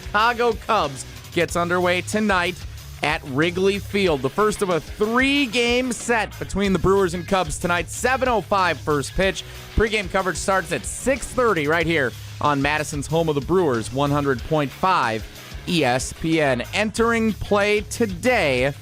Chicago Cubs gets underway tonight at Wrigley Field. The first of a 3-game set between the Brewers and Cubs tonight. 7:05 first pitch. Pre-game coverage starts at 6:30 right here on Madison's home of the Brewers, 100.5 ESPN. Entering play today,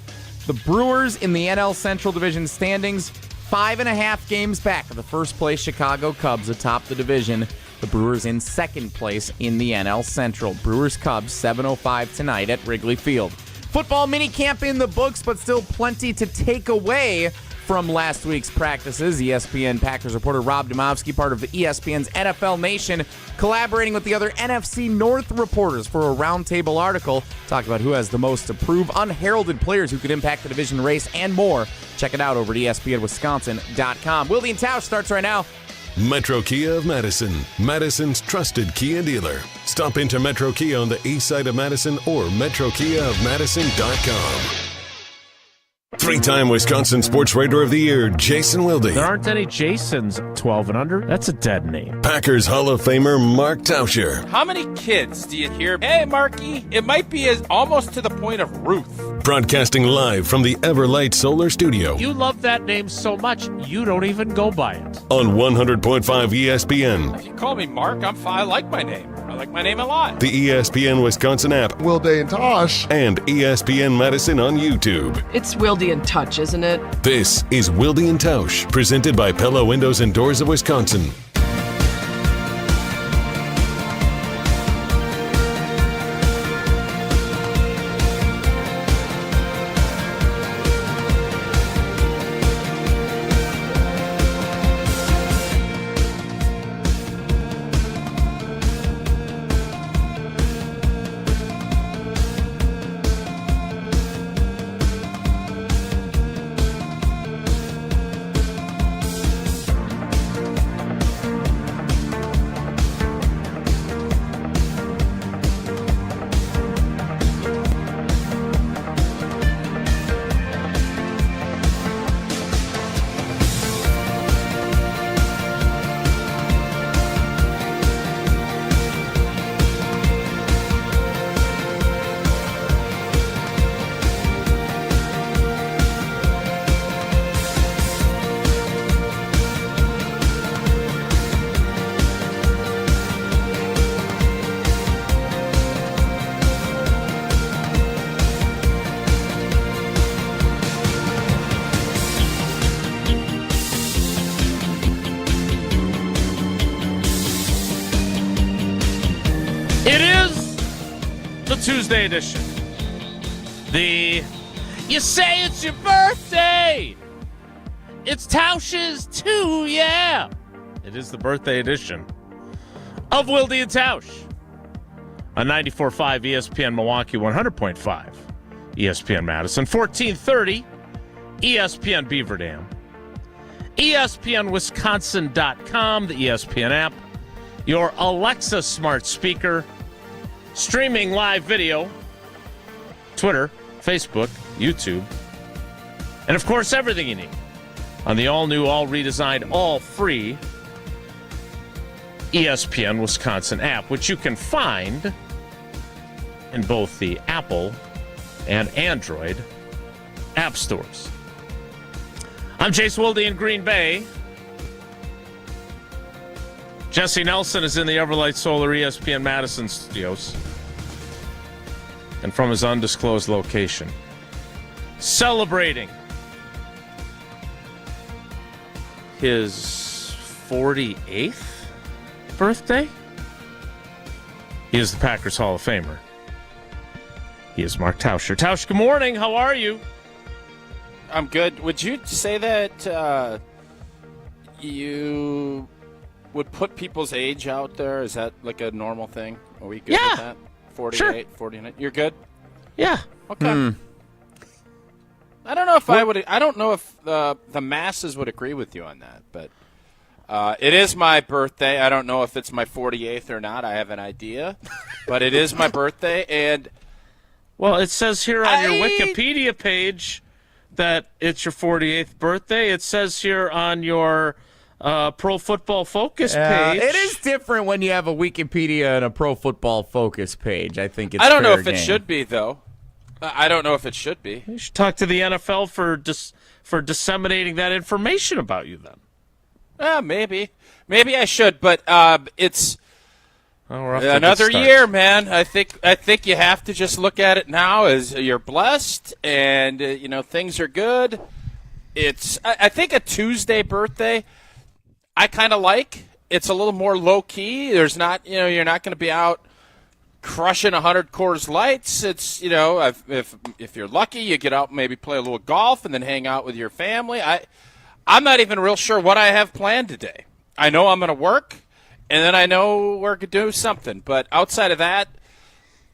the Brewers in the NL Central Division standings, 5.5 games back of the first-place Chicago Cubs atop the division. The Brewers in second place in the NL Central. Brewers-Cubs, 7:05 tonight at Wrigley Field. Football minicamp in the books, but still plenty to take away from last week's practices. ESPN Packers reporter Rob Domofsky, part of ESPN's NFL Nation, collaborating with the other NFC North reporters for a roundtable article. Talk about who has the most to prove, unheralded players who could impact the division race, and more. Check it out over at ESPNWisconsin.com. Wilde and Tausch starts right now. Metro Kia of Madison, Madison's trusted Kia dealer. Stop into Metro Kia on the east side of Madison or metrokiaofmadison.com. 3-time Wisconsin Sports Writer of the Year, Jason Wilde. There aren't any Jasons 12 and under. That's a dead name. Packers Hall of Famer Mark Tauscher. How many kids do you hear, hey, Marky? It might be almost to the point of Ruth. Broadcasting live from the Everlight Solar Studio. You love that name so much, you don't even go by it. On 100.5 ESPN. If you call me Mark, I'm fine. I like my name. I like my name a lot. The ESPN Wisconsin app. Wilde and Tausch. And ESPN Madison on YouTube. It's Wilde and Tausch, isn't it? This is Wilde and Tausch, presented by Pella Windows and Doors of Wisconsin. It is the Tuesday edition. You say it's your birthday. It's Tausch's too, yeah. It is the birthday edition of Wilde and Tausch on 94.5 ESPN Milwaukee, 100.5 ESPN Madison, 1430 ESPN Beaver Dam, ESPNWisconsin.com, the ESPN app, your Alexa smart speaker, streaming live video, Twitter, Facebook, YouTube, and of course everything you need on the all-new, all-redesigned, all-free ESPN Wisconsin app, which you can find in both the Apple and Android app stores. I'm Jason Wilde in Green Bay. Jesse Nelson is in the Everlight Solar ESPN Madison studios and from his undisclosed location, celebrating his 48th birthday. He is the Packers Hall of Famer. He is Mark Tauscher. Tausch, good morning. How are you? I'm good. Would you say that you would put people's age out there? Is that like a normal thing? Are we good with that? 48, sure. 49. You're good? Yeah. Okay. I don't know if I would. I don't know if the masses would agree with you on that, but it is my birthday. I don't know if it's my 48th or not. I have an idea, but it is my birthday, and well, it says here on your Wikipedia page that it's your 48th birthday. It says here on your Pro Football Focus page. It is different when you have a Wikipedia and a Pro Football Focus page. I think it's I don't know fair if it game. should be, though. I don't know if it should be. You should talk to the NFL for disseminating that information about you then. Maybe I should, but it's We're off to a good another start. year, man. I think you have to just look at it now as you're blessed, and things are good. I think a Tuesday birthday I kind of like. It's a little more low key. There's not you're not going to be out crushing 100 Coors Lights. It's if you're lucky, you get out and maybe play a little golf and then hang out with your family. I'm not even real sure what I have planned today. I know I'm going to work, and then I know we're going to do something. But outside of that,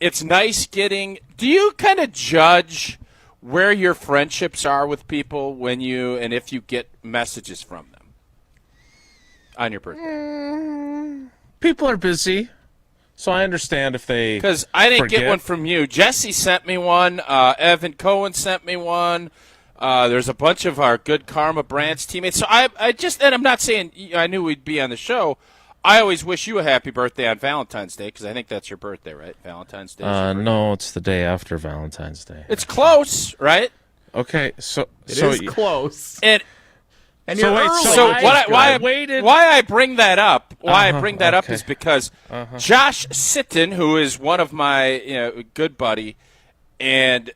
it's nice getting – do you kind of judge where your friendships are with people when and if you get messages from them on your birthday? People are busy, so I understand if they Because I didn't forget. get one from you. Jesse sent me one. Evan Cohen sent me one. There's a bunch of our Good Karma Brands teammates. So I just, and I'm not saying I knew we'd be on the show. I always wish you a happy birthday on Valentine's Day because I think that's your birthday, right? Valentine's Day. is your birthday. No, it's the day after Valentine's Day. It's close, right? Okay, so It is close. And And So you're wait, early. so why waited. I bring that up? Why I Uh-huh, bring that up okay. is because Josh Sitton, who is one of my good buddy, and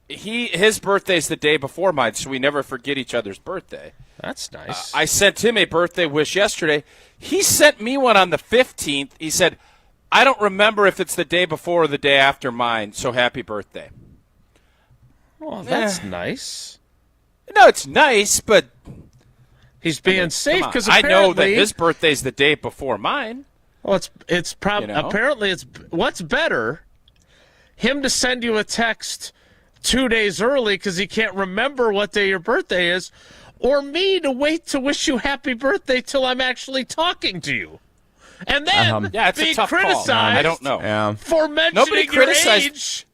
his birthday's the day before mine, so we never forget each other's birthday. That's nice. I sent him a birthday wish yesterday. He sent me one on the 15th. He said, "I don't remember if it's the day before or the day after mine, so happy birthday." Well, that's nice. No, it's nice, but He's being safe come on. because I know that apparently his birthday's the day before mine. Well, it's probably You know? apparently it's what's better, him to send you a text 2 days early because he can't remember what day your birthday is, or me to wait to wish you happy birthday till I'm actually talking to you, and then Yeah, it's a being tough call. criticized I don't know. Yeah. for mentioning Nobody your criticized- age.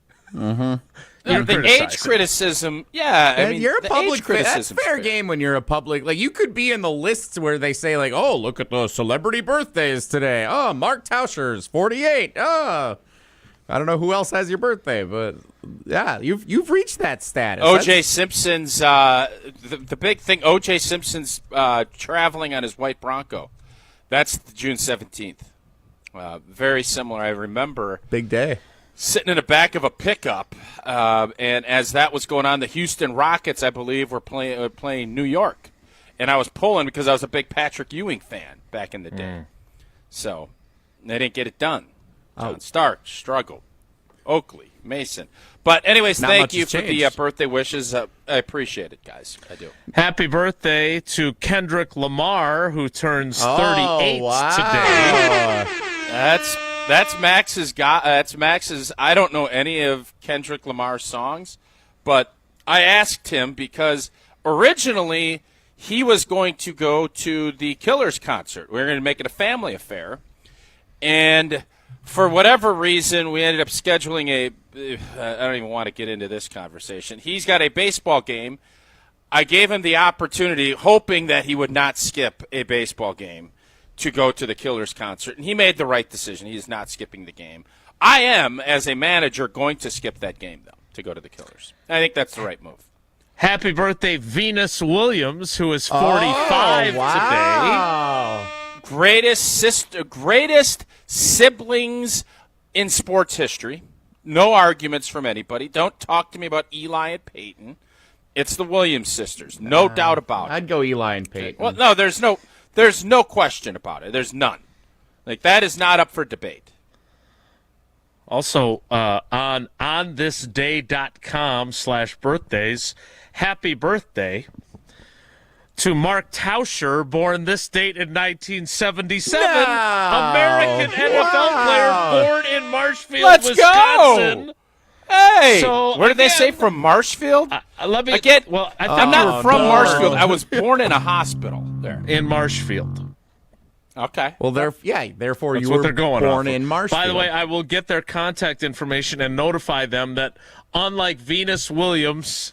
The age criticism, yeah. I And mean, you're a the public age fan. That's criticism. fair game when you're a public. Like, you could be in the lists where they say, like, oh, look at the celebrity birthdays today. Oh, Mark Tauscher's 48. Oh, I don't know who else has your birthday, but yeah, you've reached that status. O.J. Simpson's the big thing. O.J. Simpson's traveling on his white Bronco. That's June 17th. Very similar. I remember Big day. sitting in the back of a pickup, and as that was going on, the Houston Rockets, I believe, were playing New York, and I was pulling because I was a big Patrick Ewing fan back in the day. So they didn't get it done. John Stark struggled. Oakley, Mason. But anyways, Not thank much you has for the changed. birthday wishes. I appreciate it, guys. I do. Happy birthday to Kendrick Lamar, who turns 38 wow. today. That's Max's guy. That's Max's. I don't know any of Kendrick Lamar's songs, but I asked him because originally he was going to go to the Killers concert. We were going to make it a family affair, and for whatever reason, we ended up scheduling a. I don't even want to get into this conversation. He's got a baseball game. I gave him the opportunity, hoping that he would not skip a baseball game to go to the Killers concert, and he made the right decision. He is not skipping the game. I am, as a manager, going to skip that game, though, to go to the Killers. I think that's the right move. Happy birthday, Venus Williams, who is 45 wow. Greatest siblings in sports history. No arguments from anybody. Don't talk to me about Eli and Peyton. It's the Williams sisters. No doubt about it. I'd go Eli and Peyton. Well, no, there's no question about it. There's none. Like, that is not up for debate. Also, on onthisday.com/birthdays, happy birthday to Mark Tauscher, born this date in 1977, American NFL player born in Marshfield, Let's Wisconsin. go! Hey, So, where did they again- say from Marshfield? Let me Again, well, I thought I'm you not were from born Marshfield. I was born in a hospital there. in Marshfield. Okay. Well, therefore That's you what were they're going born off of. in Marshfield. By the way, I will get their contact information and notify them that, unlike Venus Williams,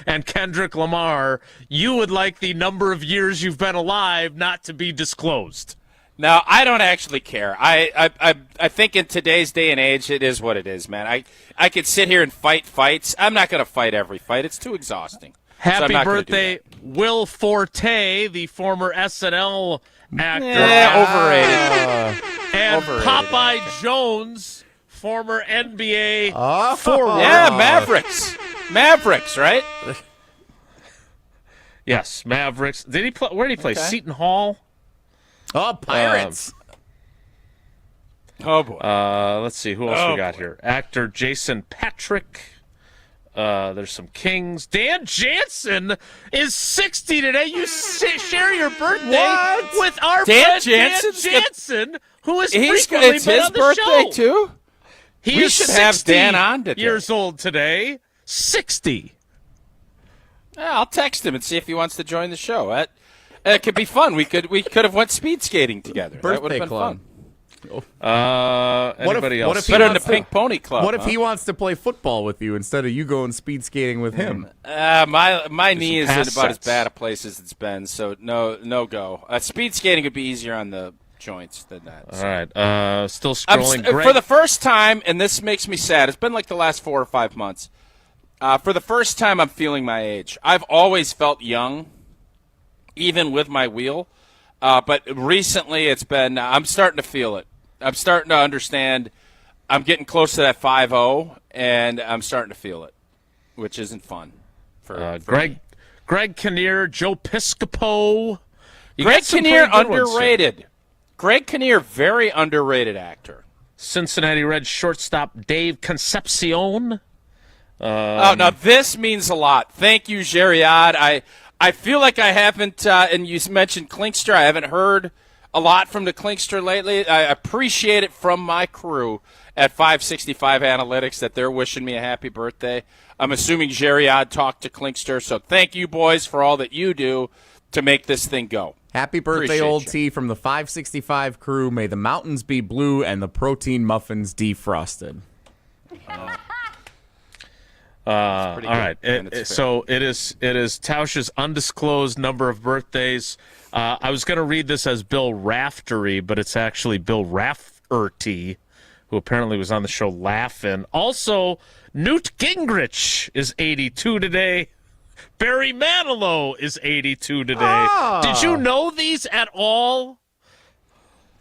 and Kendrick Lamar, you would like the number of years you've been alive not to be disclosed. No, I don't actually care. I think in today's day and age, it is what it is, man. I could sit here and fight fights. I'm not going to fight every fight. It's too exhausting. Happy birthday, Will Forte, the former SNL actor. Overrated. And overrated. Popeye Jones, former NBA forward. Yeah, Mavericks, right? Yes, Mavericks. Did he play? Where did he play? Okay. Seton Hall. Oh, Pirates. Oh, boy. Let's see who else we got here. Actor Jason Patrick. There's some Kings. Dan Jansen is 60 today. You share your birthday with our friend Dan Jansen, who is frequently it's been his on the birthday show. too. We should have Dan on today. Years old today. 60. Yeah, I'll text him and see if he wants to join the show. It could be fun. We could have went speed skating together. That would have been club. fun. Anybody else? what if he Better than the wants to- Pink Pony Club. What if he wants to play football with you instead of you going speed skating with him? My knee is in pass about as sets. bad a place as it's been, so no go. Speed skating would be easier on the joints than that. All right. Still scrolling. For the first time, and this makes me sad. It's been like the last 4 or 5 months. For the first time, I'm feeling my age. I've always felt young, even with my wheel. But recently, it's been. I'm starting to feel it. I'm starting to understand. I'm getting close to that 5-0, and I'm starting to feel it, which isn't fun. For Greg Kinnear, Joe Piscopo. Greg Kinnear, underrated. Greg Kinnear, very underrated actor. Cincinnati Reds shortstop Dave Concepcion. Now this means a lot. Thank you, Geriad. I feel like I haven't, and you mentioned Klinkster, I haven't heard a lot from the Klinkster lately. I appreciate it from my crew at 565 Analytics that they're wishing me a happy birthday. I'm assuming Geriad talked to Klinkster, so thank you, boys, for all that you do to make this thing go. Happy birthday, Appreciate old you. T, from the 565 crew. May the mountains be blue and the protein muffins defrosted. All pretty right. good, and it's fair. So it is Tausch's undisclosed number of birthdays. I was going to read this as Bill Raftery, but it's actually Bill Rafferty, who apparently was on the show Laugh-In. Also, Newt Gingrich is 82 today. Barry Manilow is 82 today. Did you know these at all?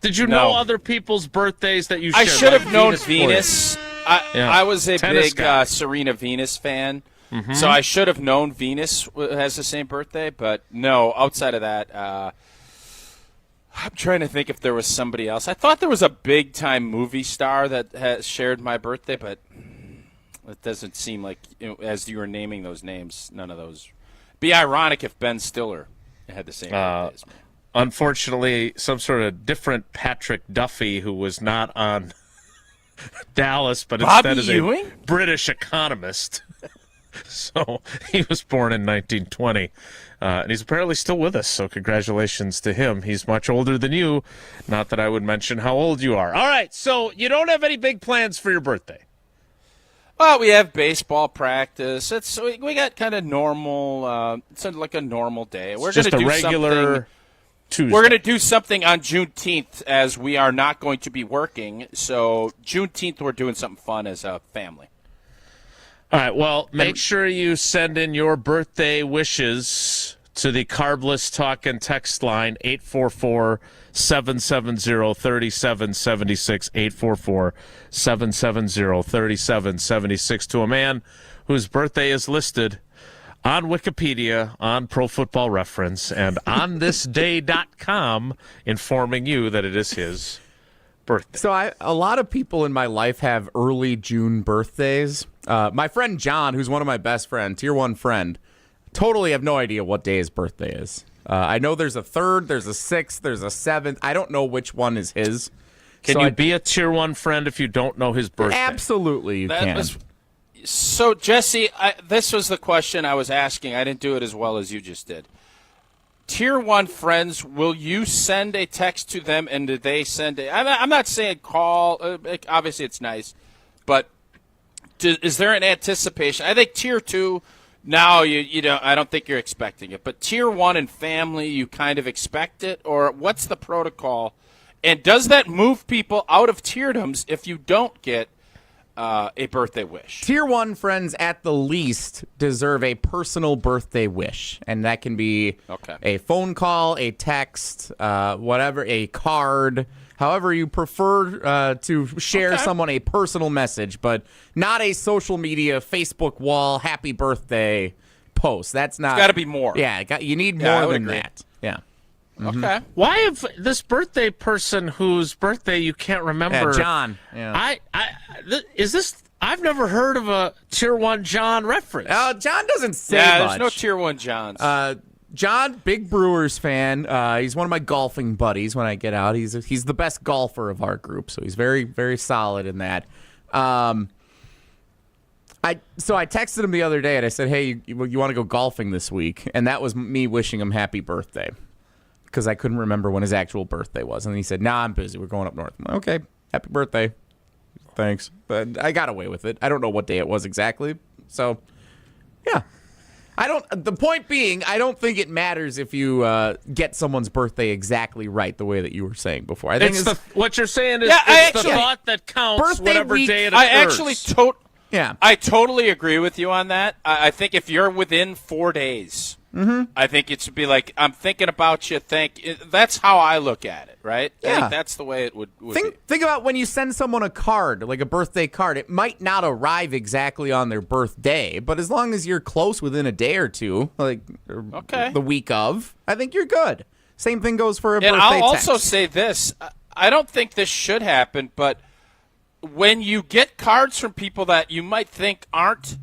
Did you know other people's birthdays that you shared? I should have like known Venus. Venus. I was a Tennis big guy. Serena Venus fan, so I should have known Venus has the same birthday. But no, outside of that, I'm trying to think if there was somebody else. I thought there was a big-time movie star that has shared my birthday, but it doesn't seem like, as you were naming those names, none of those. Be ironic if Ben Stiller had the same birthday as me. Unfortunately, some sort of different Patrick Duffy, who was not on Dallas, but Bobby instead is Ewing? a British economist. So he was born in 1920, and he's apparently still with us, so congratulations to him. He's much older than you. Not that I would mention how old you are. All right, so you don't have any big plans for your birthday? Well, we have baseball practice. We got kind of normal. It's like a normal day. We're going Just to a do regular something. Tuesday. We're going to do something on Juneteenth, as we are not going to be working. So Juneteenth, we're doing something fun as a family. All right, well, make sure you send in your birthday wishes to the Carbless Talk and Text line, 844-770-3776, 844-770-3776, to a man whose birthday is listed on Wikipedia, on Pro Football Reference, and on thisday.com, informing you that it is his birthday. So a lot of people in my life have early June birthdays. My friend John, who's one of my best friends, tier 1 friend, totally have no idea what day his birthday is. I know there's a 3rd, there's a 6th, there's a 7th. I don't know which one is his. Can you be a tier 1 friend if you don't know his birthday? Absolutely, you can. So, Jesse, this was the question I was asking. I didn't do it as well as you just did. Tier 1 friends, will you send a text to them, and do they send a... I'm not saying call. Obviously, it's nice. But is there an anticipation? I think Tier 2, No, you don't. I don't think you're expecting it. But tier 1 and family, you kind of expect it, or what's the protocol? And does that move people out of tierdoms if you don't get a birthday wish? Tier 1 friends, at the least, deserve a personal birthday wish, and that can be a phone call, a text, whatever, a card. However you prefer to share someone a personal message, but not a social media, Facebook wall, happy birthday post. That's not. It's got to be more. Yeah, you need more than that. Yeah. Mm-hmm. Okay. Why have this birthday person whose birthday you can't remember? John. Yeah. I've never heard of a tier 1 John reference. John doesn't say there's much. no tier 1 Johns. John, big Brewers fan. He's one of my golfing buddies when I get out. He's the best golfer of our group, so he's very, very solid in that. I texted him the other day and I said, "Hey, you want to go golfing this week?" And that was me wishing him happy birthday because I couldn't remember when his actual birthday was. And he said, "Nah, I'm busy. We're going up north." I'm like, "Okay, happy birthday." Thanks. But I got away with it. I don't know what day it was exactly. So, yeah. The point being, I don't think it matters if you get someone's birthday exactly right the way that you were saying before. I think what you're saying is the thought that counts birthday whatever week, day it occurs. I totally agree with you on that. I think if you're within 4 days, I think it should be like, I'm thinking about you. That's how I look at it, right? Yeah. I think that's the way it would be. Think about when you send someone a card, like a birthday card. It might not arrive exactly on their birthday, but as long as you're close within a day or two, the week of, I think you're good. Same thing goes for a birthday text. And I'll also say this. I don't think this should happen, but when you get cards from people that you might think aren't,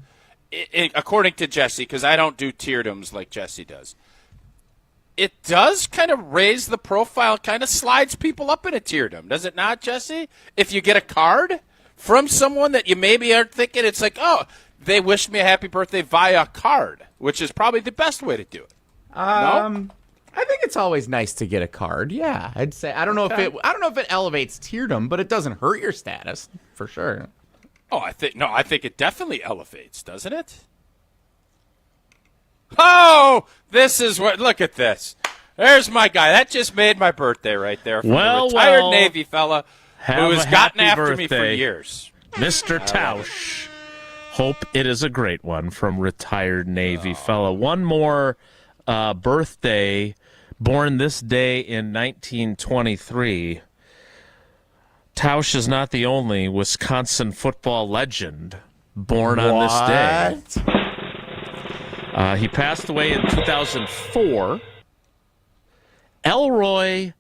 according to Jesse, because I don't do tierdoms like Jesse does, it does kind of raise the profile, kind of slides people up in a tierdom, does it not, Jesse? If you get a card from someone that you maybe aren't thinking, it's like, oh, they wished me a happy birthday via card, which is probably the best way to do it. No? I think it's always nice to get a card. Yeah, I'd say I don't know if it elevates tierdom, but it doesn't hurt your status for sure. Oh, I think it definitely elevates, doesn't it? Oh, this is what. Look at this. There's my guy. That just made my birthday right there. From a retired Navy fella who has gotten after me for years. Mr. Tausch. Hope it is a great one from retired Navy fella. One more birthday, born this day in 1923. Tausch is not the only Wisconsin football legend born on this day. He passed away in 2004. Elroy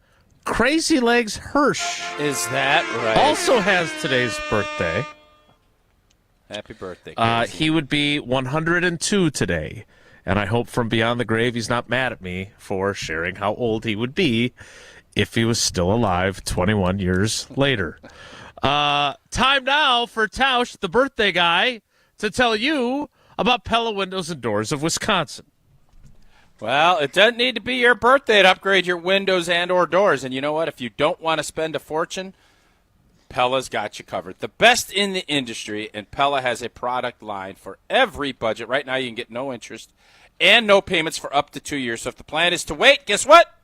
Crazy Legs Hirsch. Is that right? Also has today's birthday. Happy birthday. He would be 102 today. And I hope from beyond the grave he's not mad at me for sharing how old he would be if he was still alive 21 years later. Time now for Tausch, the birthday guy, to tell you about Pella Windows and Doors of Wisconsin. Well, it doesn't need to be your birthday to upgrade your windows and or doors. And you know what? If you don't want to spend a fortune, Pella's got you covered. The best in the industry, and Pella has a product line for every budget. Right now you can get no interest and no payments for up to 2 years. So if the plan is to wait, guess what?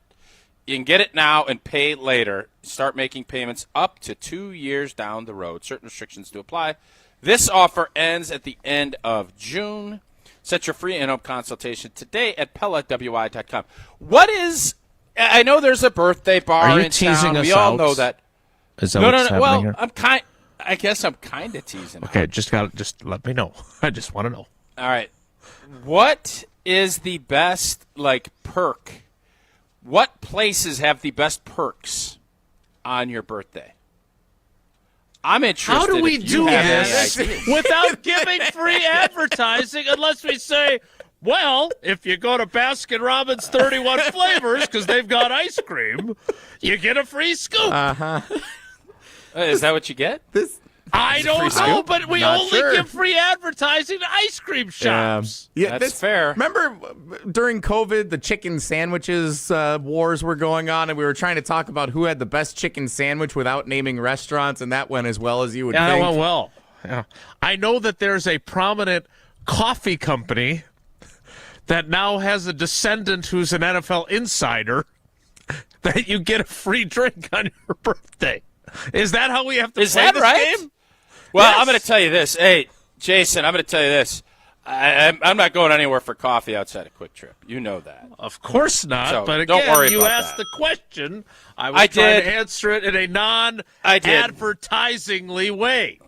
You can get it now and pay later. Start making payments up to 2 years down the road. Certain restrictions do apply. This offer ends at the end of June. Set your free in-home consultation today at PellaWI.com. What is – I know there's a birthday bar in town. We all know that. Is that what's happening Well, here? I guess I'm kind of teasing. Okay, just let me know. I just want to know. All right. What is the best, perk? What places have the best perks on your birthday? I'm interested. How do we if you do have this any ideas. without giving free advertising unless we say, well, if you go to Baskin-Robbins 31 flavors because they've got ice cream, you get a free scoop. Is that what you get? I don't know, but we Not only sure. give free advertising to ice cream shops. Yeah, That's fair. Remember during COVID, the chicken sandwiches wars were going on, and we were trying to talk about who had the best chicken sandwich without naming restaurants, and that went as well as you would Yeah, think. well. Yeah. I know that there's a prominent coffee company that now has a descendant who's an NFL insider that you get a free drink on your birthday. Is that how we have to play this game? Well, Yes. I'm going to tell you this. Hey, Jason, I'm going to tell you this. I'm not going anywhere for coffee outside of Quick Trip. You know that. Of course not. So, but don't again, worry you about asked that. the question. I was trying to answer it in a non-advertisingly way.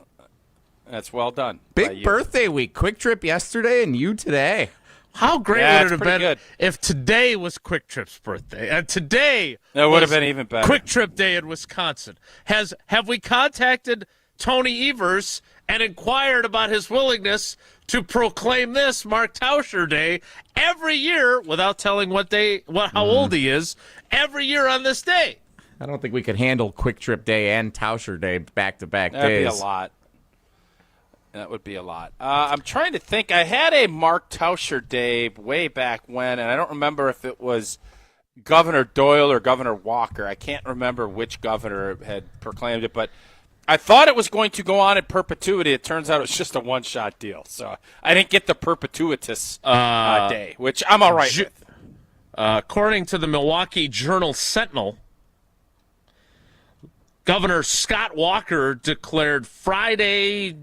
That's well done. Big birthday week. Quick Trip yesterday and you today. How great Yeah, would it it's have pretty been good. if today was Quick Trip's birthday? And today That would have was been even better. Quick Trip Day in Wisconsin. Have we contacted Tony Evers and inquired about his willingness to proclaim this Mark Tauscher Day every year without telling how old he is every year on this day? I don't think we could handle Quick Trip Day and Tauscher Day back-to-back days. That'd be a lot. That would be a lot. I'm trying to think. I had a Mark Tauscher Day way back when, and I don't remember if it was Governor Doyle or Governor Walker. I can't remember which governor had proclaimed it, but I thought it was going to go on in perpetuity. It turns out it was just a one-shot deal. So I didn't get the perpetuitous day, which I'm all right with. According to the Milwaukee Journal-Sentinel, Governor Scott Walker declared Friday.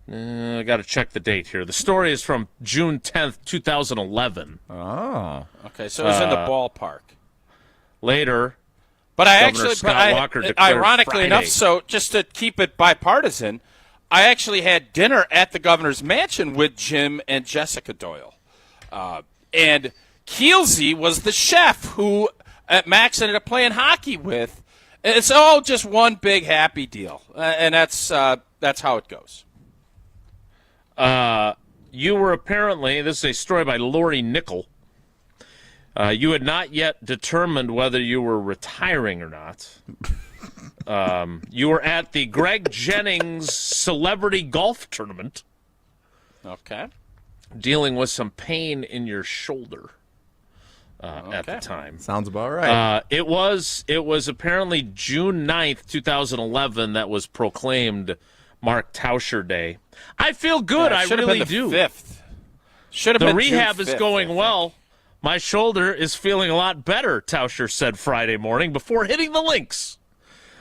I got to check the date here. The story is from June 10th, 2011. Oh. Okay, so it was in the ballpark. Later, But I Governor actually, Scott Walker declared ironically Friday. enough, so just to keep it bipartisan, I actually had dinner at the governor's mansion with Jim and Jessica Doyle. And Keelsey was the chef who Max ended up playing hockey with. It's all just one big happy deal, and that's how it goes. you were apparently, this is a story by Lori Nickel, you had not yet determined whether you were retiring or not. You were at the Greg Jennings Celebrity Golf Tournament. Okay. Dealing with some pain in your shoulder at the time. Sounds about right. It was apparently June 9th, 2011 that was proclaimed Mark Tauscher Day. I feel good. I really do. 5th. Should have The been rehab June is 5th, going I think. well. My shoulder is feeling a lot better, Tauscher said Friday morning before hitting the links.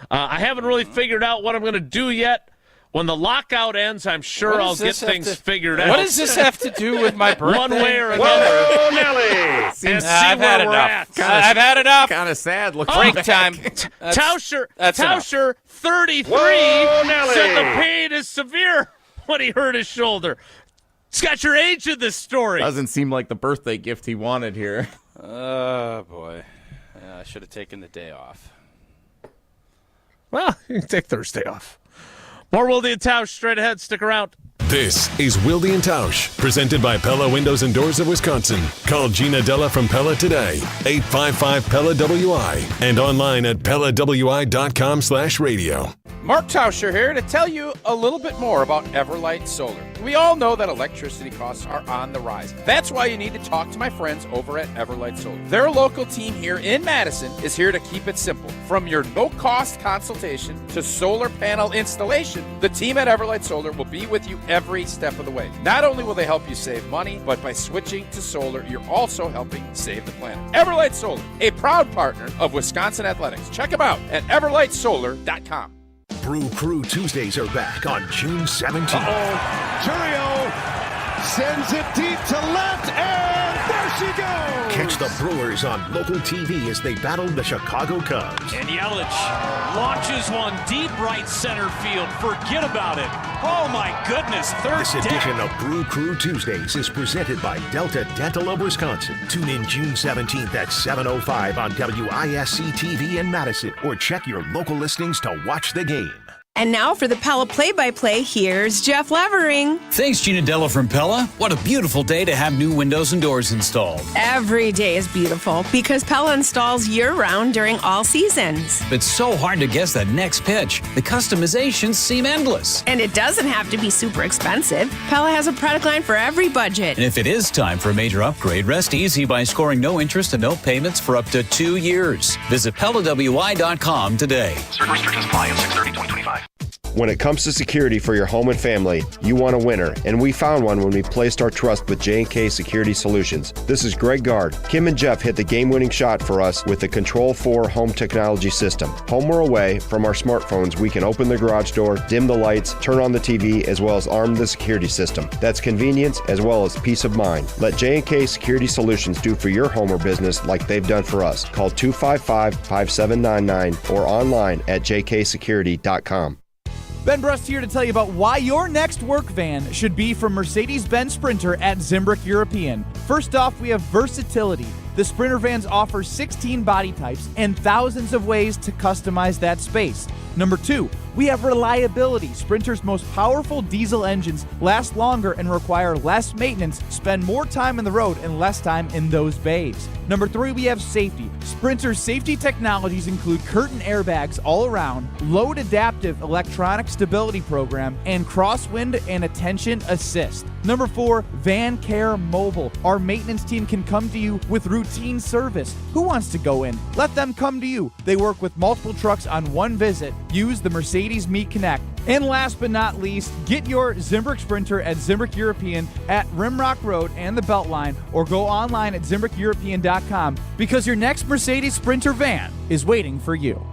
I haven't really figured out what I'm going to do yet. When the lockout ends, I'm sure What I'll does get this have things to- figured out. What does this have to do with my birthday? One way or another. Whoa, Nelly! And see I've where had we're enough. at. I've had enough. Kind of sad looking Break back. time. Tauscher, that's enough. 33, Whoa, Nelly! said the pain is severe when he hurt his shoulder. It's got your age in this story. Doesn't seem like the birthday gift he wanted here. Oh, boy. Yeah, I should have taken the day off. Well, you can take Thursday off. More Wilde and Tausch straight ahead. Stick around. This is Wilde and Tausch, presented by Pella Windows and Doors of Wisconsin. Call Gina Della from Pella today, 855-PELLA-WI, and online at PellaWI.com/radio. Mark Tauscher here to tell you a little bit more about Everlight Solar. We all know that electricity costs are on the rise. That's why you need to talk to my friends over at Everlight Solar. Their local team here in Madison is here to keep it simple. From your no-cost consultation to solar panel installation, the team at Everlight Solar will be with you every step of the way. Not only will they help you save money, but by switching to solar, you're also helping save the planet. Everlight Solar, a proud partner of Wisconsin Athletics. Check them out at everlightsolar.com. Brew Crew Tuesdays are back on June 17th. Churio sends it deep to left, and there she goes. Catch the Brewers on local TV as they battle the Chicago Cubs. And Yelich launches one deep right center field. Forget about it. Oh, my goodness. Third This edition of Brew Crew Tuesdays is presented by Delta Dental of Wisconsin. Tune in June 17th at 7:05 on WISC TV in Madison, or check your local listings to watch the game. And now for the Pella play-by-play, here's Jeff Levering. Thanks, Gina Della from Pella. What a beautiful day to have new windows and doors installed. Every day is beautiful because Pella installs year-round during all seasons. It's so hard to guess that next pitch. The customizations seem endless. And it doesn't have to be super expensive. Pella has a product line for every budget. And if it is time for a major upgrade, rest easy by scoring no interest and no payments for up to 2 years. Visit PellaWI.com today. Certain restrictions apply on 6/30/2025. When it comes to security for your home and family, you want a winner, and we found one when we placed our trust with J&K Security Solutions. This is Greg Gard. Kim and Jeff hit the game-winning shot for us with the Control 4 home technology system. Home or away, from our smartphones, we can open the garage door, dim the lights, turn on the TV, as well as arm the security system. That's convenience as well as peace of mind. Let J&K Security Solutions do for your home or business like they've done for us. Call 255-5799 or online at jksecurity.com. Ben Brust here to tell you about why your next work van should be from Mercedes-Benz Sprinter at Zimbrick European. First off, we have versatility. The Sprinter vans offer 16 body types and thousands of ways to customize that space. Number 2, we have reliability. Sprinter's most powerful diesel engines last longer and require less maintenance, spend more time on the road and less time in those bays. Number 3, we have safety. Sprinter's safety technologies include curtain airbags all around, load adaptive electronic stability program, and crosswind and attention assist. Number 4, Van Care Mobile. Our maintenance team can come to you with routine service. Who wants to go in? Let them come to you. They work with multiple trucks on one visit. Use the Mercedes Me Connect. And last but not least, get your Zimbrick Sprinter at Zimbrick European at Rimrock Road and the Beltline, or go online at ZimbrickEuropean.com, because your next Mercedes Sprinter van is waiting for you.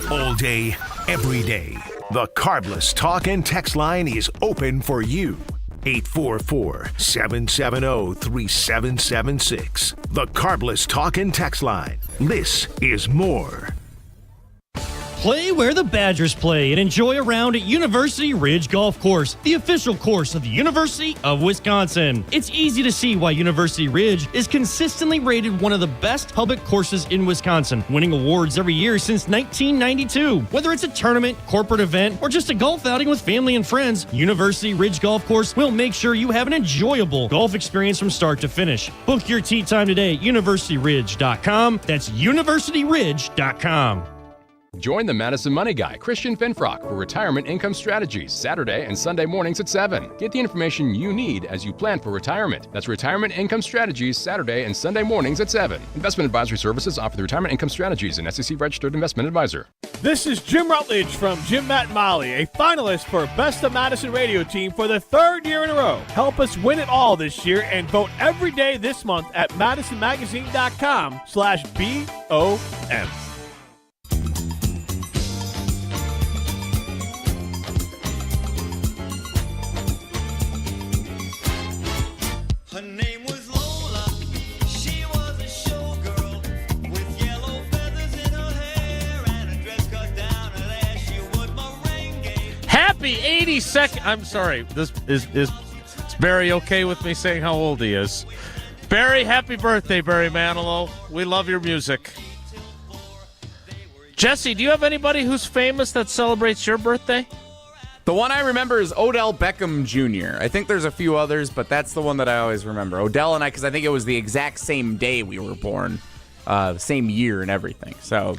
All day, every day, the Carbless Talk and Text line is open for you. 844-770-3776. The Carbless Talk and Text line. This is more. Play where the Badgers play and enjoy a round at University Ridge Golf Course, the official course of the University of Wisconsin. It's easy to see why University Ridge is consistently rated one of the best public courses in Wisconsin, winning awards every year since 1992. Whether it's a tournament, corporate event, or just a golf outing with family and friends, University Ridge Golf Course will make sure you have an enjoyable golf experience from start to finish. Book your tee time today at universityridge.com. That's universityridge.com. Join the Madison Money Guy, Christian Finfrock, for Retirement Income Strategies, Saturday and Sunday mornings at 7. Get the information you need as you plan for retirement. That's Retirement Income Strategies, Saturday and Sunday mornings at 7. Investment advisory services offered through Retirement Income Strategies, an SEC-registered investment advisor. This is Jim Rutledge from Jim, Matt, and Molly, a finalist for Best of Madison Radio Team for the 3rd year in a row. Help us win it all this year and vote every day this month at madisonmagazine.com/BOM. Her name was Lola. She was a showgirl with yellow feathers in her hair and a dress cut down her there. She would merengue. Happy 82nd. I'm sorry. This is Barry okay with me saying how old he is? Barry, happy birthday, Barry Manilow. We love your music. Jesse, do you have anybody who's famous that celebrates your birthday? The one I remember is Odell Beckham Jr. I think there's a few others, but that's the one that I always remember. Odell and I, because I think it was the exact same day we were born, same year and everything. So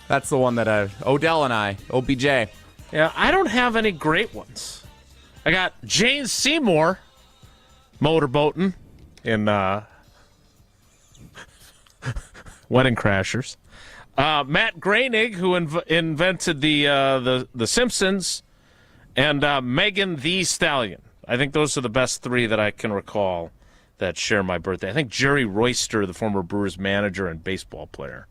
that's the one that Odell and I, OBJ. Yeah, I don't have any great ones. I got Jane Seymour motorboating in Wedding Crashers. Matt Groening, who invented the Simpsons. And Megan Thee Stallion. I think those are the best 3 that I can recall that share my birthday. I think Jerry Royster, the former Brewers manager and baseball player,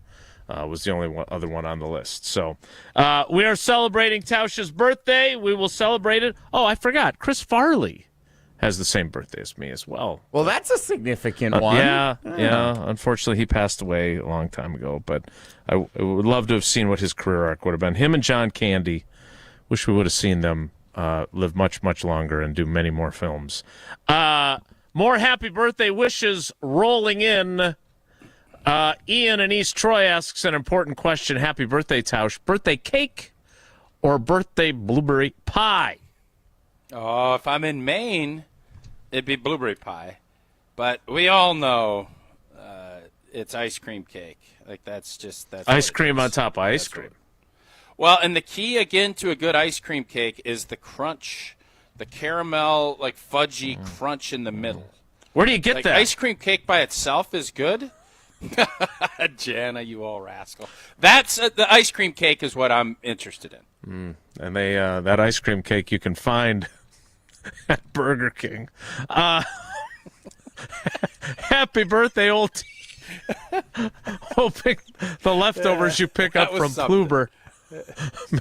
was the only other one on the list. So we are celebrating Tausch's birthday. We will celebrate it. Oh, I forgot. Chris Farley has the same birthday as me as well. Well, that's a significant one. Yeah. Unfortunately, he passed away a long time ago, but I would love to have seen what his career arc would have been. Him and John Candy. Wish we would have seen them live much, much longer and do many more films. More happy birthday wishes rolling in. Ian in East Troy asks an important question. Happy birthday, Tausch. Birthday cake or birthday blueberry pie? Oh, if I'm in Maine, it'd be blueberry pie. But we all know it's ice cream cake. Like that's ice cream on top of ice cream. Well, and the key, again, to a good ice cream cake is the crunch, the caramel, fudgy crunch in the middle. Where do you get that? Ice cream cake by itself is good, Jana, you all rascal. That's the ice cream cake is what I'm interested in. And they that ice cream cake you can find at Burger King. Happy birthday, old T. Hoping the leftovers you pick up from Kluber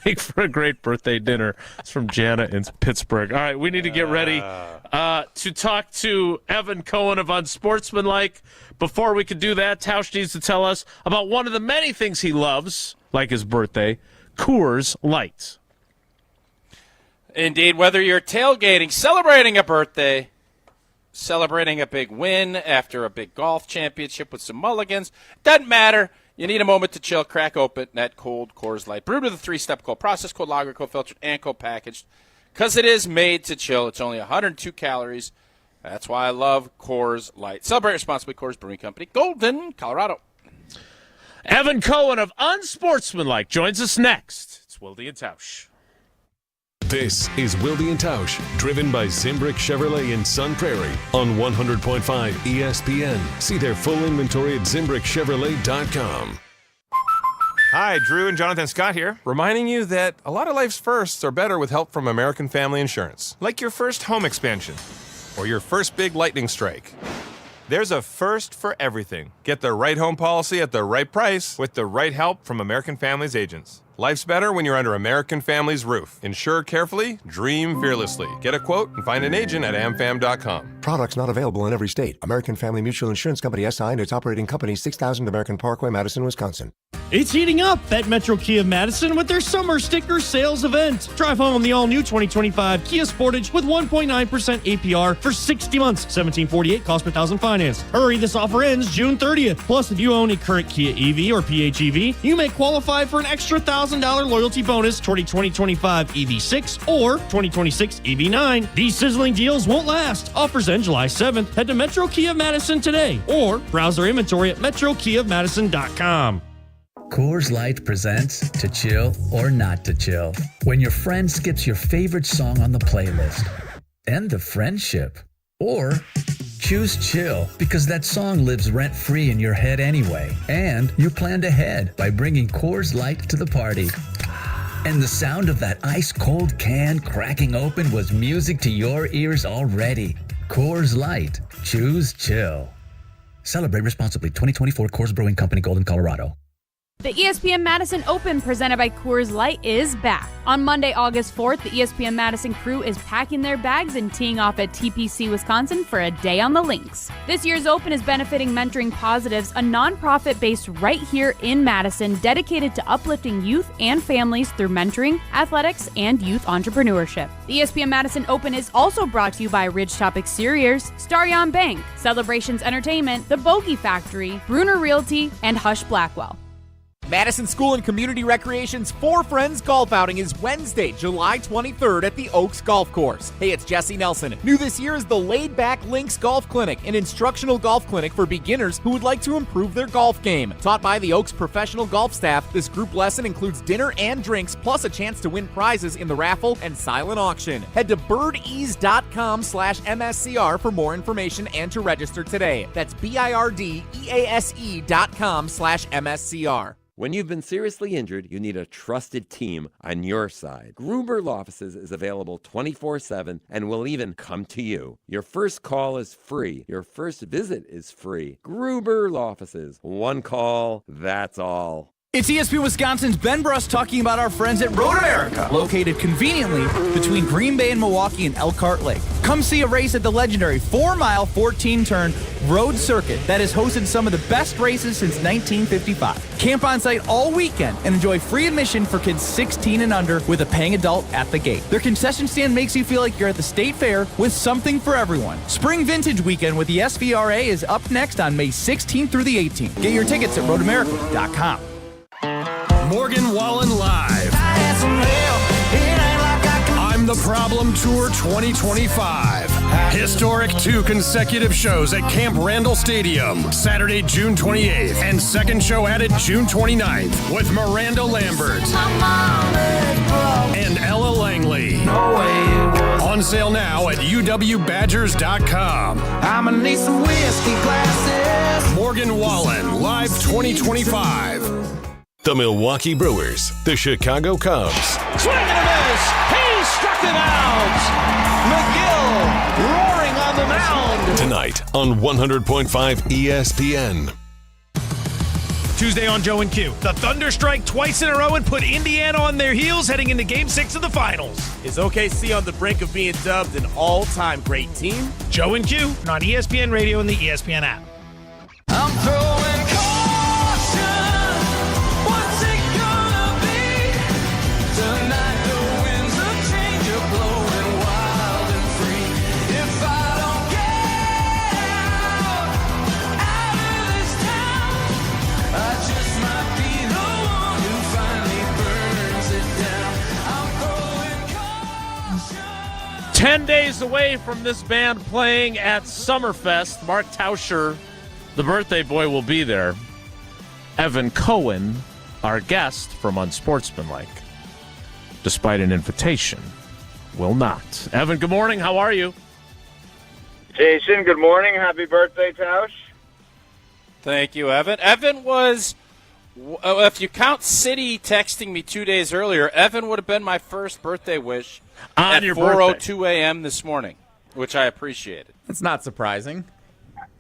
make for a great birthday dinner. It's from Jana in Pittsburgh. All right, we need to get ready to talk to Evan Cohen of Unsportsmanlike. Before we can do that, Tausch needs to tell us about one of the many things he loves, like his birthday, Coors Light. Indeed, whether you're tailgating, celebrating a birthday, celebrating a big win after a big golf championship with some mulligans, doesn't matter. You need a moment to chill. Crack open that cold Coors Light, brewed with a 3-step cold process, cold lager, cold filtered, and cold packaged, because it is made to chill. It's only 102 calories. That's why I love Coors Light. Celebrate responsibly. Coors Brewing Company, Golden, Colorado. Evan Cohen of Unsportsmanlike joins us next. It's Wilde and Tausch. This is Wilde and Tausch, driven by Zimbrick Chevrolet in Sun Prairie on 100.5 ESPN. See their full inventory at ZimbrickChevrolet.com. Hi, Drew and Jonathan Scott here, reminding you that a lot of life's firsts are better with help from American Family Insurance. Like your first home expansion or your first big lightning strike. There's a first for everything. Get the right home policy at the right price with the right help from American Family's agents. Life's better when you're under American Family's roof. Insure carefully, dream fearlessly. Get a quote and find an agent at amfam.com. Products not available in every state. American Family Mutual Insurance Company SI and its operating company 6000 American Parkway, Madison, Wisconsin. It's heating up at Metro Kia of Madison with their summer sticker sales event. Drive home the all-new 2025 Kia Sportage with 1.9% APR for 60 months, $1,748 cost per thousand finance. Hurry, this offer ends June 30th. Plus, if you own a current Kia EV or PHEV, you may qualify for an extra $1,000 loyalty bonus toward a 2025 EV6 or 2026 EV9. These sizzling deals won't last. Offers end July 7th. Head to Metro Kia of Madison today or browse their inventory at metrokiaofmadison.com. Coors Light presents To Chill or Not to Chill. When your friend skips your favorite song on the playlist. End the friendship. Or choose chill because that song lives rent-free in your head anyway. And you planned ahead by bringing Coors Light to the party. And the sound of that ice-cold can cracking open was music to your ears already. Coors Light. Choose chill. Celebrate responsibly. 2024 Coors Brewing Company, Golden, Colorado. The ESPN Madison Open presented by Coors Light is back. On Monday, August 4th, the ESPN Madison crew is packing their bags and teeing off at TPC, Wisconsin for a day on the links. This year's Open is benefiting Mentoring Positives, a nonprofit based right here in Madison dedicated to uplifting youth and families through mentoring, athletics, and youth entrepreneurship. The ESPN Madison Open is also brought to you by Ridgetop Exteriors, Starion Bank, Celebrations Entertainment, The Bogey Factory, Bruner Realty, and Hush Blackwell. Madison School and Community Recreation's For Friends golf outing is Wednesday, July 23rd at the Oaks Golf Course. Hey, it's Jesse Nelson. New this year is the Laid Back Links Golf Clinic, an instructional golf clinic for beginners who would like to improve their golf game. Taught by the Oaks professional golf staff, this group lesson includes dinner and drinks, plus a chance to win prizes in the raffle and silent auction. Head to birdease.com/MSCR for more information and to register today. That's BIRDEASE.com/MSCR. When you've been seriously injured, you need a trusted team on your side. Gruber Law Offices is available 24/7 and will even come to you. Your first call is free. Your first visit is free. Gruber Law Offices. One call, that's all. It's ESPN Wisconsin's Ben Brust talking about our friends at Road America, located conveniently between Green Bay and Milwaukee and Elkhart Lake. Come see a race at the legendary 4-mile, 14-turn road circuit that has hosted some of the best races since 1955. Camp on site all weekend and enjoy free admission for kids 16 and under with a paying adult at the gate. Their concession stand makes you feel like you're at the state fair with something for everyone. Spring Vintage Weekend with the SVRA is up next on May 16th through the 18th. Get your tickets at roadamerica.com. Morgan Wallen Live. I'm the Problem Tour 2025. Historic 2 consecutive shows at Camp Randall Stadium, Saturday, June 28th, and second show added June 29th with Miranda Lambert and Ella Langley. On sale now at uwbadgers.com. I'ma need some whiskey glasses. Morgan Wallen, Live 2025. The Milwaukee Brewers, the Chicago Cubs. Swing and a miss. He struck him out. McGill roaring on the mound. Tonight on 100.5 ESPN. Tuesday on Joe and Q. The Thunder strike twice in a row and put Indiana on their heels heading into Game 6 of the Finals. Is OKC on the brink of being dubbed an all-time great team? Joe and Q on ESPN Radio and the ESPN app. I'm throwing caution. What's it gonna be? Tonight the winds of change are blowing wild and free. If I don't get out of this town, I just might be the one who finally burns it down. I'm throwing caution. 10 days away from this band playing at Summerfest. Mark Tauscher, the birthday boy, will be there. Evan Cohen, our guest from Unsportsmanlike, despite an invitation, will not. Evan, good morning. How are you? Jason, good morning. Happy birthday, Tausch. Thank you, Evan. Evan was, if you count City texting me 2 days earlier, Evan would have been my first birthday wish On at your 4:02 a.m. this morning, which I appreciated. It's not surprising.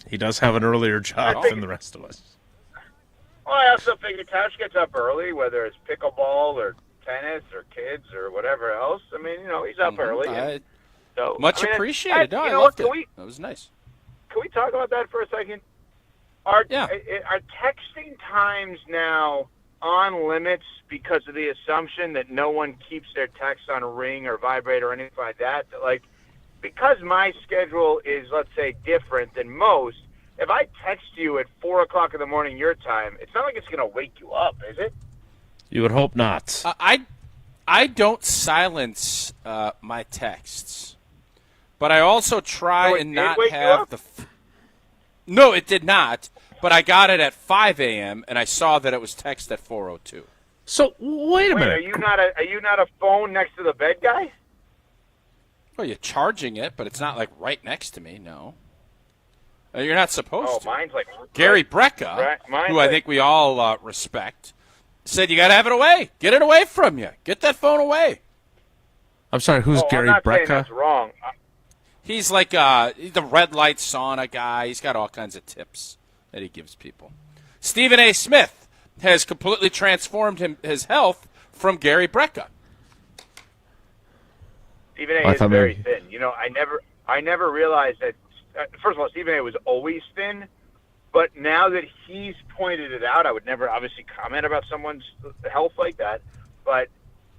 He does have an earlier job than the rest of us. Well, I also figure Tausch gets up early, whether it's pickleball or tennis or kids or whatever else. I mean, he's up early. So Much I mean, appreciated. you No, I know loved what, it. That was nice. Can we talk about that for a second? Are texting times now on limits because of the assumption that no one keeps their text on a ring or vibrate or anything like that? Like, because my schedule is, let's say, different than most, if I text you at 4 o'clock in the morning your time, it's not like it's going to wake you up, is it? You would hope not. I don't silence my texts, but I also try and not have the. No, it did not. But I got it at 5 a.m. and I saw that it was text at 4:02. So wait a minute. Are you not a phone next to the bed guy? Well, you're charging it, but it's not like right next to me. No, you're not supposed to. Mine's like Gary Brecka, mine's who I think we all respect, said you got to have it away. Get it away from you. Get that phone away. I'm sorry, who's Gary I'm not saying Brecka? that's wrong. He's like he's the red light sauna guy. He's got all kinds of tips that he gives people. Stephen A. Smith has completely transformed his health from Gary Brecka. Stephen A. is very thin. I never realized that. First of all, Stephen A. was always thin, but now that he's pointed it out, I would never obviously comment about someone's health like that. But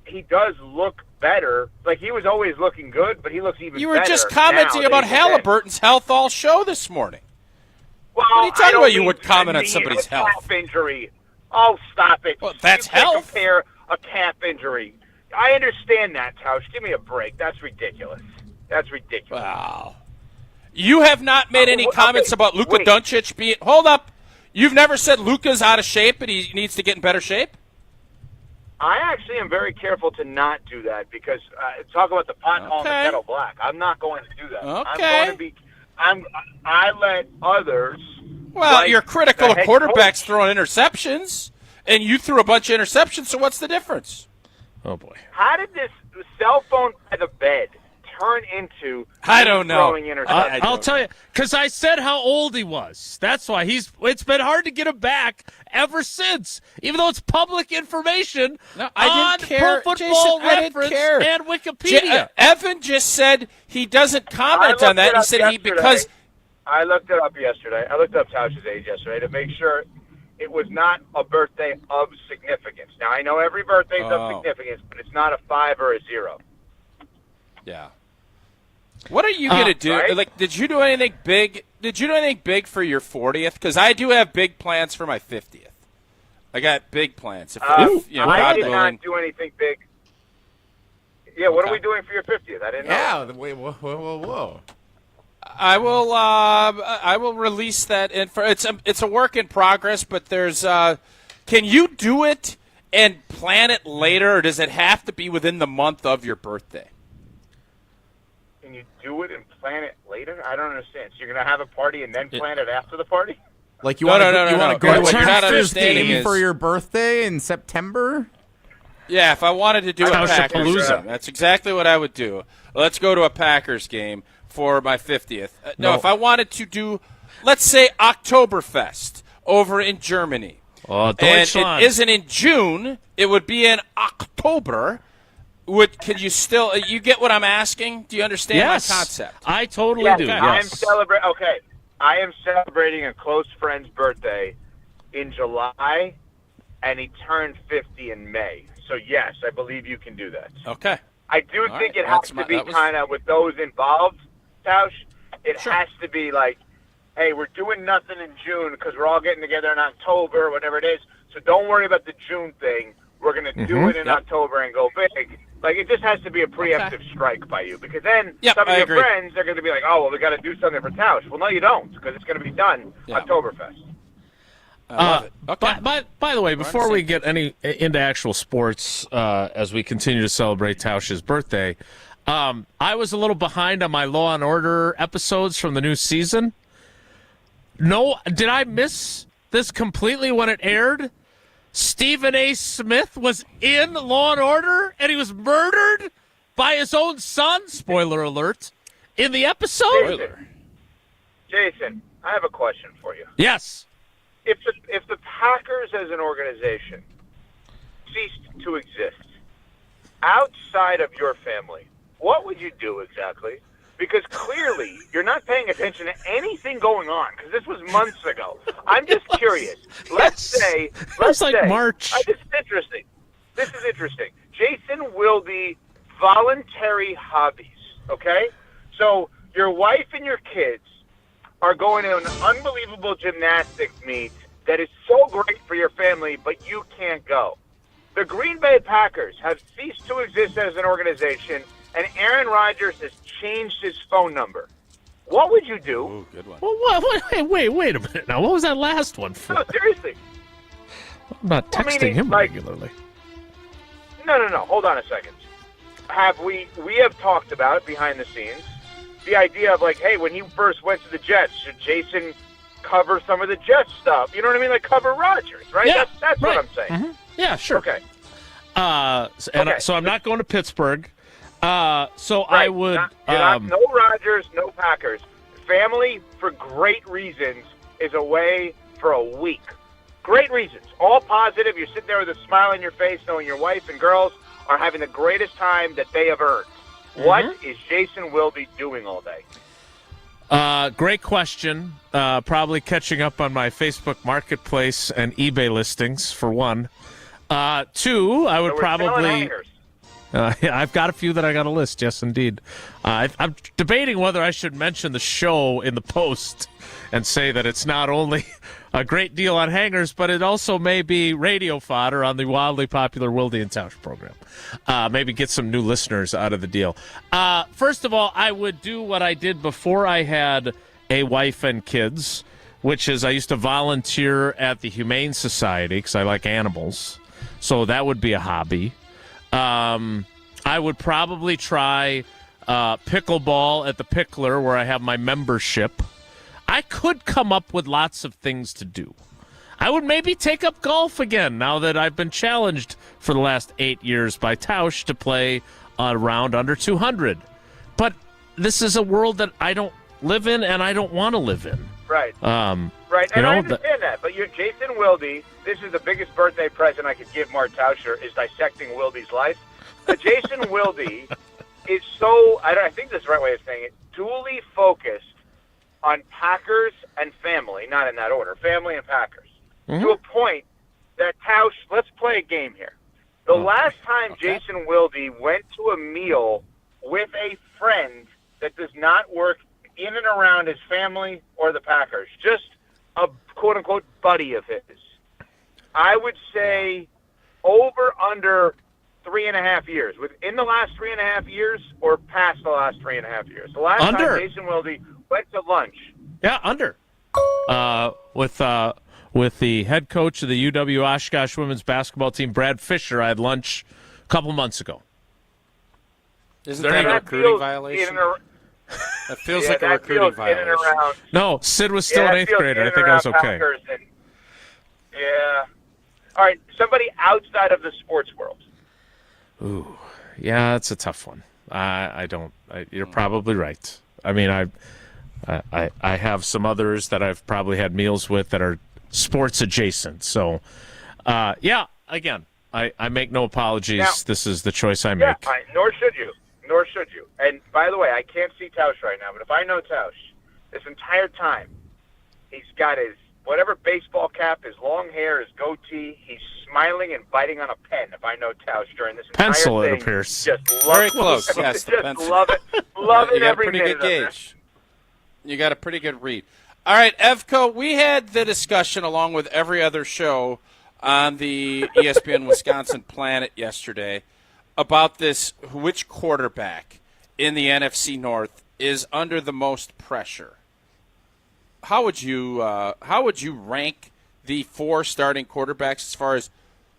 he does look better. Like, he was always looking good, but he looks even better. You were just commenting now about that he's Halliburton's health all show this morning. Well, what are you I talking don't about? You mean would comment on a somebody's health. calf injury. Oh, stop it. Well, that's you can't health. compare a calf injury. I understand that, Tausch. Give me a break. That's ridiculous. That's ridiculous. Wow. You have not made any comments about Luka Doncic being... Hold up. You've never said Luka's out of shape and he needs to get in better shape? I actually am very careful to not do that because talk about the pot calling the kettle black. I'm not going to do that. Okay. I'm going to be... I let others... Well, like you're critical of the head quarterbacks coach. throwing interceptions, and you threw a bunch of interceptions, so what's the difference? Oh, boy. How did this cell phone by the bed turn into I don't know. throwing interceptions? I'll tell you, because I said how old he was. That's why it's been hard to get him back ever since, even though it's public information I didn't care. Pro Jason, Football I didn't Reference care. and Wikipedia. Evan just said he doesn't comment on that. He said because... I looked it up yesterday. I looked up Tausch's age yesterday to make sure it was not a birthday of significance. Now, I know every birthday is of significance, but it's not a 5 or a 0. Yeah. What are you going to do? Right? Like, did you do anything big? Did you do anything big for your 40th? Because I do have big plans for my 50th. I got big plans. If I God did willing. not do anything big. Yeah, what are we doing for your 50th? I didn't know. Yeah, wait, whoa. I will release that info. It's a work in progress, but there's can you do it and plan it later, or does it have to be within the month of your birthday? Can you do it and plan it later? I don't understand. So you're going to have a party and then plan it after the party? Like you want to go to What you're not a understanding game is- for your birthday in September? Yeah, if I wanted to do a Packers Tauschapalooza. game, that's exactly what I would do. Let's go to a Packers game for my 50th. No, if I wanted to do, let's say, Oktoberfest over in Germany. Oh, And Deutschland. it isn't in June. It would be in October. Could you still? You get what I'm asking? Do you understand Yes. my concept? I totally Yes, do. I am Yes. I am celebrating a close friend's birthday in July, and he turned 50 in May. So yes, I believe you can do that. Okay. I do All think right, it has that's to my- be that was- kind of with those involved, Tausch. It has to be like, hey, we're doing nothing in June because we're all getting together in October, whatever it is. So don't worry about the June thing. We're going to do it in October and go big. Like, it just has to be a preemptive strike by you, because then some of I your agree. friends are going to be like, oh, well, we got to do something for Tausch. Well, no, you don't, because it's going to be done Oktoberfest. I love it. Okay. By the way, before we get into actual sports, as we continue to celebrate Tausch's birthday, I was a little behind on my Law and Order episodes from the new season. No, did I miss this completely when it aired? Stephen A. Smith was in Law and Order, and he was murdered by his own son. Spoiler alert! In the episode. Jason, I have a question for you. Yes. If the Packers as an organization ceased to exist outside of your family, what would you do exactly? Because clearly you're not paying attention to anything going on, because this was months ago. I'm just curious. Let's say March. This is interesting. This is interesting. Jason Wilde, voluntary hobbies. Okay, so your wife and your kids are going to an unbelievable gymnastics meet that is so great for your family, but you can't go. The Green Bay Packers have ceased to exist as an organization, and Aaron Rodgers has changed his phone number. What would you do? Ooh, good one. Well, wait a minute now. What was that last one for? No, seriously. I'm not texting him regularly. No. Hold on a second. We have talked about it behind the scenes. The idea of like, hey, when he first went to the Jets, should Jason cover some of the Jets stuff? You know what I mean? Like cover Rodgers, right? Yeah, that's right. what I'm saying. Mhm. Yeah, sure. Okay. So I'm not going to Pittsburgh. I would. No Rodgers, no Packers. Family, for great reasons, is away for a week. Great reasons. All positive. You're sitting there with a smile on your face knowing your wife and girls are having the greatest time that they have earned. What is Jason Wilde doing all day? Great question. Probably catching up on my Facebook Marketplace and eBay listings, for one. Two, I would So we're selling probably... hangers. I've got a few that I got to list, yes, indeed. I'm debating whether I should mention the show in the post and say that it's not only a great deal on hangers, but it also may be radio fodder on the wildly popular Wilde and Tausch program. Maybe get some new listeners out of the deal. First of all, I would do what I did before I had a wife and kids, which is I used to volunteer at the Humane Society because I like animals. So that would be a hobby. I would probably try pickleball at the Pickler where I have my membership. I could come up with lots of things to do. I would maybe take up golf again now that I've been challenged for the last 8 years by Tausch to play a round under 200. But this is a world that I don't live in and I don't want to live in. Right. Right, and I understand that, but you're Jason Wilde. This is the biggest birthday present I could give Mark Tauscher, is dissecting Wilde's life. But Jason Wilde is so, I think this is the right way of saying it, duly focused on Packers and family, not in that order, family and Packers, to a point that Tausch, let's play a game here. The last time Jason Wilde went to a meal with a friend that does not work in and around his family or the Packers, just a quote-unquote buddy of his, I would say over under 3.5 years. Within the last 3.5 years or past the last 3.5 years. The last time Jason Wilde went to lunch. Yeah, under. With the head coach of the UW Oshkosh women's basketball team, Brad Fisher, I had lunch a couple months ago. Isn't that a recruiting violation? That feels Yeah, like a that recruiting feels in and violation. around. No, Sid was still Yeah, an that eighth feels grader. in I and think I was around okay. Packers yeah. All right, somebody outside of the sports world. Ooh, yeah, that's a tough one. You're probably right. I mean, I have some others that I've probably had meals with that are sports adjacent. So, yeah, again, I make no apologies. Now, this is the choice I Yeah, make. nor should you. Nor should you. And by the way, I can't see Tausch right now, but if I know Tausch, this entire time, he's got his whatever baseball cap, his long hair, his goatee. He's smiling and biting on a pen. If I know Tausch during this entire Pencil, it thing, appears. just love Very it. close. Yes, the just pencil. love it. Love You it got a every pretty minute good of it. gauge. You got a pretty good read. All right, Evco, we had the discussion along with every other show on the ESPN Wisconsin planet yesterday about this, which quarterback in the NFC North is under the most pressure. How would you rank the 4 starting quarterbacks as far as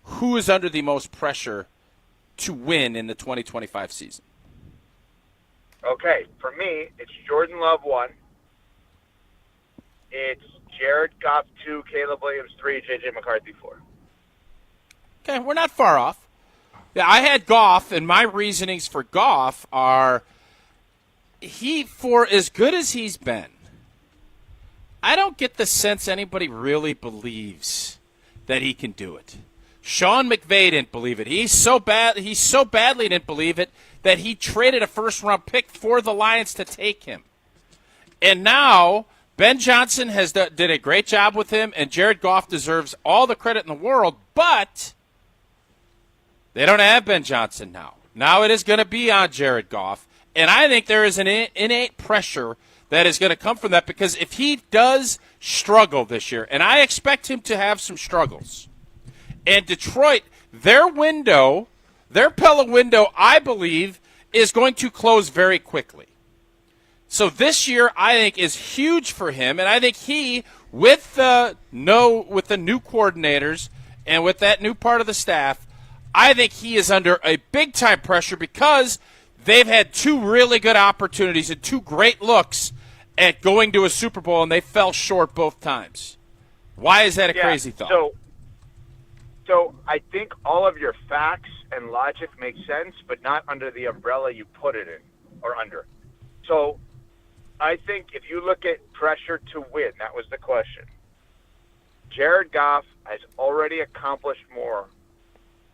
who is under the most pressure to win in the 2025 season? Okay, for me, it's Jordan Love 1. It's Jared Goff 2, Caleb Williams 3, J.J. McCarthy 4. Okay, we're not far off. Yeah, I had Goff, and my reasonings for Goff are for as good as he's been, I don't get the sense anybody really believes that he can do it. Sean McVay didn't believe it. He so badly didn't believe it that he traded a first-round pick for the Lions to take him. And now Ben Johnson did a great job with him, and Jared Goff deserves all the credit in the world, but they don't have Ben Johnson now. Now it is going to be on Jared Goff, and I think there is an innate pressure that is going to come from that, because if he does struggle this year, and I expect him to have some struggles, and Detroit, their Pella window, I believe, is going to close very quickly. So this year, I think, is huge for him, and I think he, with the new coordinators and with that new part of the staff, I think he is under a big-time pressure because they've had 2 really good opportunities and 2 great looks at going to a Super Bowl, and they fell short both times. Why is that a crazy thought? So I think all of your facts and logic make sense, but not under the umbrella you put it in or under. So I think if you look at pressure to win, that was the question. Jared Goff has already accomplished more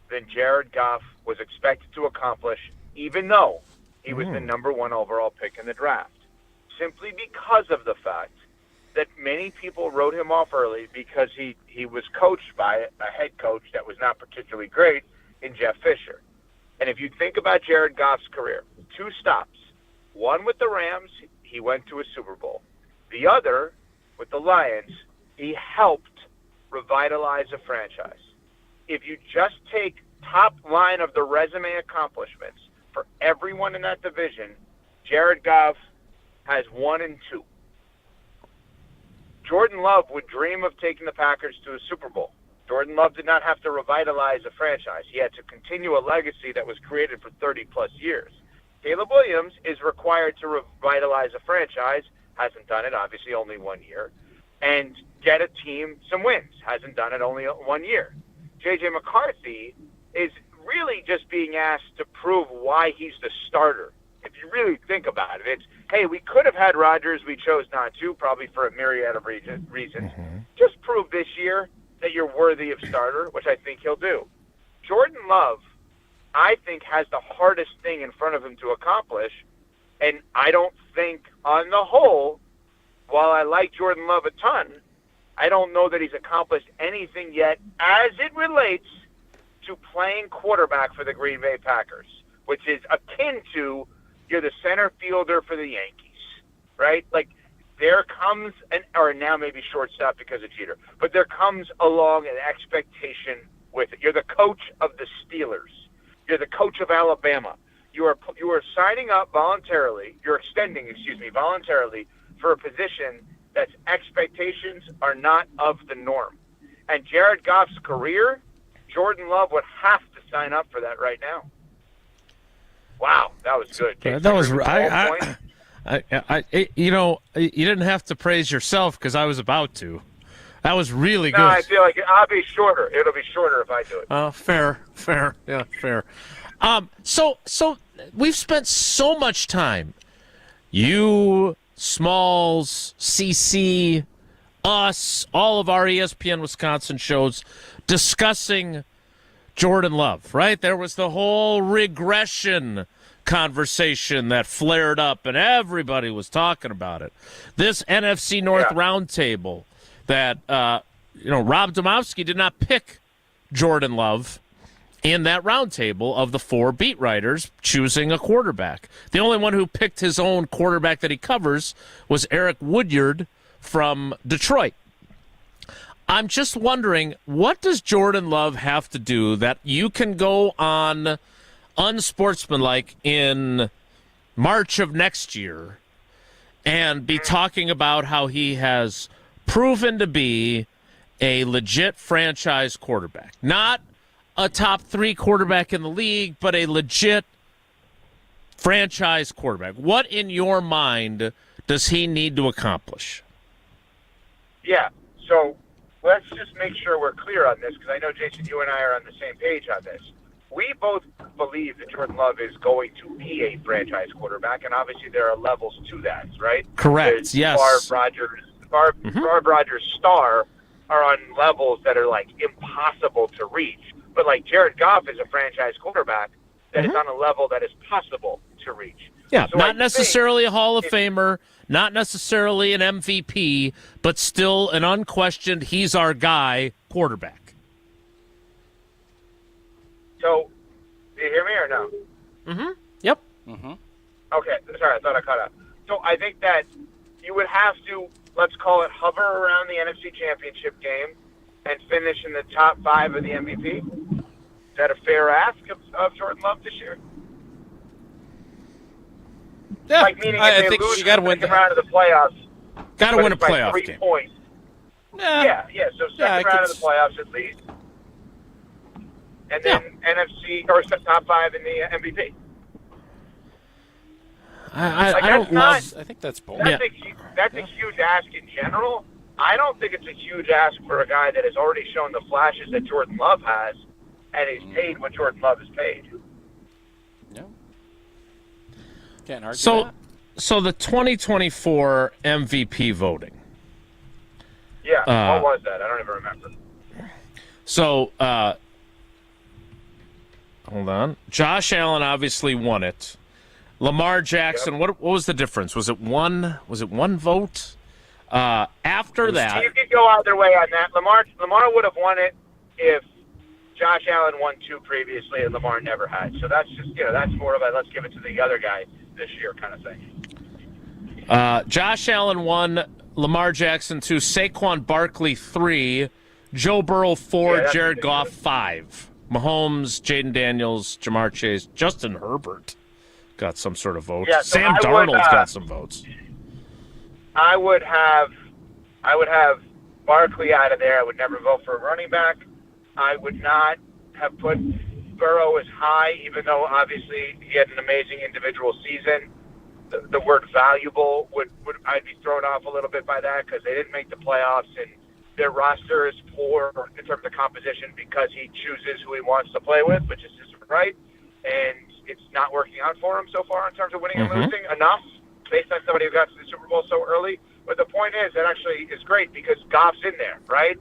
than Jared Goff was expected to accomplish, even though he was the number 1 overall pick in the draft. Simply because of the fact that many people wrote him off early because he was coached by a head coach that was not particularly great in Jeff Fisher. And if you think about Jared Goff's career, 2 stops. One with the Rams, he went to a Super Bowl. The other, with the Lions, he helped revitalize a franchise. If you just take top line of the resume accomplishments for everyone in that division, Jared Goff has 1 and 2. Jordan Love would dream of taking the Packers to a Super Bowl. Jordan Love did not have to revitalize a franchise. He had to continue a legacy that was created for 30-plus years. Caleb Williams is required to revitalize a franchise, hasn't done it, obviously only 1 year, and get a team some wins, hasn't done it, only 1 year. J.J. McCarthy is really just being asked to prove why he's the starter. If you really think about it, it's, hey, we could have had Rodgers, we chose not to, probably for a myriad of reasons. Just prove this year that you're worthy of starter, which I think he'll do. Jordan Love, I think, has the hardest thing in front of him to accomplish, and I don't think, on the whole, while I like Jordan Love a ton, I don't know that he's accomplished anything yet as it relates to playing quarterback for the Green Bay Packers, which is akin to you're the center fielder for the Yankees, right? Like, there comes or now maybe shortstop because of Jeter, but there comes along an expectation with it. You're the coach of the Steelers. You're the coach of Alabama. You are signing up voluntarily. You're extending, voluntarily for a position that's expectations are not of the norm. And Jared Goff's career, Jordan Love would have to sign up for that right now. Wow, that was good. That was You didn't have to praise yourself because I was about to. That was really good. No, I feel like I'll be shorter. It'll be shorter if I do it. Fair. Yeah, fair. So we've spent so much time, you, Smalls, CC, us, all of our ESPN Wisconsin shows discussing Jordan Love, right? There was the whole regression conversation that flared up, and everybody was talking about it. This NFC North roundtable that, Rob Domowski did not pick Jordan Love in that roundtable of the 4 beat writers choosing a quarterback. The only one who picked his own quarterback that he covers was Eric Woodyard from Detroit. I'm just wondering, what does Jordan Love have to do that you can go on Unsportsmanlike in March of next year and be talking about how he has proven to be a legit franchise quarterback? Not a top 3 quarterback in the league, but a legit franchise quarterback. What, in your mind, does he need to accomplish? Yeah, so let's just make sure we're clear on this, because I know, Jason, you and I are on the same page on this. We both believe that Jordan Love is going to be a franchise quarterback, and obviously there are levels to that, right? Correct, There's yes. Favre, Rodgers, Star are on levels that are, like, impossible to reach. But, like, Jared Goff is a franchise quarterback that is on a level that is possible to reach. Yeah, So not I necessarily a think Hall of Famer, not necessarily an MVP, but still an unquestioned, he's our guy quarterback. So, do you hear me or no? Mm-hmm. Yep. Okay, sorry, I thought I cut out. So I think that you would have to, let's call it, hover around the NFC Championship game and finish in the top 5 of the MVP. Is that a fair ask of Jordan Love this year? Yeah, like, meaning I if they think lose you got to the win second round of the playoffs. Got to but win a it's by playoff 3 game. points. Yeah, so second round of the playoffs at least. And then NFC, or top 5 in the MVP. I don't love. I think that's bold. That's a huge ask in general. I don't think it's a huge ask for a guy that has already shown the flashes that Jordan Love has, and is paid what Jordan Love is paid. No. Can't argue that. So the 2024 MVP voting. Yeah, what was that? I don't even remember. So, hold on. Josh Allen obviously won it. Lamar Jackson. What was the difference? Was it one vote? After that, You could go either way on that. Lamar would have won it if Josh Allen won 2 previously and Lamar never had. So that's just, that's more of a let's give it to the other guy this year kind of thing. Josh Allen 1, Lamar Jackson 2, Saquon Barkley 3, Joe Burrow 4, Jared Goff 5, Mahomes, Jaden Daniels, Jamar Chase, Justin Herbert got some sort of vote. Yeah, so Sam Darnold's got some votes. I would have Barkley out of there. I would never vote for a running back. I would not have put Burrow as high, even though obviously he had an amazing individual season. The word valuable would I'd be thrown off a little bit by that because they didn't make the playoffs and their roster is poor in terms of composition because he chooses who he wants to play with, which is his right, and it's not working out for him so far in terms of winning and losing enough based on somebody who got to the Super Bowl so early. But the point is that actually is great because Goff's in there, right?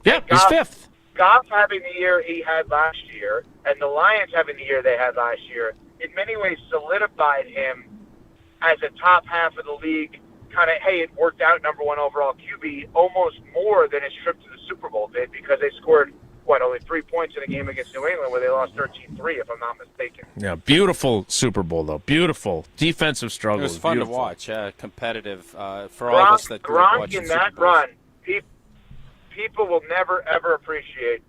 Yeah, he's 5th. Goff having the year he had last year and the Lions having the year they had last year, in many ways solidified him as a top half of the league, kind of, hey, it worked out number 1 overall QB almost more than his trip to the Super Bowl did because they scored, only 3 points in a game against New England where they lost 13-3, if I'm not mistaken. Yeah, beautiful Super Bowl, though. Beautiful. Defensive struggle. It was fun beautiful. to watch. Competitive for all of us that grew up watching in Super that Bowls. run, people will never, ever appreciate,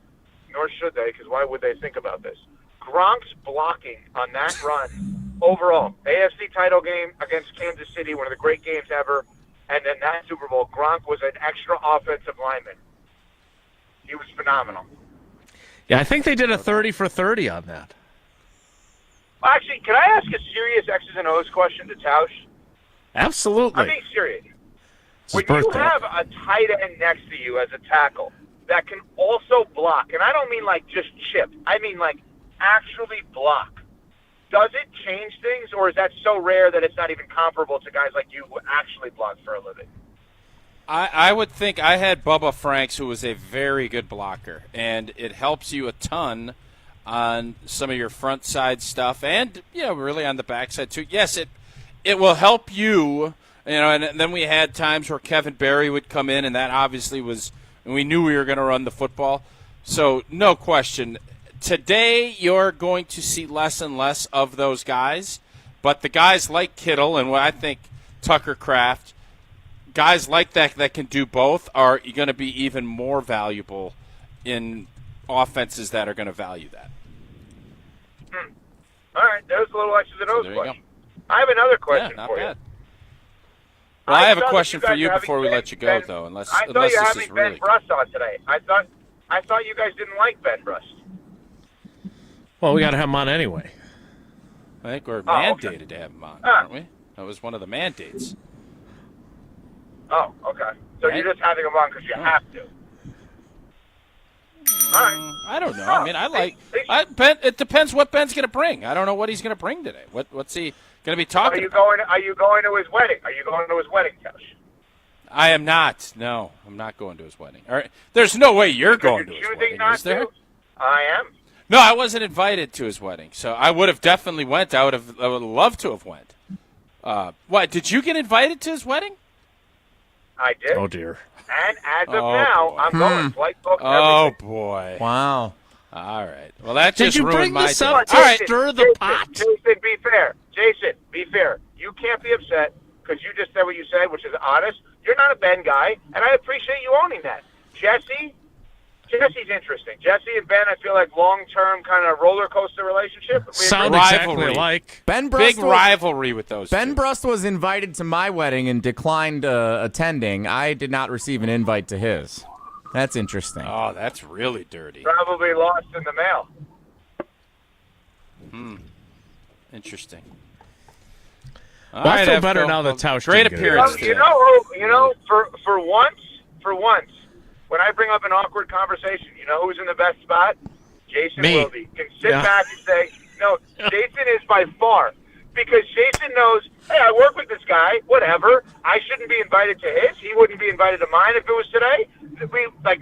nor should they, because why would they think about this? Gronk's blocking on that run overall. AFC title game against Kansas City, one of the great games ever, and then that Super Bowl, Gronk was an extra offensive lineman. He was phenomenal. Yeah, I think they did a 30 for 30 on that. Actually, can I ask a serious X's and O's question to Tausch? Absolutely. I'm being serious. It's When his you birthday. have a tight end next to you as a tackle that can also block, and I don't mean like just chip, I mean like actually block, does it change things, or is that so rare that it's not even comparable to guys like you who actually block for a living? I would think I had Bubba Franks, who was a very good blocker, and it helps you a ton on some of your front side stuff and, really on the backside too. Yes, it will help you, and then we had times where Kevin Berry would come in, and that obviously was, and we knew we were going to run the football. So no question. Today you're going to see less and less of those guys, but the guys like Kittle and what I think Tucker Kraft, guys like that can do both are going to be even more valuable in offenses that are going to value that. All right, there's a little X's and O's There you question. I have another question not for bad. you. Well, I have a saw that question for guys you are before we having let you go, Ben- though, unless I thought unless you were this having is really. Ben Brust on today. I thought you guys didn't like Ben Brust. Well, we got to have him on anyway. I think we're Oh, mandated okay. to have him on, Ah. aren't we? That was one of the mandates. Oh, okay. So Right? you're just having him on because you have to. All right. I don't know. I mean, Ben. It depends what Ben's going to bring. I don't know what he's going to bring today. What's he going to be talking about? Are you going to his wedding? Are you going to his wedding, Tausch? I am not. No, I'm not going to his wedding. All right. There's no way you're going to his Choosing wedding, not is there? to? I am. No, I wasn't invited to his wedding, so I would have definitely went. I would loved to have went. What? Did you get invited to his wedding? I did. Oh, dear. And as of Oh, now, boy. I'm going. Flight booked. Oh everything. boy! Wow. All right. Well, that Did just you ruined bring my this day. up to All right. stir the pot? Jason, be fair. Jason, be fair. You can't be upset because you just said what you said, which is honest. You're not a Ben guy, and I appreciate you owning that. Jesse's interesting. Jesse and Ben, I feel like long-term kind of roller coaster relationship. We Sound agree? exactly like. Ben Brust Big rivalry with those Ben two. Brust was invited to my wedding and declined attending. I did not receive an invite to his. That's interesting. Oh, that's really dirty. Probably lost in the mail. Interesting. Well, I feel better now that Tausch Great You didn't get appearance. know, today. you know, for once, when I bring up an awkward conversation, you know who's in the best spot? Jason Me. Wilde can sit Yeah. back and say, no, Jason is by far, because Jason knows, hey, I work with this guy, whatever. I shouldn't be invited to his. He wouldn't be invited to mine if it was today.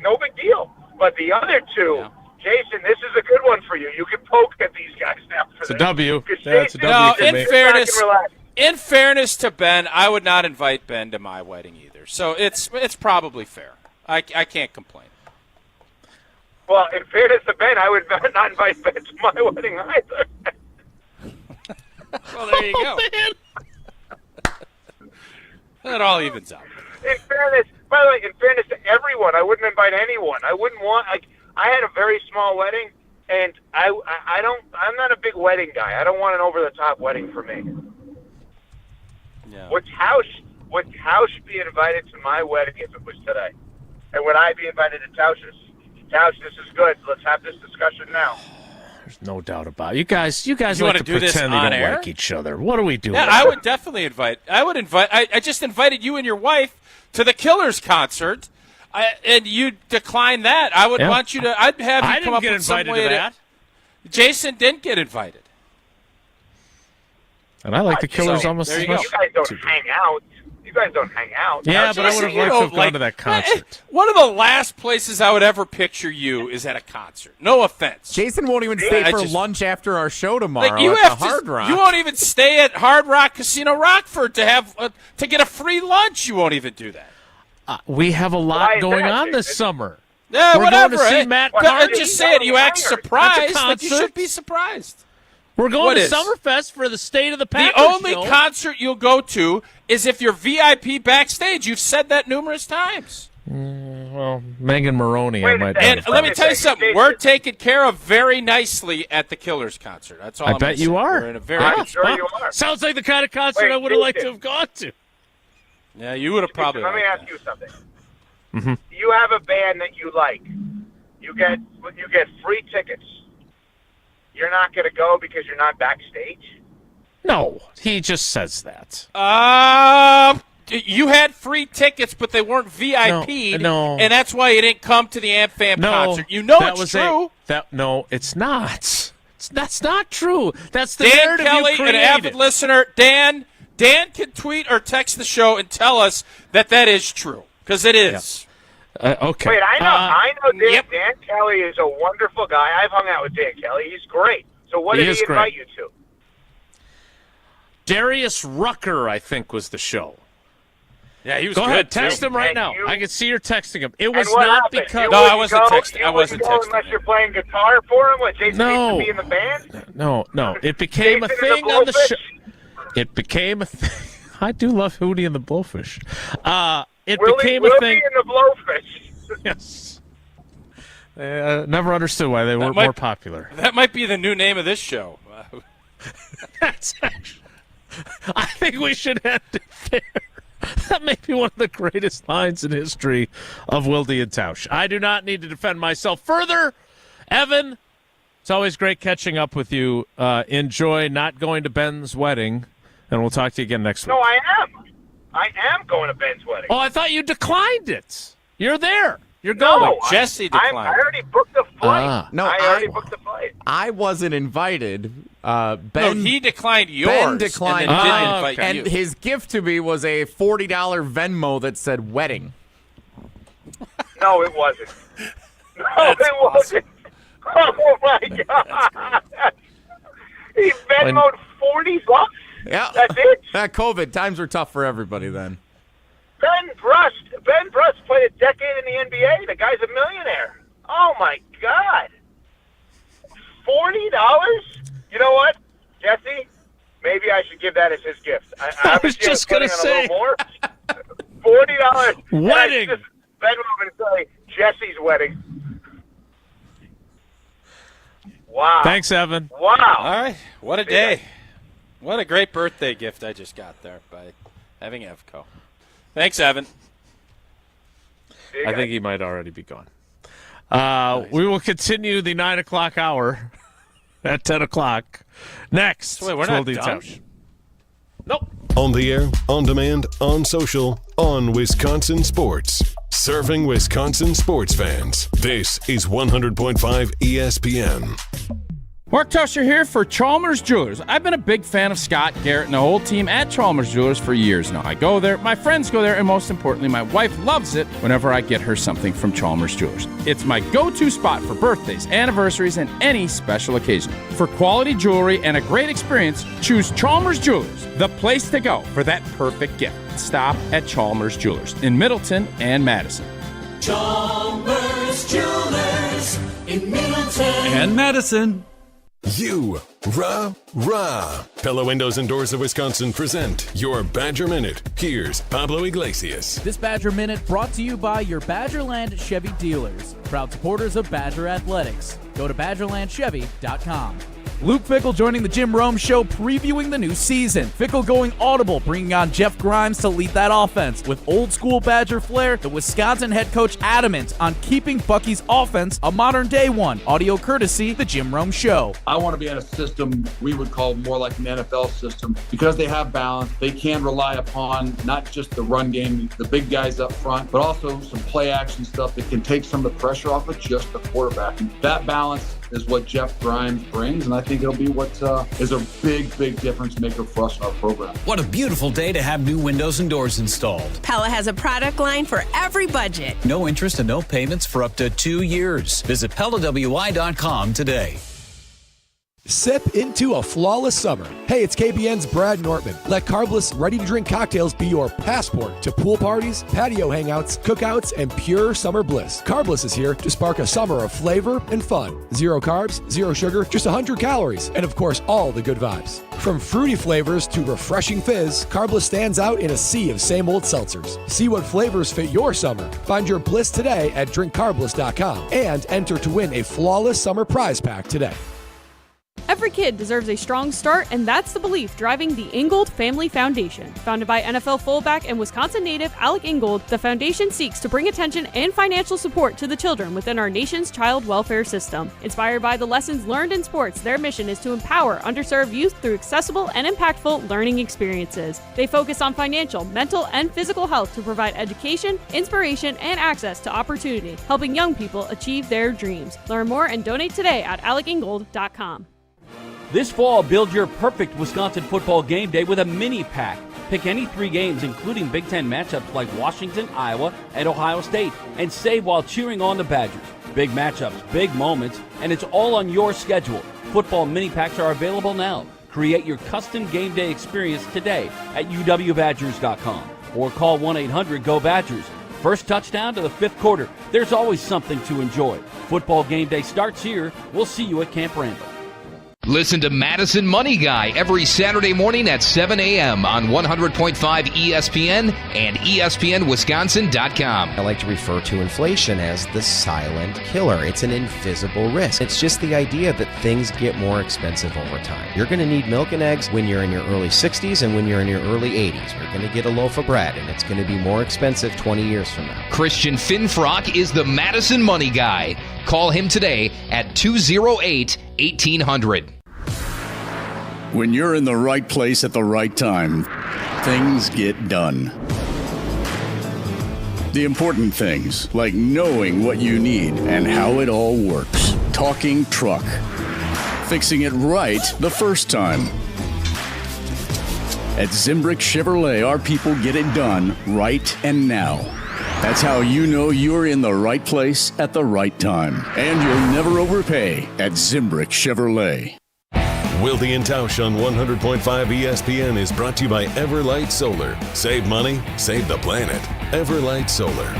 No big deal. But the other two, Jason, this is a good one for you. You can poke at these guys now. For It's a this. W. 'Cause Yeah, it's a Jason- W No, for in me. Sit back and fairness, relax. in fairness to Ben, I would not invite Ben to my wedding either. So it's probably fair. I can't complain. Well, in fairness to Ben, I would not invite Ben to my wedding either. Well, there you go. It all evens out. In fairness, by the way, in fairness to everyone, I wouldn't invite anyone. I wouldn't want. I had a very small wedding, and I don't. I'm not a big wedding guy. I don't want an over the top wedding for me. Yeah. Would Tausch be invited to my wedding if it was today? And would I be invited to Tausch's? Tausch, this is good. Let's have this discussion now. There's no doubt about it. You guys You like wanna to do this pretend they on don't air? like each other. What are we doing? Yeah, I would definitely invite. I just invited you and your wife to the Killers concert, and you declined that. I would want you to. I'd have you I come didn't up get with some invited way to that. Jason didn't get invited. And I like the Killers So, almost there as you much. You guys don't hang out. You guys don't hang out. Yeah, but I would have liked to have gone to that concert. One of the last places I would ever picture you is at a concert. No offense. Jason won't even stay I for just- lunch after our show tomorrow Like you at have the Hard Rock. You won't even stay at Hard Rock Casino Rockford to have to get a free lunch. You won't even do that. We have a Why lot is going that, on this Jason? summer. Yeah, We're whatever. going to see eh? Matt I'm Carney. just saying, you act surprised. Like you concert. should be surprised. We're going What to is? Summerfest for the State of the The Packers only show. concert you'll go to is if you're VIP backstage. You've said that numerous times. Well, Megan Maroney, Wait I a might. second. And have let me found. tell you something. Jason. We're taken care of very nicely at the Killers concert. That's all I I'm bet gonna you say. are. We're in a very Ah, good Sure you are. Sounds like the kind of concert Wait, I would have liked to Jason. have gone to. Yeah, you would have probably. Let me liked ask you something. Mm-hmm. You have a band that you like. You get free tickets. You're not going to go because you're not backstage. No, he just says that. You had free tickets, but they weren't VIP. No. And that's why you didn't come to the AmFam concert. You know it's true. No, it's not. That's not true. That's the Dan narrative Kelly, you an created. avid listener. Dan can tweet or text the show and tell us that is true, because it is. Okay. Wait, I know Dan. Dan Kelly is a wonderful guy. I've hung out with Dan Kelly. He's great. So what did he invite you to? Darius Rucker, I think, was the show. Yeah, he was Go good. ahead, text too. him right And now. you- I can see you're texting him. It was And what not happened? because. No, I wasn't texting. I wasn't texting. texting. Unless you're playing guitar for him, what Jason needs to be in the band. No. It became a Jason and the thing on the Blowfish? show. It became a thing. I do love Hootie and the Blowfish. It became a thing. and the Blowfish. Yes. Never understood why they weren't more popular. That might be the new name of this show. That's actually, I think we should end it there. That may be one of the greatest lines in history of Wilde and Tausch. I do not need to defend myself further. Evan, it's always great catching up with you. Enjoy not going to Ben's wedding, and we'll talk to you again next week. No, I am. I am going to Ben's wedding. Oh, I thought you declined it. You're there. You're going. No, Jesse I declined. already booked the flight. No, I already booked the flight. I wasn't invited. Oh, Ben, he declined yours. Ben declined and then didn't mine, invite and you. his gift to me was a $40 Venmo that said wedding. No, it wasn't. No, it wasn't. Oh my God! He Venmoed $40. Yeah, That's it. COVID times were tough for everybody then. Ben Brust played a decade in the NBA. The guy's a millionaire. Oh my God! $40? You know what, Jesse? Maybe I should give that as his gift. I was just going to say. $40 Wedding. Venmo and say Jesse's wedding. Wow. Thanks, Evan. Wow. All right. What a day. What a great birthday gift I just got there by having Evco. Thanks, Evan. I think he might already be gone. We will continue the 9 o'clock hour at 10 o'clock. Next, Wait, we're not Wilde and done? Tausch. Nope. On the air, on demand, on social, on Wisconsin Sports. Serving Wisconsin sports fans. This is 100.5 ESPN. Mark Tusher here for Chalmers Jewelers. I've been a big fan of Scott Garrett and the whole team at Chalmers Jewelers for years now. I go there, my friends go there, and most importantly, my wife loves it whenever I get her something from Chalmers Jewelers. It's my go-to spot for birthdays, anniversaries, and any special occasion. For quality jewelry and a great experience, choose Chalmers Jewelers, the place to go for that perfect gift. Stop at Chalmers Jewelers in Middleton and Madison. Chalmers Jewelers in Middleton And Madison. Rah. Pella Windows and Doors of Wisconsin present your Badger Minute. Here's Pablo Iglesias. This Badger Minute brought to you by your Badgerland Chevy dealers, proud supporters of Badger Athletics. Go to BadgerlandChevy.com. Luke Fickell joining the Jim Rome Show, previewing the new season. Fickell going audible, bringing on Jeff Grimes to lead that offense. With old school Badger flair, the Wisconsin head coach adamant on keeping Bucky's offense a modern day one. Audio courtesy, the Jim Rome Show. I want to be in a system we would call more like an NFL system because they have balance. They can rely upon not just the run game, the big guys up front, but also some play action stuff that can take some of the pressure off of just the quarterback. And that balance is what Jeff Grimes brings, and I think it'll be what is a big difference maker for us in our program. What a beautiful day to have new windows and doors installed. Pella has a product line for every budget. No interest and no payments for up to 2 years. Visit PellaWI.com today. Sip into a flawless summer. Hey, it's KBN's Brad Nortman. Let carbless, ready-to-drink cocktails be your passport to pool parties, patio hangouts, cookouts, and pure summer bliss. Carbless is here to spark a summer of flavor and fun. 0 carbs, 0 sugar, just 100 calories, and of course, all the good vibes. From fruity flavors to refreshing fizz, Carbless stands out in a sea of same old seltzers. See what flavors fit your summer. Find your bliss today at drinkcarbless.com and enter to win a flawless summer prize pack today. Every kid deserves a strong start, and that's the belief driving the Ingold Family Foundation. Founded by NFL fullback and Wisconsin native Alec Ingold, the foundation seeks to bring attention and financial support to the children within our nation's child welfare system. Inspired by the lessons learned in sports, their mission is to empower underserved youth through accessible and impactful learning experiences. They focus on financial, mental, and physical health to provide education, inspiration, and access to opportunity, helping young people achieve their dreams. Learn more and donate today at alecingold.com. This fall, build your perfect Wisconsin football game day with a mini pack. Pick any 3 games, including Big Ten matchups like Washington, Iowa, and Ohio State, and save while cheering on the Badgers. Big matchups, big moments, and it's all on your schedule. Football mini packs are available now. Create your custom game day experience today at uwbadgers.com or call 1-800-GO-BADGERS. First touchdown to the 5th quarter. There's always something to enjoy. Football game day starts here. We'll see you at Camp Randall. Listen to Madison Money Guy every Saturday morning at 7 a.m. on 100.5 ESPN and ESPNWisconsin.com. I like to refer to inflation as the silent killer. It's an invisible risk. It's just the idea that things get more expensive over time. You're going to need milk and eggs when you're in your early 60s and when you're in your early 80s. You're going to get a loaf of bread, and it's going to be more expensive 20 years from now. Christian Finfrock is the Madison Money Guy. Call him today at 208-1800. When you're in the right place at the right time, things get done. The important things, like knowing what you need and how it all works. Talking truck. Fixing it right the first time. At Zimbrick Chevrolet, our people get it done right and now. That's how you know you're in the right place at the right time. And you'll never overpay at Zimbrick Chevrolet. Wilde and Tausch on 100.5 ESPN is brought to you by Everlight Solar. Save money, save the planet. Everlight Solar.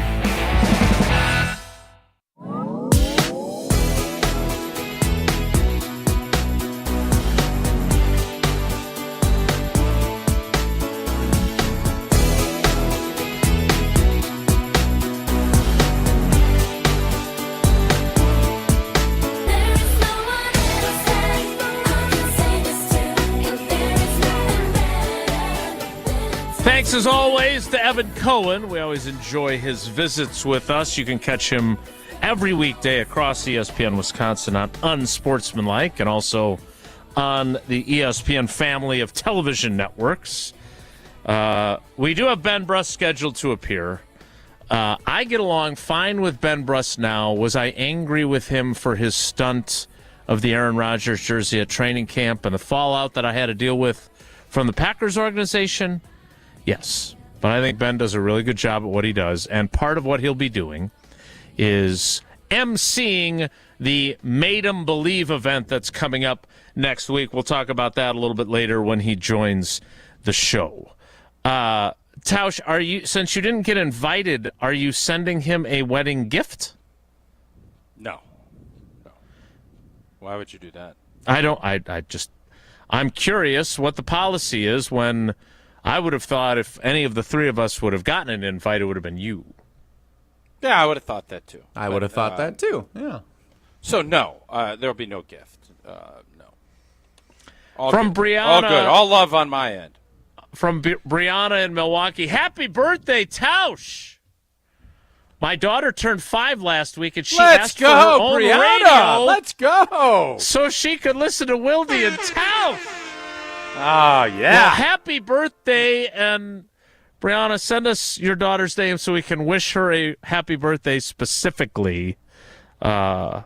Thanks as always to Evan Cohen. We always enjoy his visits with us. You can catch him every weekday across ESPN Wisconsin on Unsportsmanlike and also on the ESPN family of television networks. We do have Ben Brust scheduled to appear. I get along fine with Ben Brust now. Was I angry with him for his stunt of the Aaron Rodgers jersey at training camp and the fallout that I had to deal with from the Packers organization? Yes, but I think Ben does a really good job at what he does, and part of what he'll be doing is emceeing the Made 'em Believe event that's coming up next week. We'll talk about that a little bit later when he joins the show. Tausch, are you, since you didn't get invited, are you sending him a wedding gift? No. Why would you do that? I'm curious what the policy is when I would have thought if any of the three of us would have gotten an invite, it would have been you. Yeah, I would have thought that too. I would have thought that too, yeah. So, no, there will be no gift. No. All From good. Brianna. All good. All love on my end. From Brianna in Milwaukee. Happy birthday, Tausch! My daughter turned 5 last week, and she asked for her own Brianna. radio. Let's go! So she could listen to Wilde and Tausch. Oh, yeah. Well, happy birthday, and Brianna, send us your daughter's name so we can wish her a happy birthday specifically, because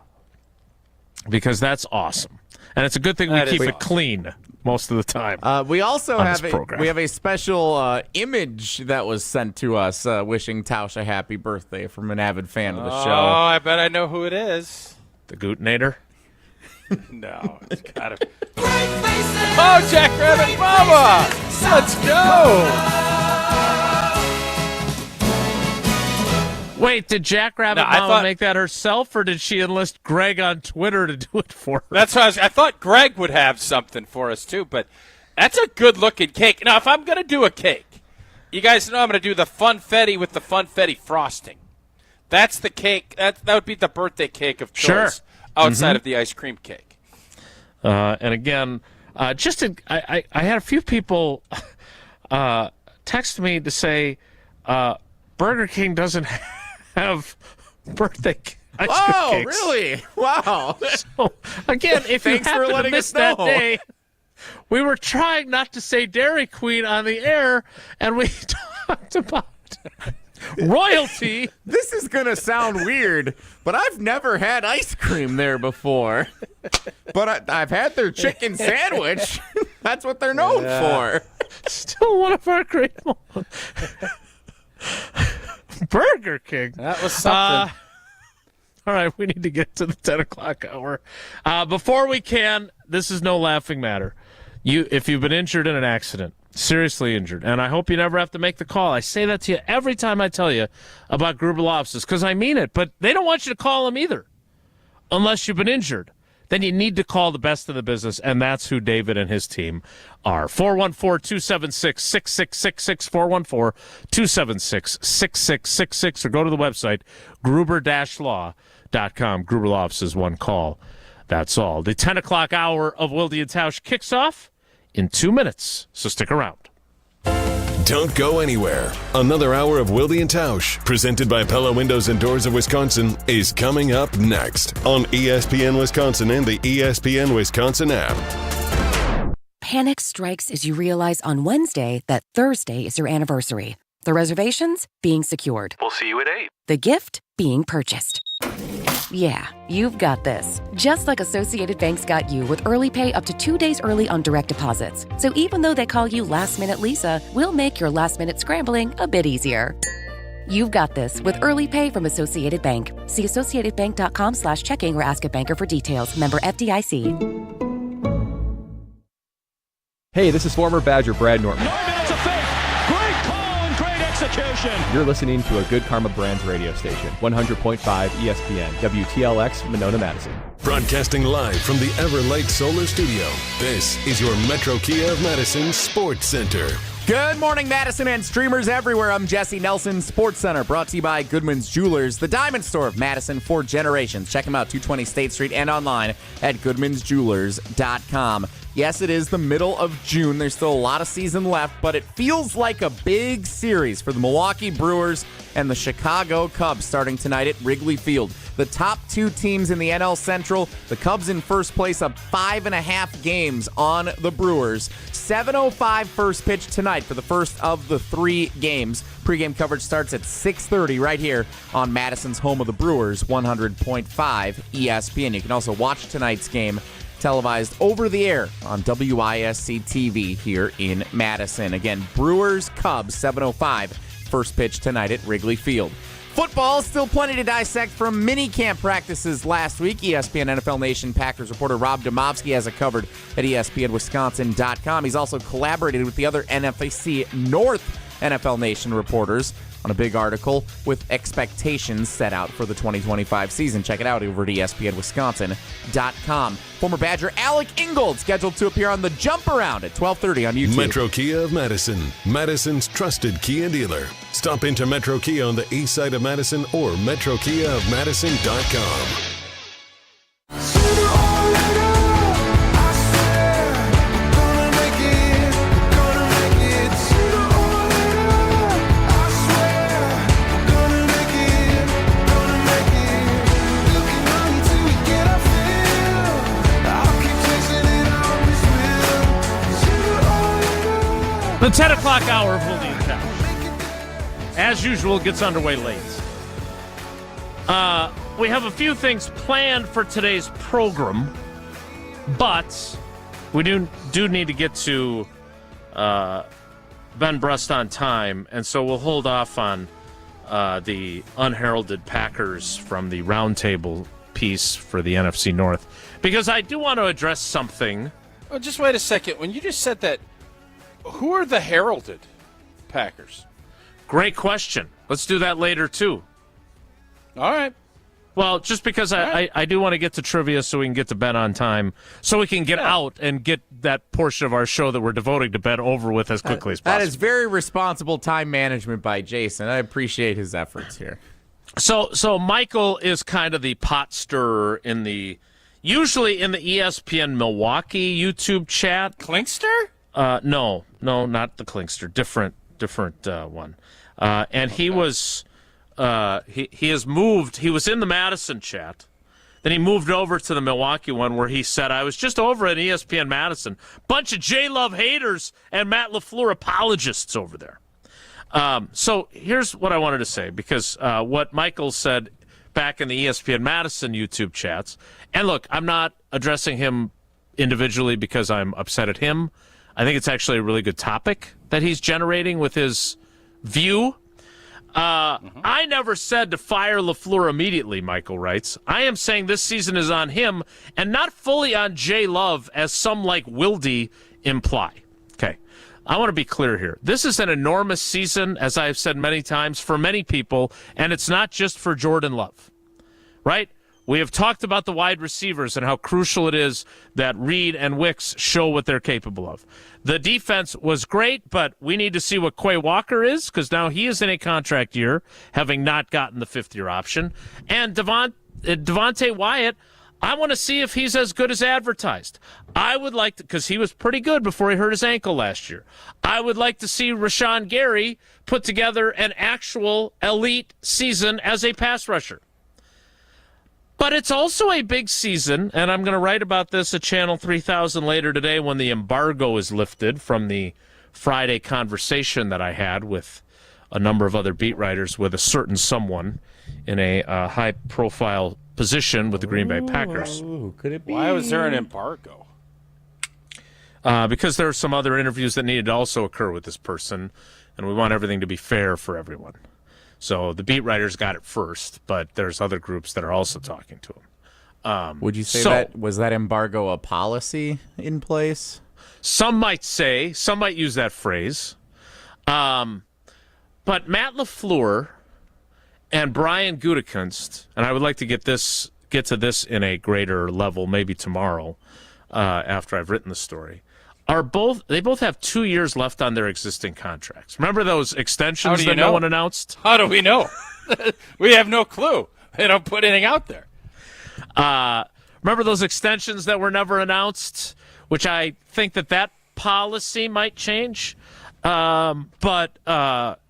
that's awesome. And it's a good thing we keep it clean most of the time. We also have a special image that was sent to us wishing Tausch a happy birthday from an avid fan of the show. Oh, I bet I know who it is. The Gootnator? No, it's got to. Oh, Jackrabbit Mama! Let's go! Wait, did Jackrabbit Mama make that herself, or did she enlist Greg on Twitter to do it for her? That's what I thought Greg would have something for us, too, but that's a good-looking cake. Now, if I'm going to do a cake, you guys know I'm going to do the funfetti with the funfetti frosting. That's the cake. That would be the birthday cake of choice outside of the ice cream cake. And again, I had a few people text me to say Burger King doesn't have birthday ice cream cakes. Really? Wow. So, again, if you Thanks for happen to letting miss us know. that day, we were trying not to say Dairy Queen on the air, and we talked about royalty. This is going to sound weird, but I've never had ice cream there before. But I've had their chicken sandwich. That's what they're known for. Still one of our great moments. Burger King. That was something. All right, we need to get to the 10 o'clock hour. Before we can, this is no laughing matter. If you've been injured in an accident, seriously injured, and I hope you never have to make the call. I say that to you every time I tell you about Gruber Law Offices because I mean it, but they don't want you to call them either unless you've been injured. Then you need to call the best in the business, and that's who David and his team are. 414-276-6666, 414-276-6666, or go to the website, gruber-law.com. Gruber Law Offices, one call. That's all. The 10 o'clock hour of Wilde and Tausch kicks off in 2 minutes, so stick around. Don't go anywhere. Another hour of Wilde and Tausch, presented by Pella Windows and Doors of Wisconsin, is coming up next on ESPN Wisconsin and the ESPN Wisconsin app. Panic strikes as you realize on Wednesday that Thursday is your anniversary. The reservations being secured. We'll see you at 8. The gift being purchased. Yeah, you've got this. Just like Associated Bank's got you with early pay up to 2 days early on direct deposits. So even though they call you Last Minute Lisa, we'll make your last minute scrambling a bit easier. You've got this with early pay from Associated Bank. See associatedbank.com/checking or ask a banker for details. Member FDIC. Hey, this is former Badger Brad Nortman. Nortman is a fake. Great call and great execution. You're listening to a Good Karma Brands radio station, 100.5 ESPN, WTLX, Monona, Madison. Broadcasting live from the Everlight Solar Studio, this is your Metro Kia of Madison Sports Center. Good morning, Madison and streamers everywhere. I'm Jesse Nelson, Sports Center, brought to you by Goodman's Jewelers, the diamond store of Madison for generations. Check them out, 220 State Street and online at goodmansjewelers.com. Yes, it is the middle of June. There's still a lot of season left, but it feels like a big series for the Milwaukee Brewers and the Chicago Cubs starting tonight at Wrigley Field. The top two teams in the NL Central, the Cubs in first place, up 5.5 games on the Brewers. 7:05 first pitch tonight for the first of the 3 games. Pre-game coverage starts at 6:30 right here on Madison's home of the Brewers, 100.5 ESPN. You can also watch tonight's game televised over the air on WISC TV here in Madison. Again, Brewers, Cubs, 7:05 first pitch tonight at Wrigley Field. Football, still plenty to dissect from mini-camp practices last week. ESPN NFL Nation Packers reporter Rob Domofsky has it covered at ESPNWisconsin.com. He's also collaborated with the other NFC North NFL Nation reporters on a big article with expectations set out for the 2025 season. Check it out over at ESPNWisconsin.com. Former Badger Alec Ingold scheduled to appear on the Jump Around at 12:30 on YouTube. Metro Kia of Madison, Madison's trusted Kia dealer. Stop into Metro Kia on the east side of Madison or metrokiaofmadison.com. The 10 o'clock hour of Wilde and Tausch, as usual, gets underway late. We have a few things planned for today's program, but we do need to get to Ben Brust on time, and so we'll hold off on the unheralded Packers from the roundtable piece for the NFC North, because I do want to address something. Oh, just wait a second. When you just said that, who are the heralded Packers? Great question. Let's do that later, too. All right. Well, just because I do want to get to trivia so we can get to Ben on time, so we can get out and get that portion of our show that we're devoting to Ben over with as quickly as possible. That is very responsible time management by Jason. I appreciate his efforts here. So Michael is kind of the pot stirrer in the usually in the ESPN Milwaukee YouTube chat. Klinkster? No, not the Klinkster. Different one. And he was he has moved. He was in the Madison chat. Then he moved over to the Milwaukee one where he said, I was just over at ESPN Madison. Bunch of J-Love haters and Matt LaFleur apologists over there. So here's what I wanted to say, because what Michael said back in the ESPN Madison YouTube chats, and look, I'm not addressing him individually because I'm upset at him. I think it's actually a really good topic that he's generating with his view. I never said to fire LaFleur immediately, Michael writes. I am saying this season is on him and not fully on J. Love, as some like Wilde imply. Okay, I want to be clear here. This is an enormous season, as I've said many times, for many people, and it's not just for Jordan Love, right? We have talked about the wide receivers and how crucial it is that Reed and Wicks show what they're capable of. The defense was great, but we need to see what Quay Walker is, because now he is in a contract year, having not gotten the fifth-year option. And Devontae Wyatt, I want to see if he's as good as advertised. I would like to, because he was pretty good before he hurt his ankle last year. I would like to see Rashawn Gary put together an actual elite season as a pass rusher. But it's also a big season, and I'm going to write about this at Channel 3000 later today when the embargo is lifted from the Friday conversation that I had with a number of other beat writers with a certain someone in a high-profile position with the Green Bay Packers. Could it be? Why was there an embargo? Because there are some other interviews that needed to also occur with this person, and we want everything to be fair for everyone. So the beat writers got it first, but there's other groups that are also talking to him. Would you say that was that embargo a policy in place? Some might use that phrase. But Matt LaFleur and Brian Gutekunst, and I would like to get to this in a greater level, maybe tomorrow, after I've written the story. They both have 2 years left on their existing contracts. Remember those extensions that no one announced? How do we know? We have no clue. They don't put anything out there. Remember those extensions that were never announced, which I think that policy might change. But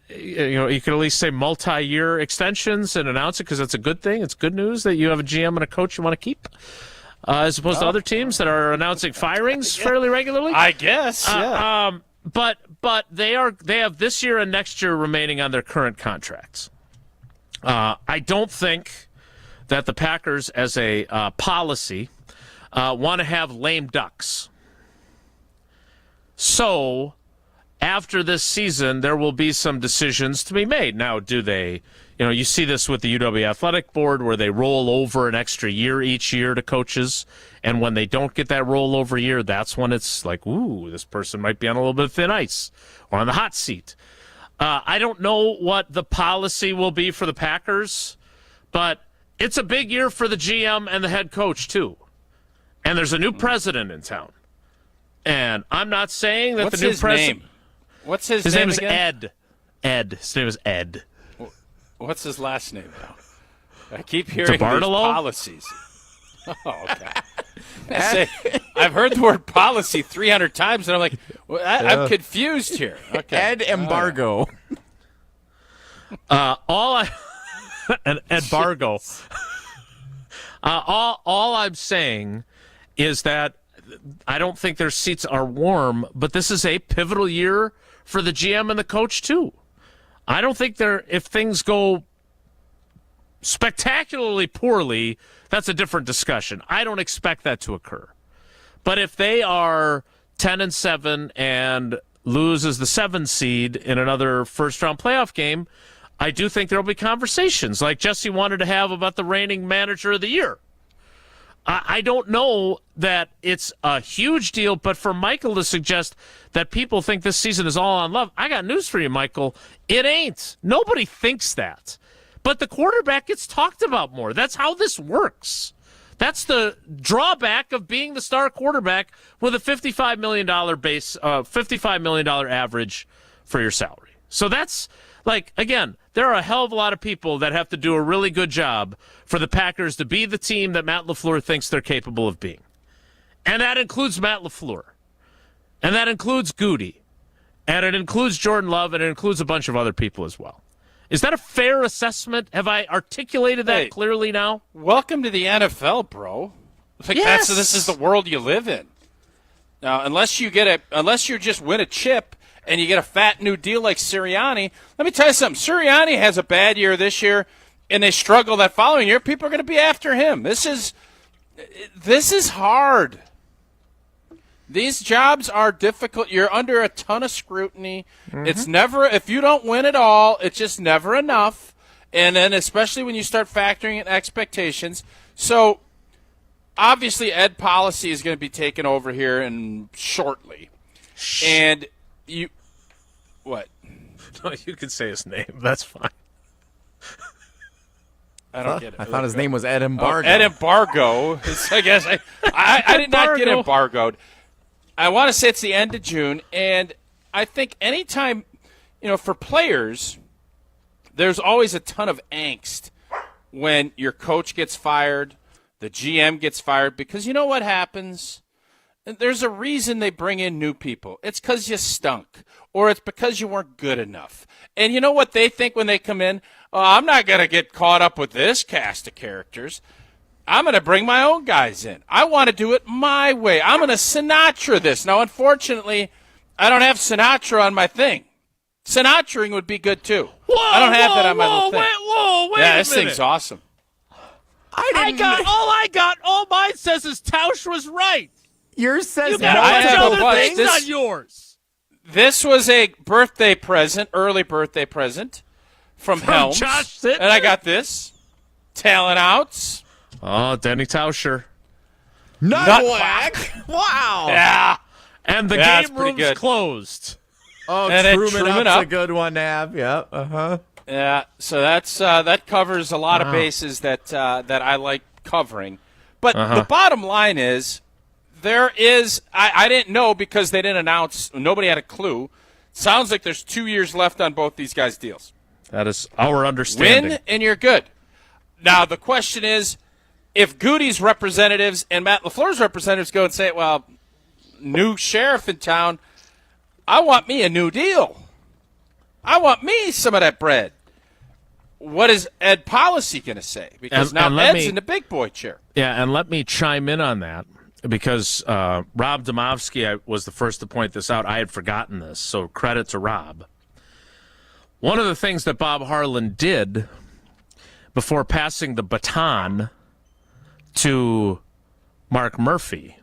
you could at least say multi-year extensions and announce it, because that's a good thing. It's good news that you have a GM and a coach you want to keep. As opposed to other teams that are announcing firings fairly regularly. I guess, yeah. But they have this year and next year remaining on their current contracts. I don't think that the Packers, as a policy, want to have lame ducks. So after this season, there will be some decisions to be made. Now, do they... you see this with the UW Athletic Board, where they roll over an extra year each year to coaches, and when they don't get that rollover year, that's when it's like, ooh, this person might be on a little bit of thin ice or on the hot seat. I don't know what the policy will be for the Packers, but it's a big year for the GM and the head coach, too. And there's a new president in town. And I'm not saying that the new president... What's his name? His name is again? Ed. His name is Ed. What's his last name now? I keep hearing these policies. Oh, okay. I've heard the word policy 300 times, and I'm like, I'm confused here. Okay. Ed embargo. An embargo. All I'm saying is that I don't think their seats are warm, but this is a pivotal year for the GM and the coach too. I don't think if things go spectacularly poorly, that's a different discussion. I don't expect that to occur. But if they are 10-7 and lose as the 7 seed in another first-round playoff game, I do think there will be conversations like Jesse wanted to have about the reigning manager of the year. I don't know that it's a huge deal, but for Michael to suggest that people think this season is all on Love, I got news for you, Michael. It ain't. Nobody thinks that. But the quarterback gets talked about more. That's how this works. That's the drawback of being the star quarterback with a $55 million base, $55 million average for your salary. So that's Like, again, there are a hell of a lot of people that have to do a really good job for the Packers to be the team that Matt LaFleur thinks they're capable of being. And that includes Matt LaFleur. And that includes Goody. And it includes Jordan Love, and it includes a bunch of other people as well. Is that a fair assessment? Have I articulated that clearly now? Welcome to the NFL, bro. Like Yes. this is the world you live in. Now, unless you just win a chip and you get a fat new deal like Sirianni, let me tell you something. Sirianni has a bad year this year, and they struggle that following year. People are going to be after him. This is hard. These jobs are difficult. You're under a ton of scrutiny. Mm-hmm. It's never, if you don't win it all, it's just never enough. And then especially when you start factoring in expectations. So obviously Ed Policy is going to be taken over here shortly. And you, what? No, you can say his name. That's fine. I don't get it. I thought his name was Ed Embargo. Ed Embargo. I guess I did not get embargoed. I want to say it's the end of June, and I think anytime, for players, there's always a ton of angst when your coach gets fired, the GM gets fired, because you know what happens? There's a reason they bring in new people. It's because you stunk, or it's because you weren't good enough. And you know what they think when they come in? Oh, I'm not going to get caught up with this cast of characters. I'm going to bring my own guys in. I want to do it my way. I'm going to Sinatra this. Now, unfortunately, I don't have Sinatra on my thing. Sinatraing would be good, too. I don't have that on my little thing. Wait yeah, a this minute. thing's awesome. All mine says is Tausch was right. Yours says you got I have other a bunch. things on yours. This was a birthday present, early birthday present from Helms. Josh Sittner? And I got this. Talent outs. Oh, Denny Tauscher. Nutwhack. Wow. Yeah. And the Yeah, it's game pretty room's good. closed. Oh, And then Truman Truman Up's Up. a good one to have. Yep. Uh-huh. Yeah, so that's that covers a lot of bases that I like covering. But the bottom line is, there is I didn't know because they didn't announce. Nobody had a clue. Sounds like there's 2 years left on both these guys' deals. That is our understanding. Win and you're good. Now the question is, if Goody's representatives and Matt LaFleur's representatives go and say, well, new sheriff in town, I want me a new deal. I want me some of that bread. What is Ed Policy going to say? Because now Ed's in the big boy chair. Yeah, and let me chime in on that because Rob Domofsky was the first to point this out. I had forgotten this, so credit to Rob. One of the things that Bob Harlan did before passing the baton to Mark Murphy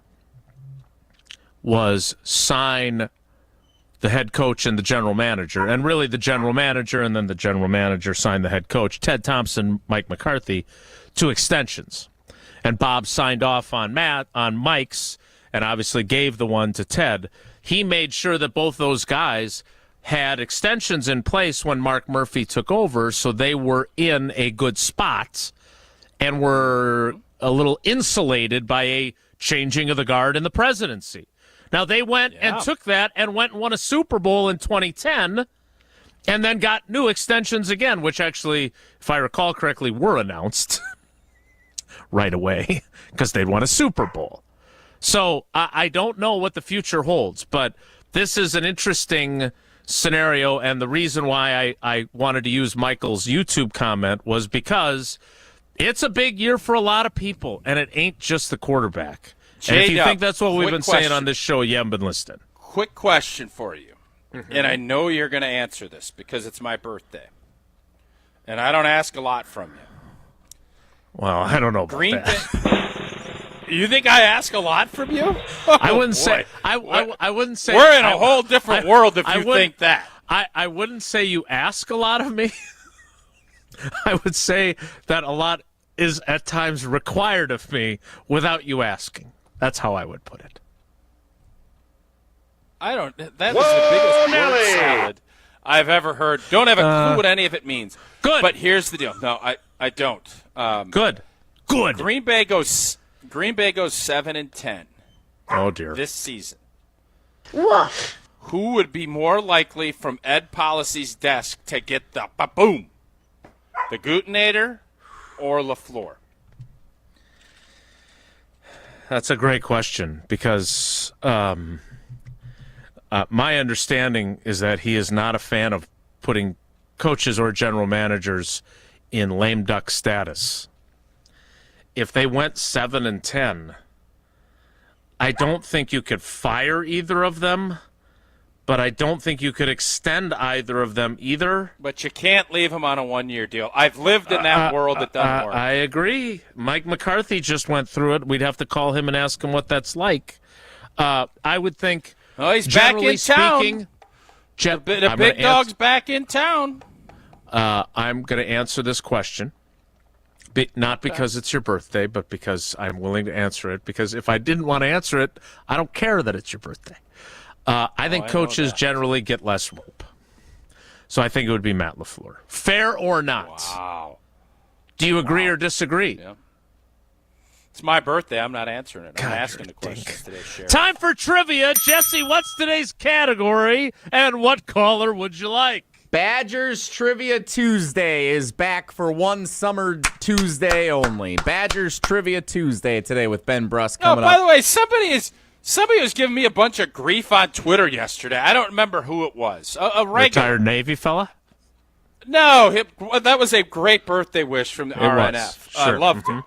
was sign the head coach and the general manager, and really the general manager, and then the general manager signed the head coach, Ted Thompson, Mike McCarthy, to extensions. And Bob signed off on Mike's, and obviously gave the one to Ted. He made sure that both those guys had extensions in place when Mark Murphy took over, so they were in a good spot and were a little insulated by a changing of the guard in the presidency. Now, they went and took that and went and won a Super Bowl in 2010 and then got new extensions again, which actually, if I recall correctly, were announced right away because they'd won a Super Bowl. So I don't know what the future holds, but this is an interesting scenario, and the reason why I wanted to use Michael's YouTube comment was because it's a big year for a lot of people, and it ain't just the quarterback. And if you think that's what we've been saying on this show, you haven't been listening. Quick question for you, and I know you're going to answer this because it's my birthday, and I don't ask a lot from you. Well, I don't know about that. You think I ask a lot from you? I wouldn't say. I wouldn't say. We're in a whole different world if you think that. I wouldn't say you ask a lot of me. I would say that a lot is at times required of me without you asking. That's how I would put it. I don't. That is the biggest word salad I've ever heard. Don't have a clue what any of it means. Good. But here's the deal. No, I don't. Good. Green Bay goes 7-10. Oh dear. This season. Woof. Who would be more likely from Ed Policy's desk to get the ba-boom? The Gutenator or LaFleur? That's a great question because my understanding is that he is not a fan of putting coaches or general managers in lame duck status. If they went 7-10, I don't think you could fire either of them, but I don't think you could extend either of them either. But you can't leave him on a one-year deal. I've lived in that world that doesn't work. I agree. Mike McCarthy just went through it. We'd have to call him and ask him what that's like. I would think, he's back in town. The big dog's back in town. I'm going to answer this question. Not because it's your birthday, but because I'm willing to answer it. Because if I didn't want to answer it, I don't care that it's your birthday. I think coaches generally get less rope. So I think it would be Matt LaFleur. Fair or not? Wow. Do you agree or disagree? Yeah. It's my birthday. I'm not answering it. I'm asking the questions today, Sheriff. Time for trivia. Jesse, what's today's category, and what caller would you like? Badgers Trivia Tuesday is back for one summer Tuesday only. Badgers Trivia Tuesday today with Ben Brust coming up. By the way, somebody was giving me a bunch of grief on Twitter yesterday. I don't remember who it was. A regular retired Navy fella? No, that was a great birthday wish from the RNF. Sure. I loved it.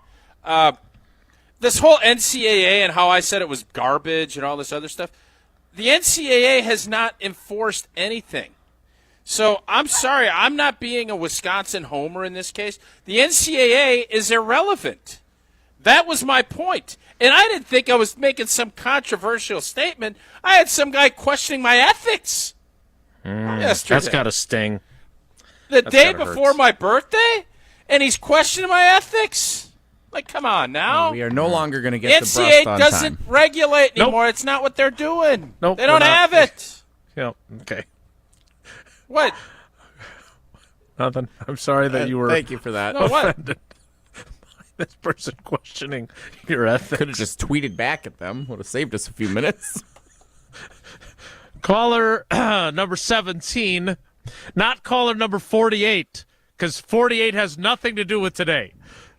This whole NCAA and how I said it was garbage and all this other stuff, the NCAA has not enforced anything. So I'm sorry, I'm not being a Wisconsin homer in this case. The NCAA is irrelevant. That was my point. And I didn't think I was making some controversial statement. I had some guy questioning my ethics yesterday. That's got to sting. The day before my birthday? And he's questioning my ethics? Like, come on now. We are no longer going to get the NCAA Brust on doesn't time. regulate anymore. It's not what they're doing. Nope, they don't have it. Yep. Okay. What? Nothing. I'm sorry that you were. Thank you for that. No, what? offended by this person questioning your ethics. Could have just tweeted back at them. Would have saved us a few minutes. Caller number 17, not caller number 48, because 48 has nothing to do with today.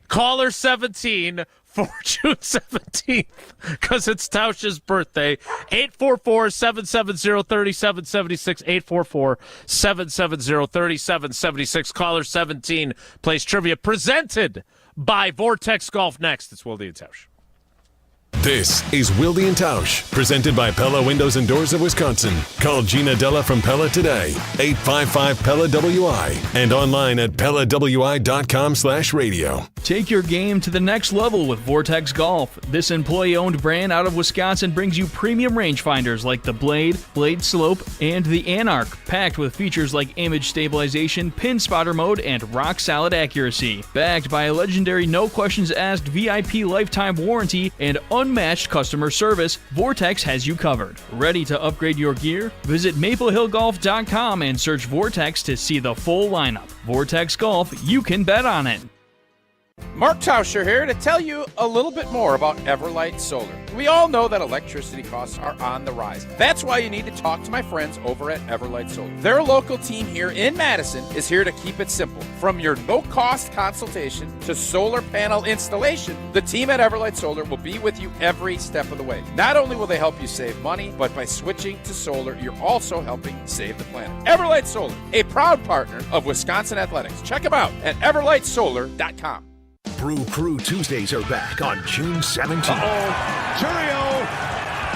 Caller 17 for June 17th, because it's Tausch's birthday. 844-770-3776. 844-770-3776. Caller 17 plays trivia presented by Vortex Golf. Next, it's Wilde and Tausch. This is Wilde and Tausch, presented by Pella Windows and Doors of Wisconsin. Call Gina Della from Pella today, 855-PELLA-WI, and online at PellaWI.com/radio. Take your game to the next level with Vortex Golf. This employee-owned brand out of Wisconsin brings you premium rangefinders like the Blade, Blade Slope, and the Anarch, packed with features like image stabilization, pin spotter mode, and rock-solid accuracy. Backed by a legendary no-questions-asked VIP lifetime warranty and unmatched customer service, Vortex has you covered. Ready to upgrade your gear? Visit maplehillgolf.com and search Vortex to see the full lineup. Vortex Golf, you can bet on it. Mark Tauscher here to tell you a little bit more about Everlight Solar. We all know that electricity costs are on the rise. That's why you need to talk to my friends over at Everlight Solar. Their local team here in Madison is here to keep it simple. From your no-cost consultation to solar panel installation, the team at Everlight Solar will be with you every step of the way. Not only will they help you save money, but by switching to solar, you're also helping save the planet. Everlight Solar, a proud partner of Wisconsin Athletics. Check them out at everlightsolar.com. Brew Crew Tuesdays are back on June 17th. Churio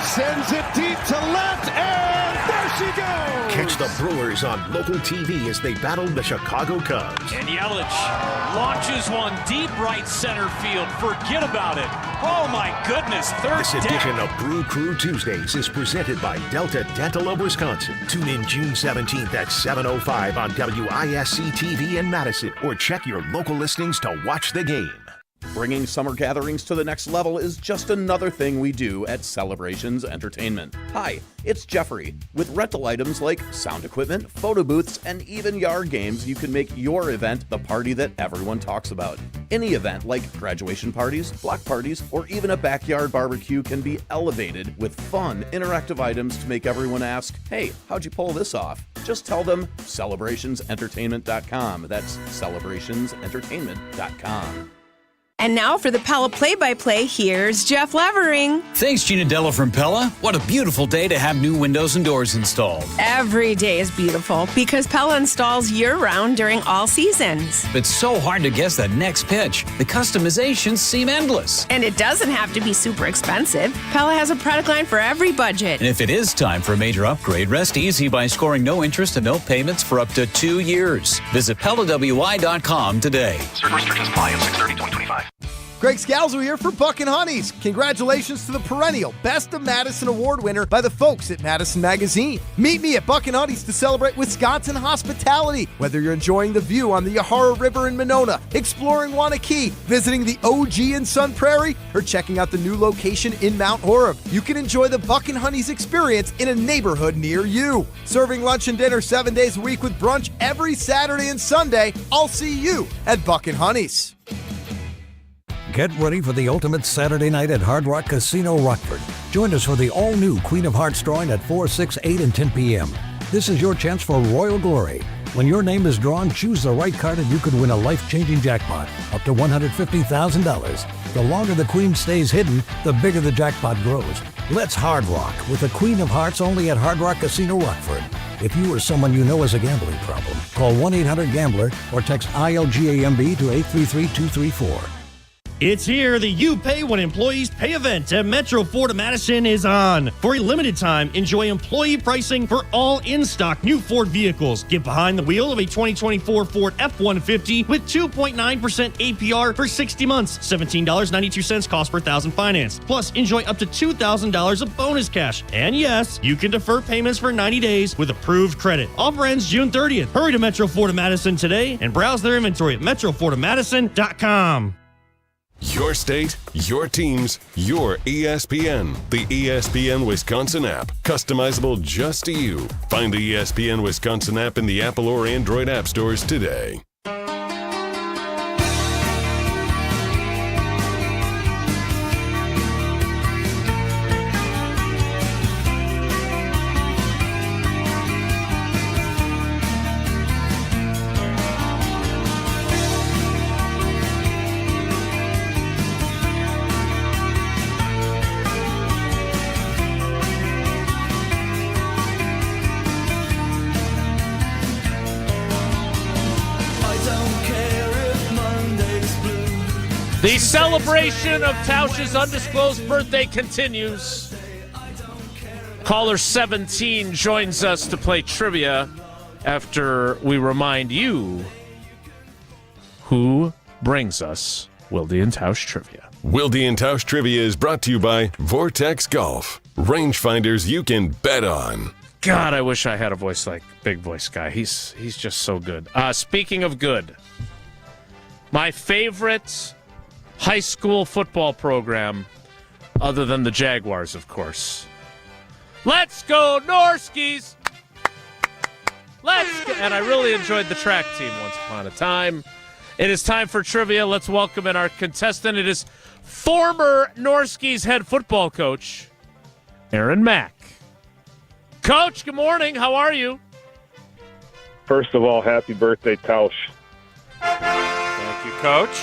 sends it deep to left, and there she goes! Catch the Brewers on local TV as they battle the Chicago Cubs. And Yelich launches one deep right center field. Forget about it. Oh, my goodness. This edition of Brew Crew Tuesdays is presented by Delta Dental of Wisconsin. Tune in June 17th at 7:05 on WISC TV in Madison, or check your local listings to watch the game. Bringing summer gatherings to the next level is just another thing we do at Celebrations Entertainment. Hi, it's Jeffrey. With rental items like sound equipment, photo booths, and even yard games, you can make your event the party that everyone talks about. Any event like graduation parties, block parties, or even a backyard barbecue can be elevated with fun, interactive items to make everyone ask, hey, how'd you pull this off? Just tell them celebrationsentertainment.com. That's celebrationsentertainment.com. And now for the Pella play-by-play, here's Jeff Levering. Thanks, Gina Della from Pella. What a beautiful day to have new windows and doors installed. Every day is beautiful because Pella installs year-round during all seasons. It's so hard to guess that next pitch. The customizations seem endless. And it doesn't have to be super expensive. Pella has a product line for every budget. And if it is time for a major upgrade, rest easy by scoring no interest and no payments for up to 2 years. Visit PellaWI.com today. Certain restrictions apply on 6/30/2025. Greg Scalzo here for Buck and Honeys. Congratulations to the perennial Best of Madison Award winner by the folks at Madison Magazine. Meet me at Buck and Honeys to celebrate Wisconsin hospitality. Whether you're enjoying the view on the Yahara River in Monona, exploring Wanakee, visiting the OG in Sun Prairie, or checking out the new location in Mount Horeb, you can enjoy the Buck and Honeys experience in a neighborhood near you. Serving lunch and dinner 7 days a week with brunch every Saturday and Sunday. I'll see you at Buck and Honeys. Get ready for the ultimate Saturday night at Hard Rock Casino Rockford. Join us for the all-new Queen of Hearts drawing at 4, 6, 8, and 10 p.m. This is your chance for royal glory. When your name is drawn, choose the right card and you could win a life-changing jackpot, up to $150,000. The longer the Queen stays hidden, the bigger the jackpot grows. Let's Hard Rock with the Queen of Hearts only at Hard Rock Casino Rockford. If you or someone you know has a gambling problem, call 1-800-GAMBLER or text ILGAMB to 833-234. It's here. The You Pay When Employees Pay event at Metro Ford of Madison is on. For a limited time, enjoy employee pricing for all in-stock new Ford vehicles. Get behind the wheel of a 2024 Ford F-150 with 2.9% APR for 60 months, $17.92 cost per thousand finance. Plus, enjoy up to $2,000 of bonus cash. And yes, you can defer payments for 90 days with approved credit. Offer ends June 30th. Hurry to Metro Ford of Madison today and browse their inventory at metrofordofmadison.com. Your state, your teams, your ESPN. The ESPN Wisconsin app. Customizable just to you. Find the ESPN Wisconsin app in the Apple or Android app stores today. The celebration of Tausch's undisclosed birthday continues. Caller 17 joins us to play trivia after we remind you who brings us Wilde and Tausch trivia. Wilde and Tausch trivia is brought to you by Vortex Golf. Rangefinders you can bet on. God, I wish I had a voice like Big Voice Guy. He's just so good. Speaking of good, my favorite high school football program, other than the Jaguars, of course. Let's go Norskies! Let's go! And I really enjoyed the track team once upon a time. It is time for trivia. Let's welcome in our contestant. It is former Norskies head football coach, Aaron Mack. Coach, good morning. How are you? First of all, happy birthday, Tausch. Thank you, Coach.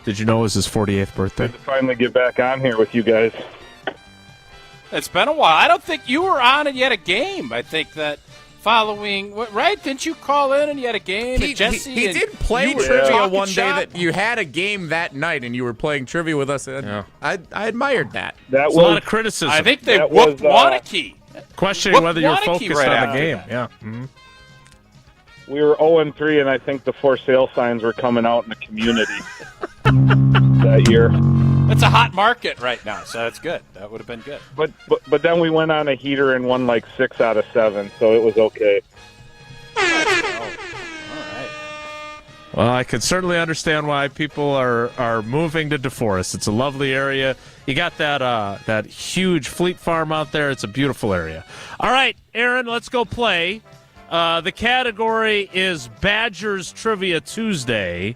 Did you know it was his 48th birthday? Good to finally get back on here with you guys. It's been a while. I don't think you were on and you had a game. I think that following, right? Didn't you call in and you had a game? He did play trivia one day that you had a game that night and you were playing trivia with us. I admired that. That was a lot of criticism. I think they whooped Wanakee. Questioning whether you're focused on the game. Yeah. Mm-hmm. We were 0-3, and I think the for sale signs were coming out in the community that year. It's a hot market right now, so that's good. That would have been good. But then we went on a heater and won like 6 out of 7, so it was okay. Oh, all right. Well, I can certainly understand why people are moving to DeForest. It's a lovely area. You got that huge Fleet Farm out there. It's a beautiful area. All right, Aaron, let's go play. The category is Badgers Trivia Tuesday.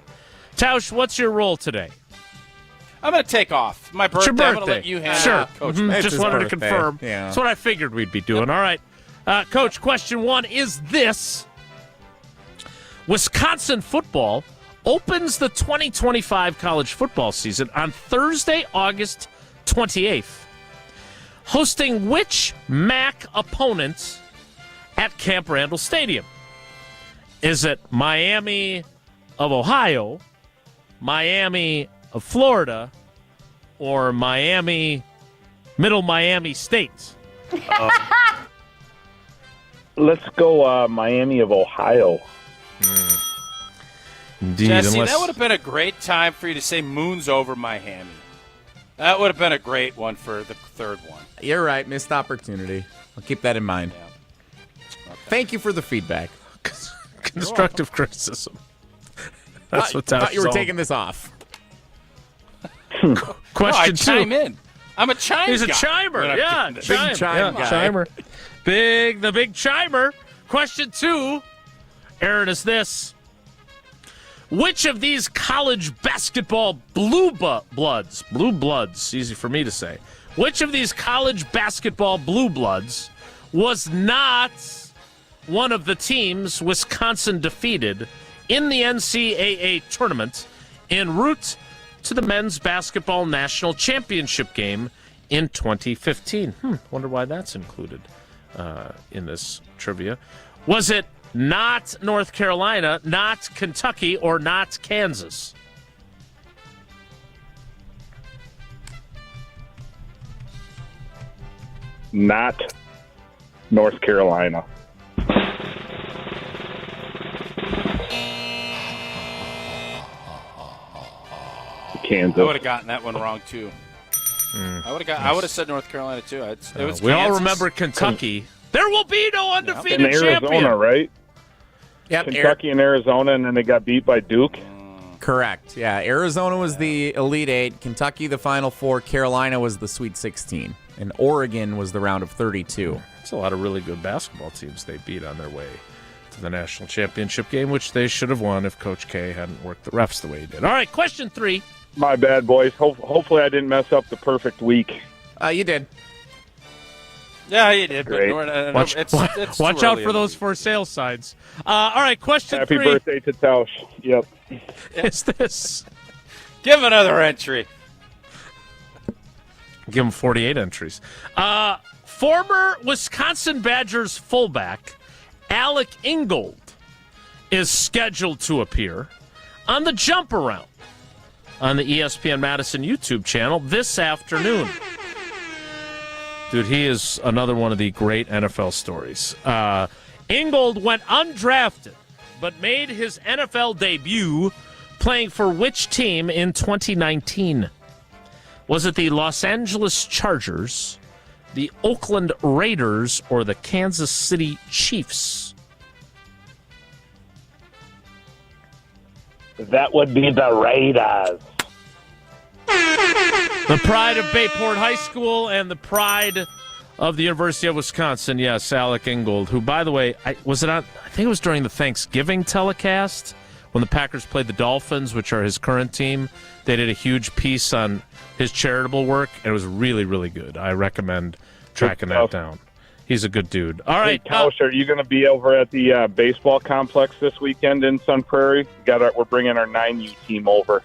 Tausch, what's your role today? I'm going to take off. My birthday. It's your birthday. I'm going to let you handle Sure. Coach. Mm-hmm. Just wanted to confirm. Yeah. That's what I figured we'd be doing. All right. Coach, question 1 is this. Wisconsin football opens the 2025 college football season on Thursday, August 28th, hosting which MAC opponent at Camp Randall Stadium? Is it Miami of Ohio, Miami of Florida, or Middle Miami State? Let's go Miami of Ohio. Indeed, Jesse, that would have been a great time for you to say Moon's over Miami. That would have been a great one for the third one. You're right. Missed opportunity. I'll keep that in mind. Yeah. Okay. Thank you for the feedback. Constructive criticism. That's what thought you were all. Taking this off. Question 2. Chime in. I'm a chime He's a guy. chimer. Yeah, Big chime guy. Chimer. The big chimer. Question 2, Aaron, is this. Which of these college basketball blue bloods, easy for me to say, which of these college basketball blue bloods was not one of the teams Wisconsin defeated in the NCAA tournament en route to the men's basketball national championship game in 2015? Wonder why that's included in this trivia. Was it not North Carolina, not Kentucky, or not Kansas? Not North Carolina. Kansas. I would have gotten that one wrong too. I would have said North Carolina too. It was we all Kansas. remember Kentucky. There will be no undefeated In Arizona, champion. right? Yep. Kentucky and Arizona, and then they got beat by Duke. Correct. Yeah. Arizona was the Elite Eight. Kentucky, the Final Four. Carolina was the Sweet 16. And Oregon was the round of 32. It's a lot of really good basketball teams they beat on their way to the national championship game, which they should have won if Coach K hadn't worked the refs the way he did. All right, question 3. My bad, boys. Hopefully I didn't mess up the perfect week. You did. Yeah, you did. Great. But Watch too out early for in those the for sale signs. All right, question Happy 3. birthday to Tausch. Yep. Is this? Give another entry. Give him 48 entries. Former Wisconsin Badgers fullback Alec Ingold is scheduled to appear on the Jump Around on the ESPN Madison YouTube channel this afternoon. Dude, he is another one of the great NFL stories. Ingold went undrafted, but made his NFL debut playing for which team in 2019? Was it the Los Angeles Chargers, the Oakland Raiders, or the Kansas City Chiefs? That would be the Raiders. The pride of Bayport High School and the pride of the University of Wisconsin. Yes, Alec Ingold, who, by the way, I think it was during the Thanksgiving telecast when the Packers played the Dolphins, which are his current team. They did a huge piece on his charitable work, and it was really, really good. I recommend tracking that down. He's a good dude. All right. Hey, Tausch, are you going to be over at the baseball complex this weekend in Sun Prairie? We're bringing our 9U team over.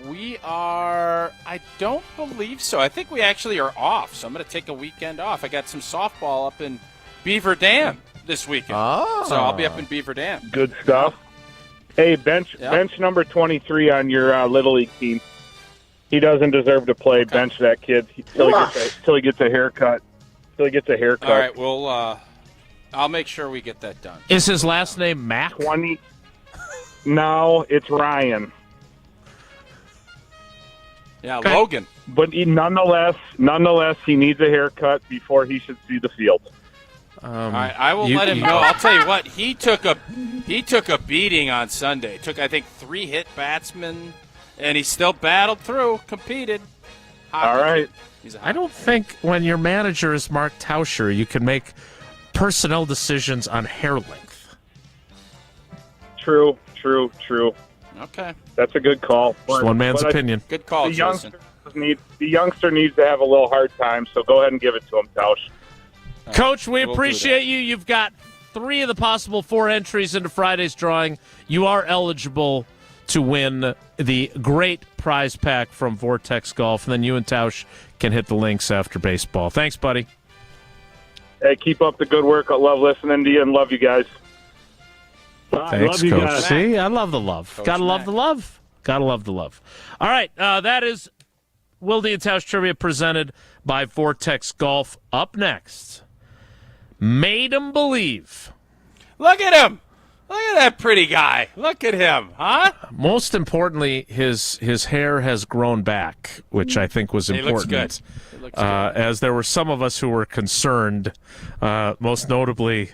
We are. I don't believe so. I think we actually are off, so I'm going to take a weekend off. I got some softball up in Beaver Dam this weekend, so I'll be up in Beaver Dam. Good stuff. Hey, bench number 23 on your Little League team. He doesn't deserve to play. Okay. Bench that kid till he gets a haircut. All right, well, I'll make sure we get that done. Is his last name Mac? 20. No, it's Ryan. Yeah, okay. Logan. But nonetheless, he needs a haircut before he should see the field. All right, I will let him know. I'll tell you what, he took a beating on Sunday. Took, I think, 3 hit batsmen, and he still battled through, competed. All right. I don't think when your manager is Mark Tauscher, you can make personnel decisions on hair length. True. Okay. That's a good call. Just one man's opinion. Good call, Jason. The youngster needs to have a little hard time, so go ahead and give it to him, Tausch. Coach, we appreciate you. You've got 3 of the possible 4 entries into Friday's drawing. You are eligible to win the great prize pack from Vortex Golf, and then you and Tausch can hit the links after baseball. Thanks, buddy. Hey, keep up the good work. I love listening to you and love you guys. Thanks, love Coach. Guys. See, I love the love. Coach Gotta love Mac. the love. Gotta love the love. All right, that is Wilde and Tausch Trivia presented by Vortex Golf. Up next, Made 'em Believe. Look at him. Look at that pretty guy. Look at him, huh? Most importantly, his hair has grown back, which I think was He looks important. good. He looks good. As there were some of us who were concerned, most notably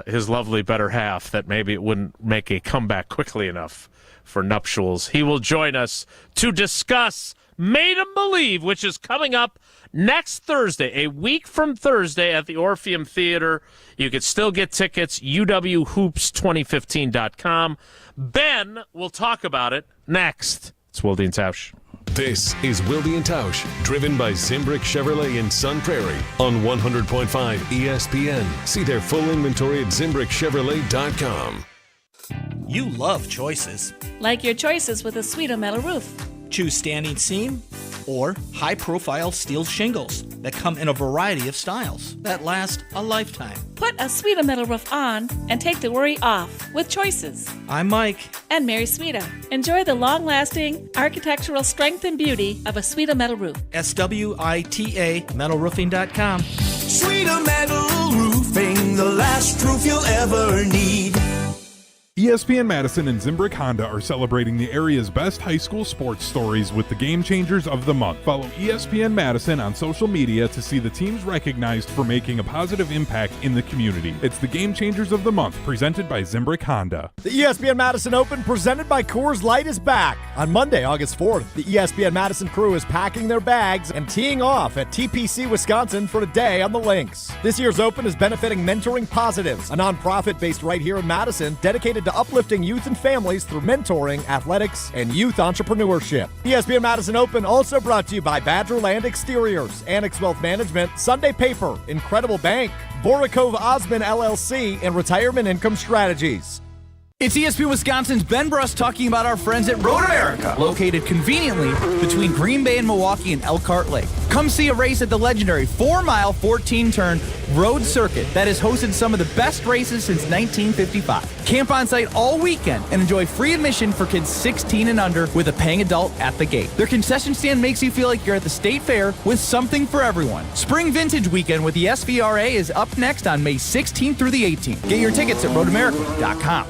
his lovely better half, that maybe it wouldn't make a comeback quickly enough for nuptials. He will join us to discuss Made 'em Believe, which is coming up next Thursday, a week from Thursday at the Orpheum Theater. You can still get tickets, uwhoops2015.com. Ben will talk about it next. It's Wilde and Tausch. This is Wilde and Tausch, driven by Zimbrick Chevrolet in Sun Prairie on 100.5 ESPN. See their full inventory at ZimbrickChevrolet.com. You love choices. Like your choices with a Sweeto metal roof. Choose standing seam or high-profile steel shingles that come in a variety of styles that last a lifetime. Put a Sweeto metal roof on and take the worry off with choices. I'm Mike. And Mary Sweeto. Enjoy the long-lasting architectural strength and beauty of a Sweeto metal roof. SWITA metalroofing.com. Sweeto Metal Roofing, the last roof you'll ever need. ESPN Madison and Zimbrick Honda are celebrating the area's best high school sports stories with the Game Changers of the Month. Follow ESPN Madison on social media to see the teams recognized for making a positive impact in the community. It's the Game Changers of the Month, presented by Zimbrick Honda. The ESPN Madison Open, presented by Coors Light, is back. On Monday, August 4th, the ESPN Madison crew is packing their bags and teeing off at TPC Wisconsin for a day on the links. This year's Open is benefiting Mentoring Positives, a nonprofit based right here in Madison, dedicated to uplifting youth and families through mentoring, athletics, and youth entrepreneurship. ESPN Madison Open also brought to you by Badgerland Exteriors, Annex Wealth Management, Sunday Paper, Incredible Bank, Borikov Osman LLC, and Retirement Income Strategies. It's ESPN Wisconsin's Ben Brust talking about our friends at Road America, located conveniently between Green Bay and Milwaukee and Elkhart Lake. Come see a race at the legendary 4-mile, 14-turn road circuit that has hosted some of the best races since 1955. Camp on site all weekend and enjoy free admission for kids 16 and under with a paying adult at the gate. Their concession stand makes you feel like you're at the state fair with something for everyone. Spring Vintage Weekend with the SVRA is up next on May 16th through the 18th. Get your tickets at roadamerica.com.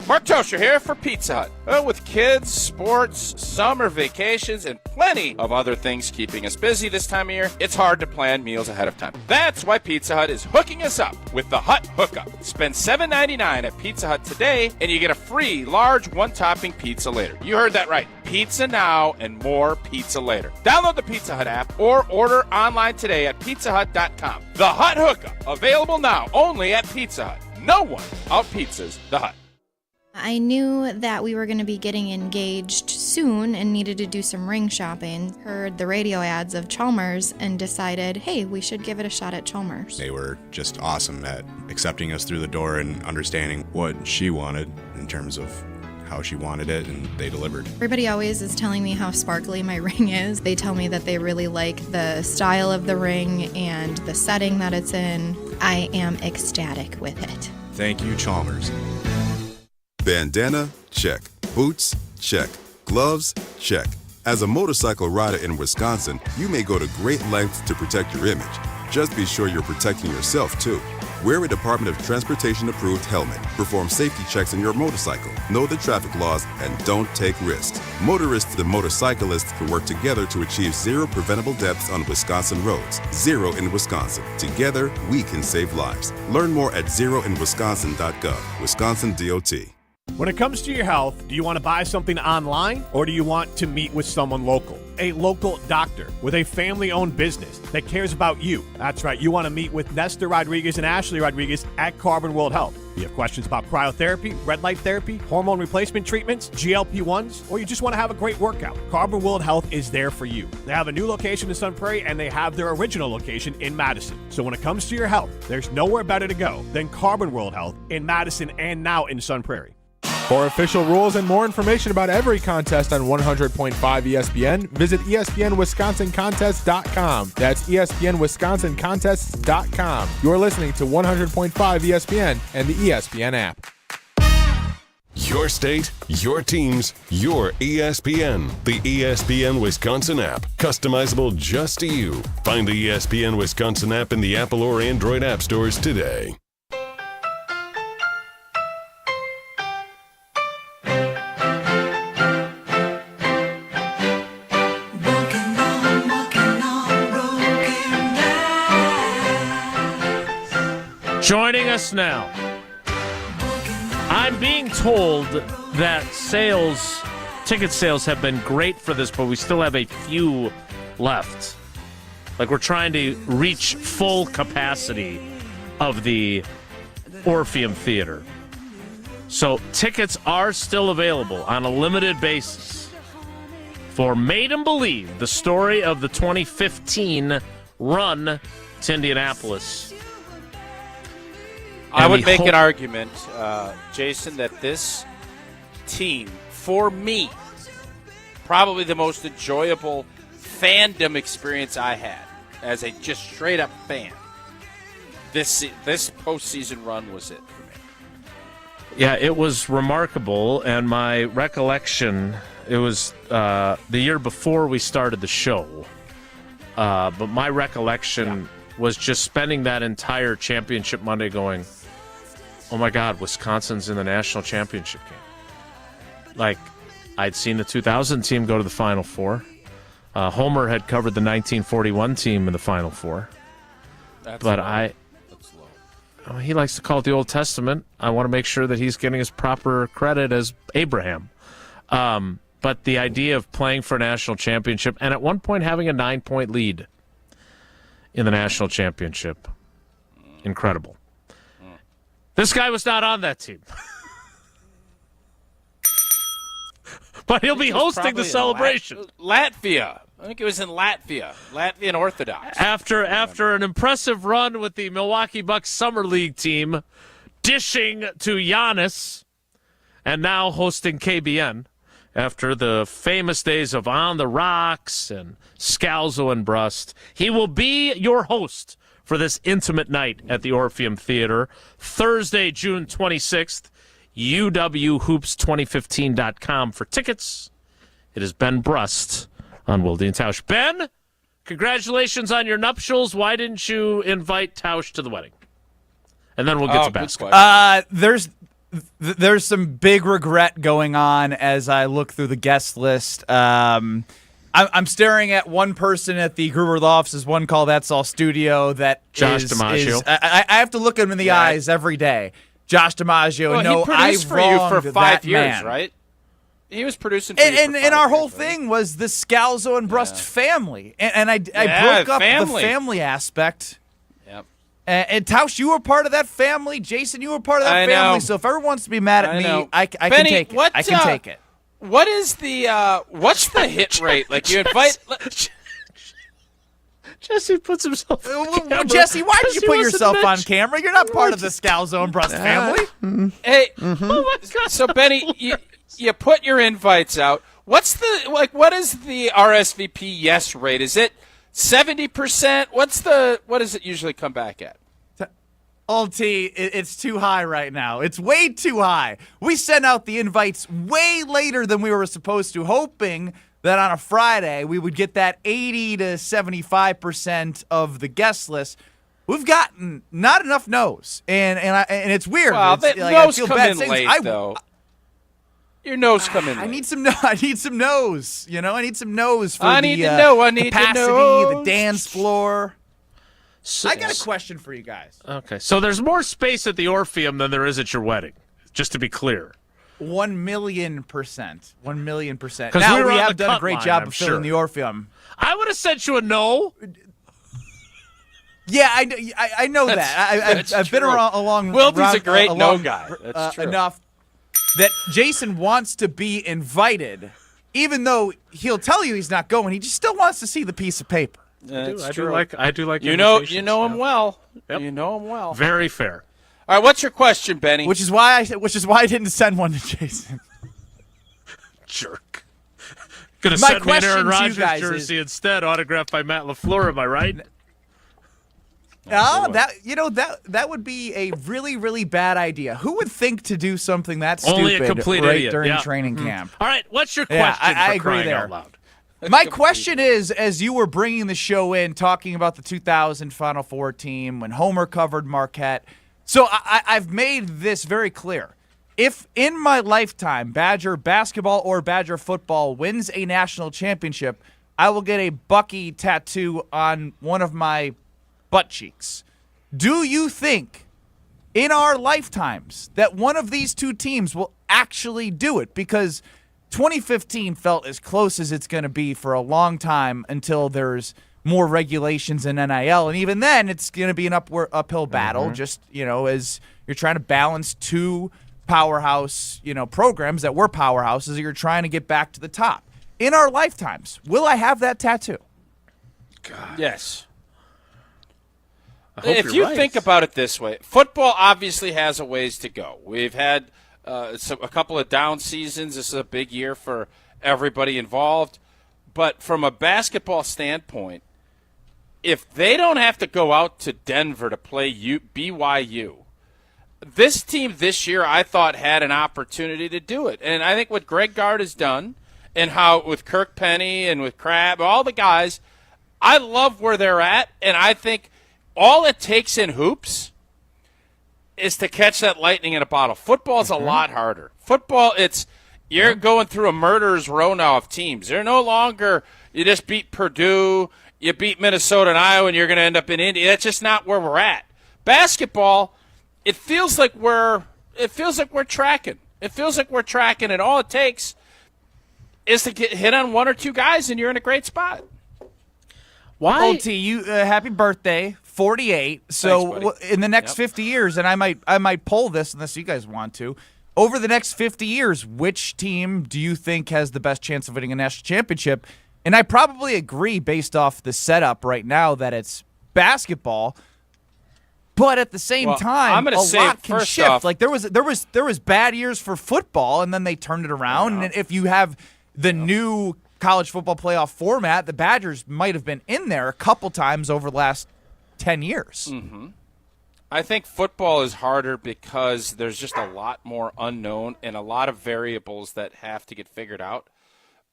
Mark Tauscher here for Pizza Hut. With kids, sports, summer vacations, and plenty of other things keeping us busy this time of year, it's hard to plan meals ahead of time. That's why Pizza Hut is hooking us up with the Hut Hookup. Spend $7.99 at Pizza Hut today, and you get a free large one-topping pizza later. You heard that right. Pizza now and more pizza later. Download the Pizza Hut app or order online today at pizzahut.com. The Hut Hookup, available now only at Pizza Hut. No one out-pizzas the Hut. I knew that we were going to be getting engaged soon and needed to do some ring shopping. Heard the radio ads of Chalmers and decided, hey, we should give it a shot at Chalmers. They were just awesome at accepting us through the door and understanding what she wanted in terms of how she wanted it, and they delivered. Everybody always is telling me how sparkly my ring is. They tell me that they really like the style of the ring and the setting that it's in. I am ecstatic with it. Thank you, Chalmers. Bandana? Check. Boots? Check. Gloves? Check. As a motorcycle rider in Wisconsin, you may go to great lengths to protect your image. Just be sure you're protecting yourself, too. Wear a Department of Transportation approved helmet. Perform safety checks on your motorcycle. Know the traffic laws and don't take risks. Motorists and motorcyclists can work together to achieve zero preventable deaths on Wisconsin roads. Zero in Wisconsin. Together, we can save lives. Learn more at zeroinwisconsin.gov. Wisconsin DOT. When it comes to your health, do you want to buy something online or do you want to meet with someone local? A local doctor with a family-owned business that cares about you. That's right. You want to meet with Nestor Rodriguez and Ashley Rodriguez at Carbon World Health. You have questions about cryotherapy, red light therapy, hormone replacement treatments, GLP-1s, or you just want to have a great workout. Carbon World Health is there for you. They have a new location in Sun Prairie, and they have their original location in Madison. So when it comes to your health, there's nowhere better to go than Carbon World Health in Madison and now in Sun Prairie. For official rules and more information about every contest on 100.5 ESPN, visit ESPNWisconsinContests.com. That's ESPNWisconsinContests.com. You're listening to 100.5 ESPN and the ESPN app. Your state, your teams, your ESPN. The ESPN Wisconsin app. Customizable just to you. Find the ESPN Wisconsin app in the Apple or Android app stores today. Joining us now, I'm being told that ticket sales have been great for this, but we still have a few left. Like we're trying to reach full capacity of the Orpheum Theater. So tickets are still available on a limited basis for Made 'em Believe, the story of the 2015 run to Indianapolis. I would make an argument, Jason, that this team, for me, probably the most enjoyable fandom experience I had as a just straight-up fan. This postseason run was it for me. Yeah, it was remarkable, and my recollection, it was the year before we started the show, but my recollection was just spending that entire championship Monday going, oh my God, Wisconsin's in the national championship game. Like, I'd seen the 2000 team go to the Final Four. Homer had covered the 1941 team in the Final Four. That's low. He likes to call it the Old Testament. I want to make sure that he's getting his proper credit as Abraham. But the idea of playing for a national championship and at one point having a 9-point lead in the national championship, incredible. This guy was not on that team. But he'll be hosting the celebration. Latvia. I think it was in Latvia. Latvian Orthodox. After an impressive run with the Milwaukee Bucks Summer League team, dishing to Giannis, and now hosting KBN after the famous days of On the Rocks and Scalzo and Brust. He will be your host for this intimate night at the Orpheum Theater, Thursday, June 26th, uwhoops2015.com for tickets. It is Ben Brust on Wilde and Tausch. Ben, congratulations on your nuptials. Why didn't you invite Tausch to the wedding? And then we'll get to basketball. There's some big regret going on as I look through the guest list. I'm staring at one person at the Gruber Law Office's One Call That's All studio that Josh DiMaggio. I have to look him in the eyes every day. Josh DiMaggio. Well, no, he produced for you for 5 years, right? He was producing for you for 5 years. And our whole thing was the Scalzo and Brust family. And I broke up the family aspect. Yep. And Tausch, you were part of that family. Jason, you were part of that family. So if everyone wants to be mad at me, I can take it. I can take it. What is the what's the hit rate? Like you invite Jesse puts himself on camera. Jesse, why did you put yourself on camera? You're not part of the Scalzo and Brust family. Hey, oh my God. So Benny, you put your invites out. What is the RSVP yes rate? Is it 70%? What does it usually come back at? Old T, it's too high right now. It's way too high. We sent out the invites way later than we were supposed to, hoping that on a Friday we would get that 80 to 75% of the guest list. We've gotten not enough no's, and it's weird. Well, it's, that like, I nose feel come bad in saying late, this. though. Your nose come in late. I need some no's. I need some no's for I the need to know. I need to capacity, know. the dance floor. So, I got a question for you guys. Okay, so there's more space at the Orpheum than there is at your wedding, just to be clear. 1,000,000%. 1,000,000%. 'Cause Now we were on have the done a cut great line, job I'm of filling sure. the Orpheum. I would have sent you a no. Yeah, I know that. I've been along. Wildy's a great no guy. That's true. Enough that Jason wants to be invited, even though he'll tell you he's not going. He just still wants to see the piece of paper. I do like. You know invitations, him well. Yep. You know him well. Very fair. All right, what's your question, Benny? Which is why I didn't send one to Jason. Jerk. Gonna My send me an question Aaron to you Rodgers guys jersey instead, autographed by Matt LaFleur. Am I right? That would be a really, really bad idea. Who would think to do something that stupid Only a complete right idiot. during Yeah. training camp? All right, what's your question? I for agree crying there. out loud? My question is, as you were bringing the show in, talking about the 2000 Final Four team, when Homer covered Marquette, so I've made this very clear. If in my lifetime Badger basketball or Badger football wins a national championship, I will get a Bucky tattoo on one of my butt cheeks. Do you think in our lifetimes that one of these two teams will actually do it? Because 2015 felt as close as it's going to be for a long time until there's more regulations in NIL. And even then, it's going to be an uphill battle, just, as you're trying to balance two powerhouse, programs that were powerhouses. You're trying to get back to the top. In our lifetimes, will I have that tattoo? God. Yes. If you think about it this way, football obviously has a ways to go. We've had a couple of down seasons. This is a big year for everybody involved. But from a basketball standpoint, if they don't have to go out to Denver to play BYU, this team this year I thought had an opportunity to do it. And I think what Greg Gard has done and how with Kirk Penny and with Crabb, all the guys, I love where they're at. And I think all it takes in hoops is to catch that lightning in a bottle. Football's a lot harder. Football, you're going through a murderer's row now of teams. They're no longer you just beat Purdue, you beat Minnesota and Iowa, and you're going to end up in Indy. That's just not where we're at. Basketball, it feels like we're tracking. It feels like we're tracking, and all it takes is to get hit on one or two guys, and you're in a great spot. Why? OT, you happy birthday, 48. So Thanks, in the next 50 years, and I might poll this unless you guys want to. Over the next 50 years, which team do you think has the best chance of winning a national championship? And I probably agree based off the setup right now that it's basketball. But at the same time, a lot can shift. Like there was bad years for football, and then they turned it around. And if you have the new college football playoff format, the Badgers might have been in there a couple times over the last 10 years. Mm-hmm. I think football is harder because there's just a lot more unknown and a lot of variables that have to get figured out.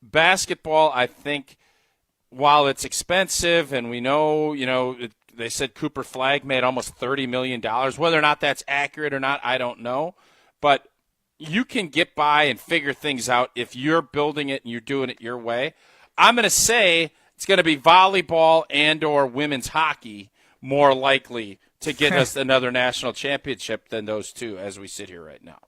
Basketball, I think, while it's expensive, and we know, they said Cooper Flagg made almost $30 million. Whether or not that's accurate or not, I don't know. But you can get by and figure things out if you're building it and you're doing it your way. I'm going to say it's going to be volleyball and or women's hockey more likely to get us another national championship than those two as we sit here right now.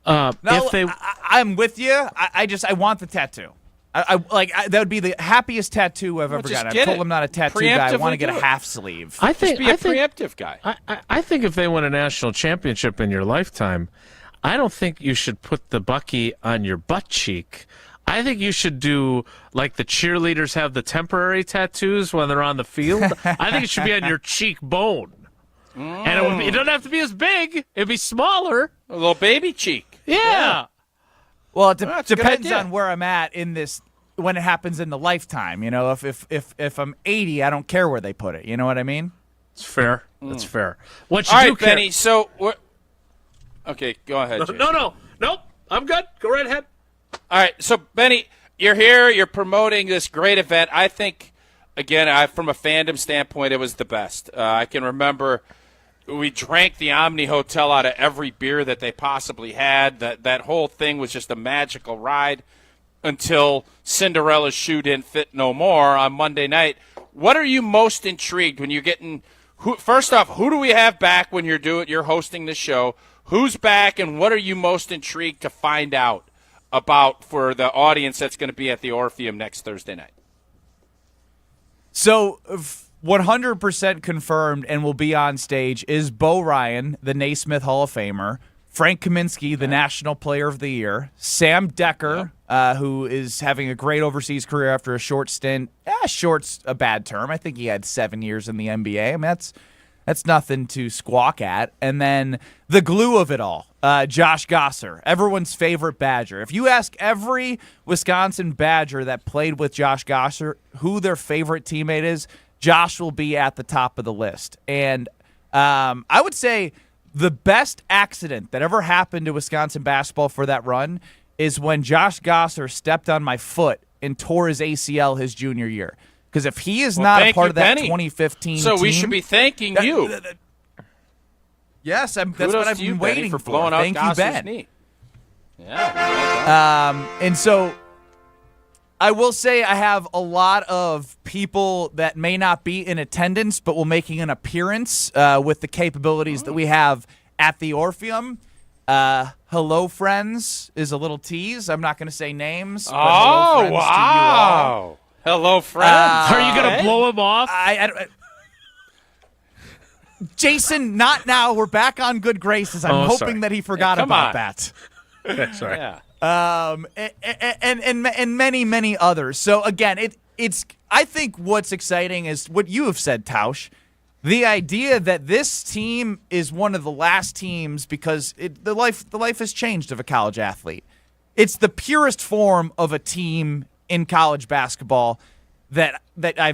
I'm with you. I want the tattoo. That would be the happiest tattoo I've ever gotten. I told him I'm not a tattoo guy. I want to get a half sleeve. I think be a preemptive guy. I think if they win a national championship in your lifetime, I don't think you should put the Bucky on your butt cheek. I think you should do like the cheerleaders have the temporary tattoos when they're on the field. I think it should be on your cheekbone. And it doesn't have to be as big. It'd be smaller. A little baby cheek. Yeah. Well, it depends on where I'm at in this when it happens in the lifetime. If I'm 80, I don't care where they put it. You know what I mean? It's fair. That's fair. What All you right, do Benny. So, okay, go ahead. Jason. Nope. I'm good. Go right ahead. All right, so Benny, you're here. You're promoting this great event. I think again, from a fandom standpoint, it was the best. I can remember we drank the Omni Hotel out of every beer that they possibly had. That whole thing was just a magical ride until Cinderella's shoe didn't fit no more on Monday night. What are you most intrigued when you're getting first off, who do we have back when you're hosting the show? Who's back, and what are you most intrigued to find out about for the audience that's going to be at the Orpheum next Thursday night? So 100% confirmed and will be on stage is Bo Ryan, the Naismith Hall of Famer, Frank Kaminsky, the National Player of the Year, Sam Decker, who is having a great overseas career after a short stint. Short's a bad term. I think he had 7 years in the NBA. I mean, that's nothing to squawk at. And then the glue of it all, Josh Gosser, everyone's favorite Badger. If you ask every Wisconsin Badger that played with Josh Gosser who their favorite teammate is, Josh will be at the top of the list. And I would say the best accident that ever happened to Wisconsin basketball for that run is when Josh Gosser stepped on my foot and tore his ACL his junior year. Because if he is not a part of that 2015 so team, we should be thanking you. Yes, that's what I've been waiting for. Blowing out Thank you, Ben. Knee. Yeah. And so I will say I have a lot of people that may not be in attendance but will making an appearance with the capabilities that we have at the Orpheum. Hello, friends is a little tease. I'm not going to say names. But hello, friends to you all. Hello, friends. Are you going to blow him off? Jason, not now. We're back on good graces. I'm hoping that he forgot about that. Sorry. Yeah. And many, many others. So again, it's. I think what's exciting is what you have said, Tausch. The idea that this team is one of the last teams because the life has changed of a college athlete. It's the purest form of a team in college basketball that I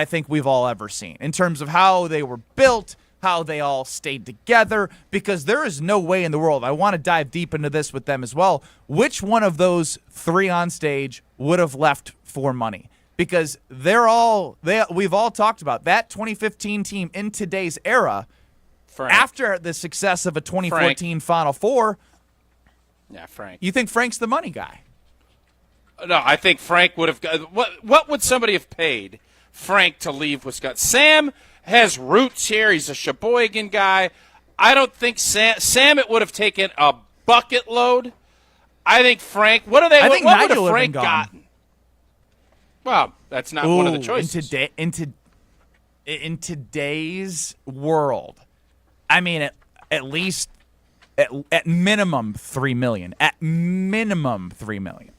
think we've all ever seen in terms of how they were built, how they all stayed together, because there is no way in the world, I want to dive deep into this with them as well, which one of those three on stage would have left for money? Because we've all talked about that 2015 team in today's era, after the success of a 2014 Final Four. Yeah, Frank. You think Frank's the money guy? No, I think Frank would have. What would somebody have paid Frank to leave Wisconsin? Sam has roots here. He's a Sheboygan guy. I don't think Sam it would have taken a bucket load. I think Frank. What would have Frank gotten? Well, that's not one of the choices. In today's world, I mean, at least at minimum $3 million. At minimum $3 million.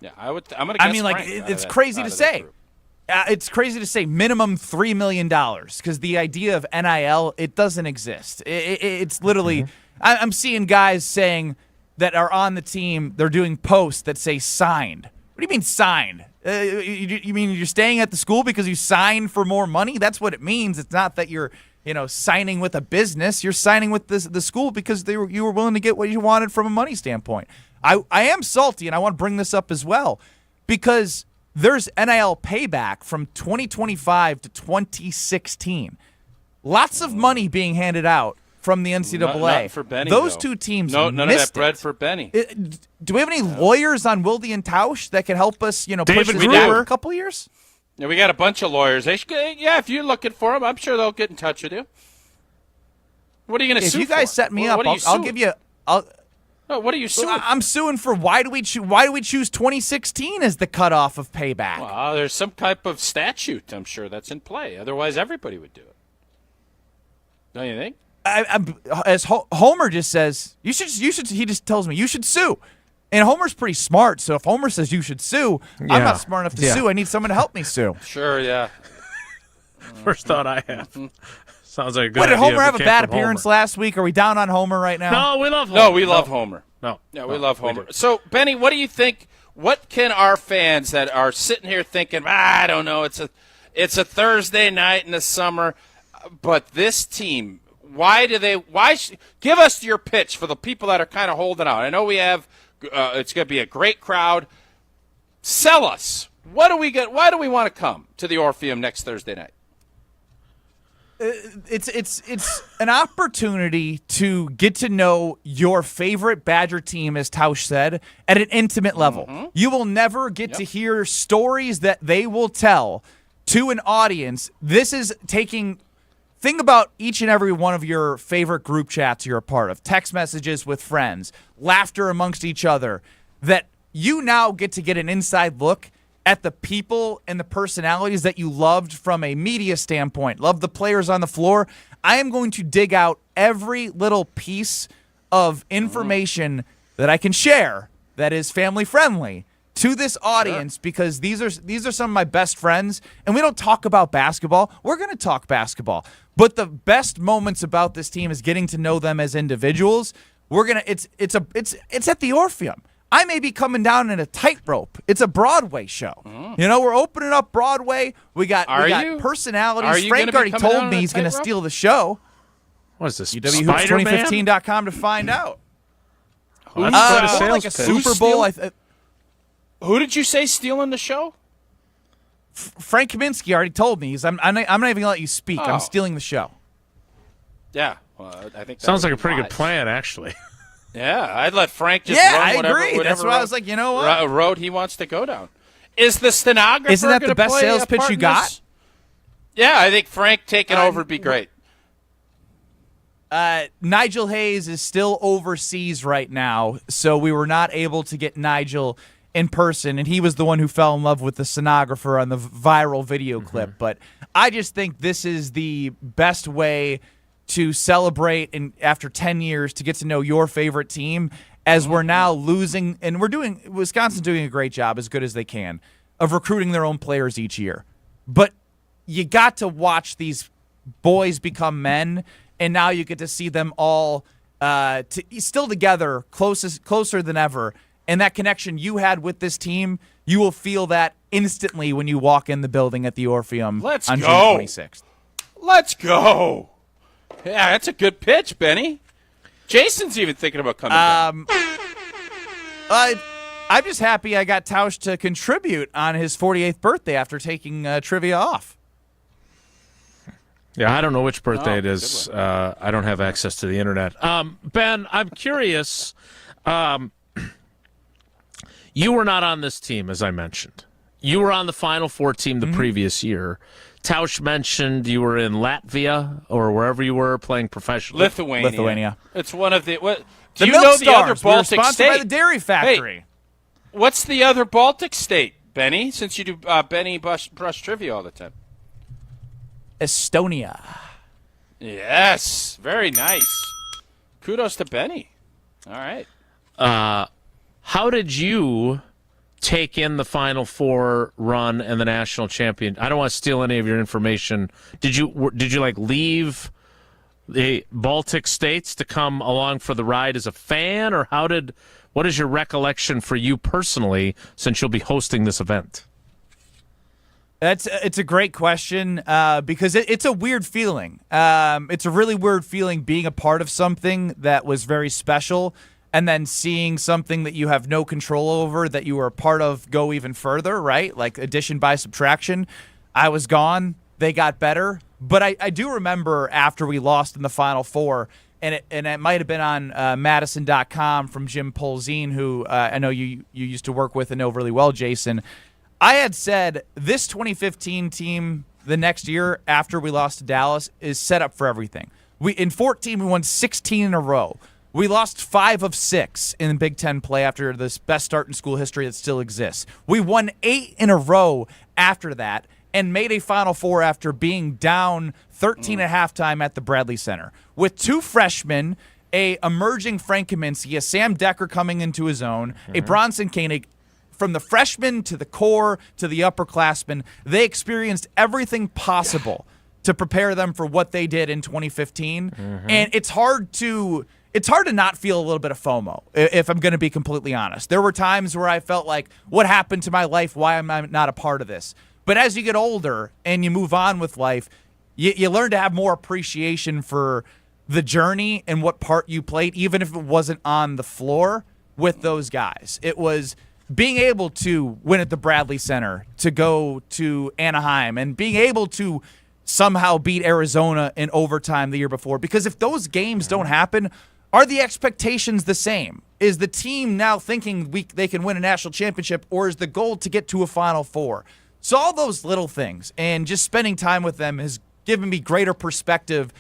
Yeah, I'm gonna. Guess it's crazy to say. It's crazy to say minimum $3 million because the idea of NIL, it doesn't exist. It's literally, I'm seeing guys saying that are on the team, they're doing posts that say signed. What do you mean signed? You mean you're staying at the school because you signed for more money? That's what it means. It's not that you're signing with a business. You're signing with the school because you were willing to get what you wanted from a money standpoint. I am salty, and I want to bring this up as well, because there's NIL payback from 2025 to 2016. Lots of money being handed out from the NCAA. Not for Benny, Those two teams none of that bread for Benny. Do we have any lawyers on Wilde and Tausch that can help us, push this over a couple years? Yeah, we got a bunch of lawyers. If you're looking for them, I'm sure they'll get in touch with you. What are you going to sue for? If you guys set me up, I'll give you. What are you suing? I'm suing for why do we choose 2016 as the cutoff of payback? Well, there's some type of statute, I'm sure, that's in play. Otherwise, everybody would do it. Don't you think? As Homer just says, you should. He just tells me you should sue, and Homer's pretty smart. So if Homer says you should sue, I'm not smart enough to sue. I need someone to help me sue. Sure, yeah. First thought I have. Sounds like a good What, did idea Homer have a bad appearance last week? Are we down on Homer right now? No, we love Homer. No, we love Homer. No. Yeah, we love Homer. So, Benny, what do you think? What can our fans that are sitting here thinking, I don't know, it's a Thursday night in the summer, but this team, give us your pitch for the people that are kind of holding out. I know we have, it's going to be a great crowd. Sell us. Why do we want to come to the Orpheum next Thursday night? It's an opportunity to get to know your favorite Badger team, as Tausch said, at an intimate level. You will never get to hear stories that they will tell to an audience. This is think about each and every one of your favorite group chats you're a part of, text messages with friends, laughter amongst each other, that you now get to get an inside look at the people and the personalities that you loved from a media standpoint, loved the players on the floor. I am going to dig out every little piece of information that I can share that is family friendly to this audience, because these are some of my best friends, and we don't talk about basketball. We're going to talk basketball. But the best moments about this team is getting to know them as individuals. It's at the Orpheum. I may be coming down in a tightrope. It's a Broadway show. We're opening up Broadway. We got personalities. Frank already told me he's going to steal the show. What is this? UWHoops2015.com to find out. Like a Super Bowl. Who did you say stealing the show? Frank Kaminsky already told me. I'm not even going to let you speak. I'm stealing the show. Yeah. Well, I think sounds like a pretty good plan, actually. Yeah, I'd let Frank just run whatever. I agree. That's why I was like, you know what? Road he wants to go down. Is the stenographer? Isn't that the best sales pitch you got? Yeah, I think Frank taking over would be great. Nigel Hayes is still overseas right now, so we were not able to get Nigel in person, and he was the one who fell in love with the stenographer on the viral video clip. But I just think this is the best way to celebrate, and after 10 years, to get to know your favorite team, as we're now losing, and Wisconsin's doing a great job, as good as they can, of recruiting their own players each year. But you got to watch these boys become men, and now you get to see them all still together, closer than ever. And that connection you had with this team, you will feel that instantly when you walk in the building at the Orpheum on June 26th. Let's go. Yeah, that's a good pitch, Benny. Jason's even thinking about coming down. I'm just happy I got Tausch to contribute on his 48th birthday after taking trivia off. Yeah, I don't know which birthday it is. I don't have access to the internet. Ben, I'm curious. You were not on this team, as I mentioned. You were on the Final Four team the previous year. Tausch mentioned you were in Latvia or wherever you were playing professionally. Lithuania. It's one of the. What? Do you Milk know Stars. the other Baltic sponsored state? by the Dairy Factory. Hey, what's the other Baltic state, Benny? Since you do Benny Brush trivia all the time. Estonia. Yes, very nice. Kudos to Benny. All right. How did you take in the Final Four run and the national champion? I don't want to steal any of your information. Did you leave the Baltic states to come along for the ride as a fan, or what is your recollection for you personally, since you'll be hosting this event? It's a great question because it's a weird feeling. It's a really weird feeling being a part of something that was very special, and then seeing something that you have no control over, that you were a part of, go even further, right? Like addition by subtraction. I was gone. They got better. But I do remember after we lost in the Final Four, and it might have been on Madison.com from Jim Polzine, who I know you used to work with and know really well, Jason. I had said this 2015 team the next year after we lost to Dallas is set up for everything. In 14, we won 16 in a row. We lost 5 of 6 in Big Ten play after this best start in school history that still exists. We won 8 in a row after that and made a Final Four after being down 13 at halftime at the Bradley Center. With 2 freshmen, a emerging Frank Kaminsky, a Sam Decker coming into his own, a Bronson Koenig. From the freshmen to the core to the upperclassmen, they experienced everything possible to prepare them for what they did in 2015. And it's hard to not feel a little bit of FOMO, if I'm going to be completely honest. There were times where I felt like, what happened to my life? Why am I not a part of this? But as you get older and you move on with life, you learn to have more appreciation for the journey and what part you played, even if it wasn't on the floor with those guys. It was being able to win at the Bradley Center, to go to Anaheim, and being able to somehow beat Arizona in overtime the year before. Because if those games don't happen, are the expectations the same? Is the team now thinking they can win a national championship, or is the goal to get to a Final Four? So all those little things, and just spending time with them has given me greater perspective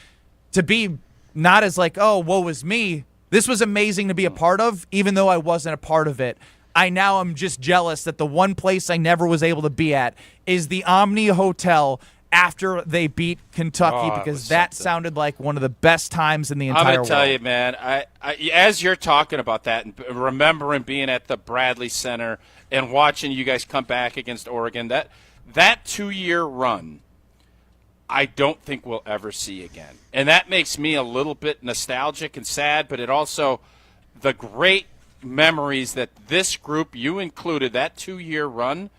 to be not as like, oh, woe is me. This was amazing to be a part of, even though I wasn't a part of it. I now am just jealous that the one place I never was able to be at is the Omni Hotel after they beat Kentucky, because that sounded like one of the best times in the entire world. I'm going to tell you, man, I, as you're talking about that and remembering being at the Bradley Center and watching you guys come back against Oregon, that 2-year run, I don't think we'll ever see again. And that makes me a little bit nostalgic and sad, but it also, the great memories that this group, you included, that 2-year run,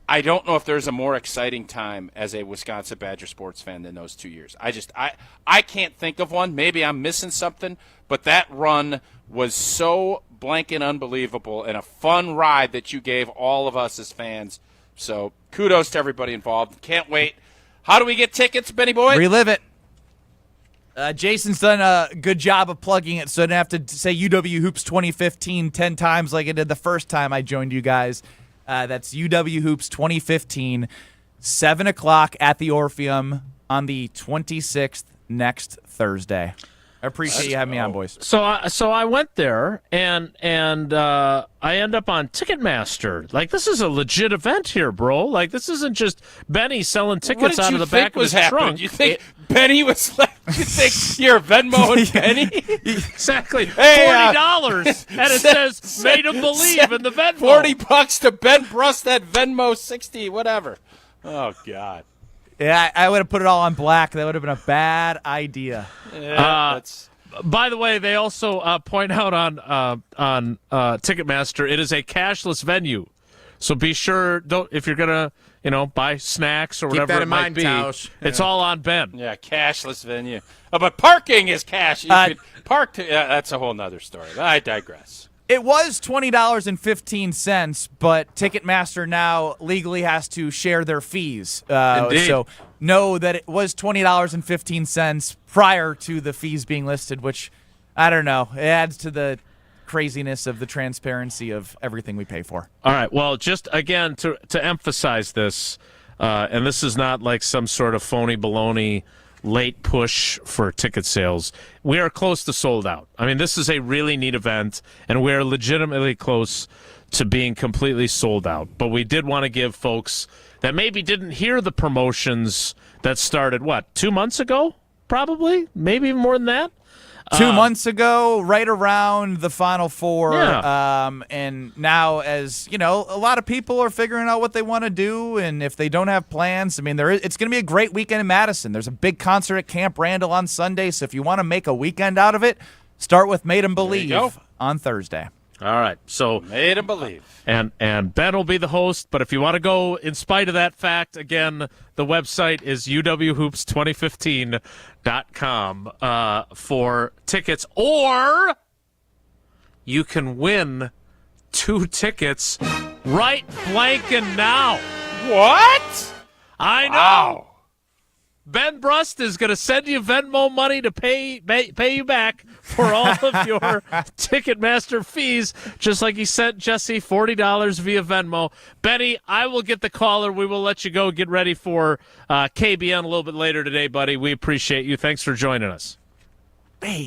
I don't know if there's a more exciting time as a Wisconsin Badger sports fan than those 2 years. I can't think of one. Maybe I'm missing something, but that run was so blank and unbelievable and a fun ride that you gave all of us as fans. So kudos to everybody involved. Can't wait. How do we get tickets, Benny Boy? Relive it. Jason's done a good job of plugging it, so I didn't have to say UW Hoops 2015 10 times like I did the first time I joined you guys. That's UW Hoops 2015, 7 o'clock at the Orpheum on the 26th, next Thursday. I appreciate you having me on, boys. So I went there, and I end up on Ticketmaster. Like, this is a legit event here, bro. Like, this isn't just Benny selling tickets out of the back of his trunk. You think Benny was like, you think you're Venmo and Benny? Exactly. Hey, $40, and it says, made him believe in the Venmo. $40 to Ben Brust, that Venmo 60, whatever. Oh, God. Yeah, I would have put it all on black. That would have been a bad idea. By the way, they also point out on Ticketmaster, it is a cashless venue. So be sure, if you're going to, buy snacks or whatever it might be, Tausch. It's all on Ben. Yeah, cashless venue. But parking is cash. You could park. That's a whole nother story. I digress. It was $20.15, but Ticketmaster now legally has to share their fees. So know that it was $20.15 prior to the fees being listed, which, I don't know, it adds to the craziness of the transparency of everything we pay for. All right, well, just again, to emphasize this, and this is not like some sort of phony baloney late push for ticket sales. We are close to sold out. I mean, this is a really neat event, and we are legitimately close to being completely sold out. But we did want to give folks that maybe didn't hear the promotions that started, 2 months ago? Probably? Maybe even more than that? 2 months ago, right around the Final Four. Yeah. And now, as you know, a lot of people are figuring out what they want to do, and if they don't have plans, I mean, it's going to be a great weekend in Madison. There's a big concert at Camp Randall on Sunday, so if you want to make a weekend out of it, start with Made 'em Believe on Thursday. All right, so Made 'em Believe. And Ben will be the host, but if you want to go in spite of that fact, again, the website is uwhoops2015.com for tickets, or you can win 2 tickets right blanking now. What? I know. Wow. Ben Brust is going to send you Venmo money to pay you back for all of your Ticketmaster fees, just like he sent Jesse $40 via Venmo. Benny, I will get the caller. We will let you go. Get ready for KBN a little bit later today, buddy. We appreciate you. Thanks for joining us.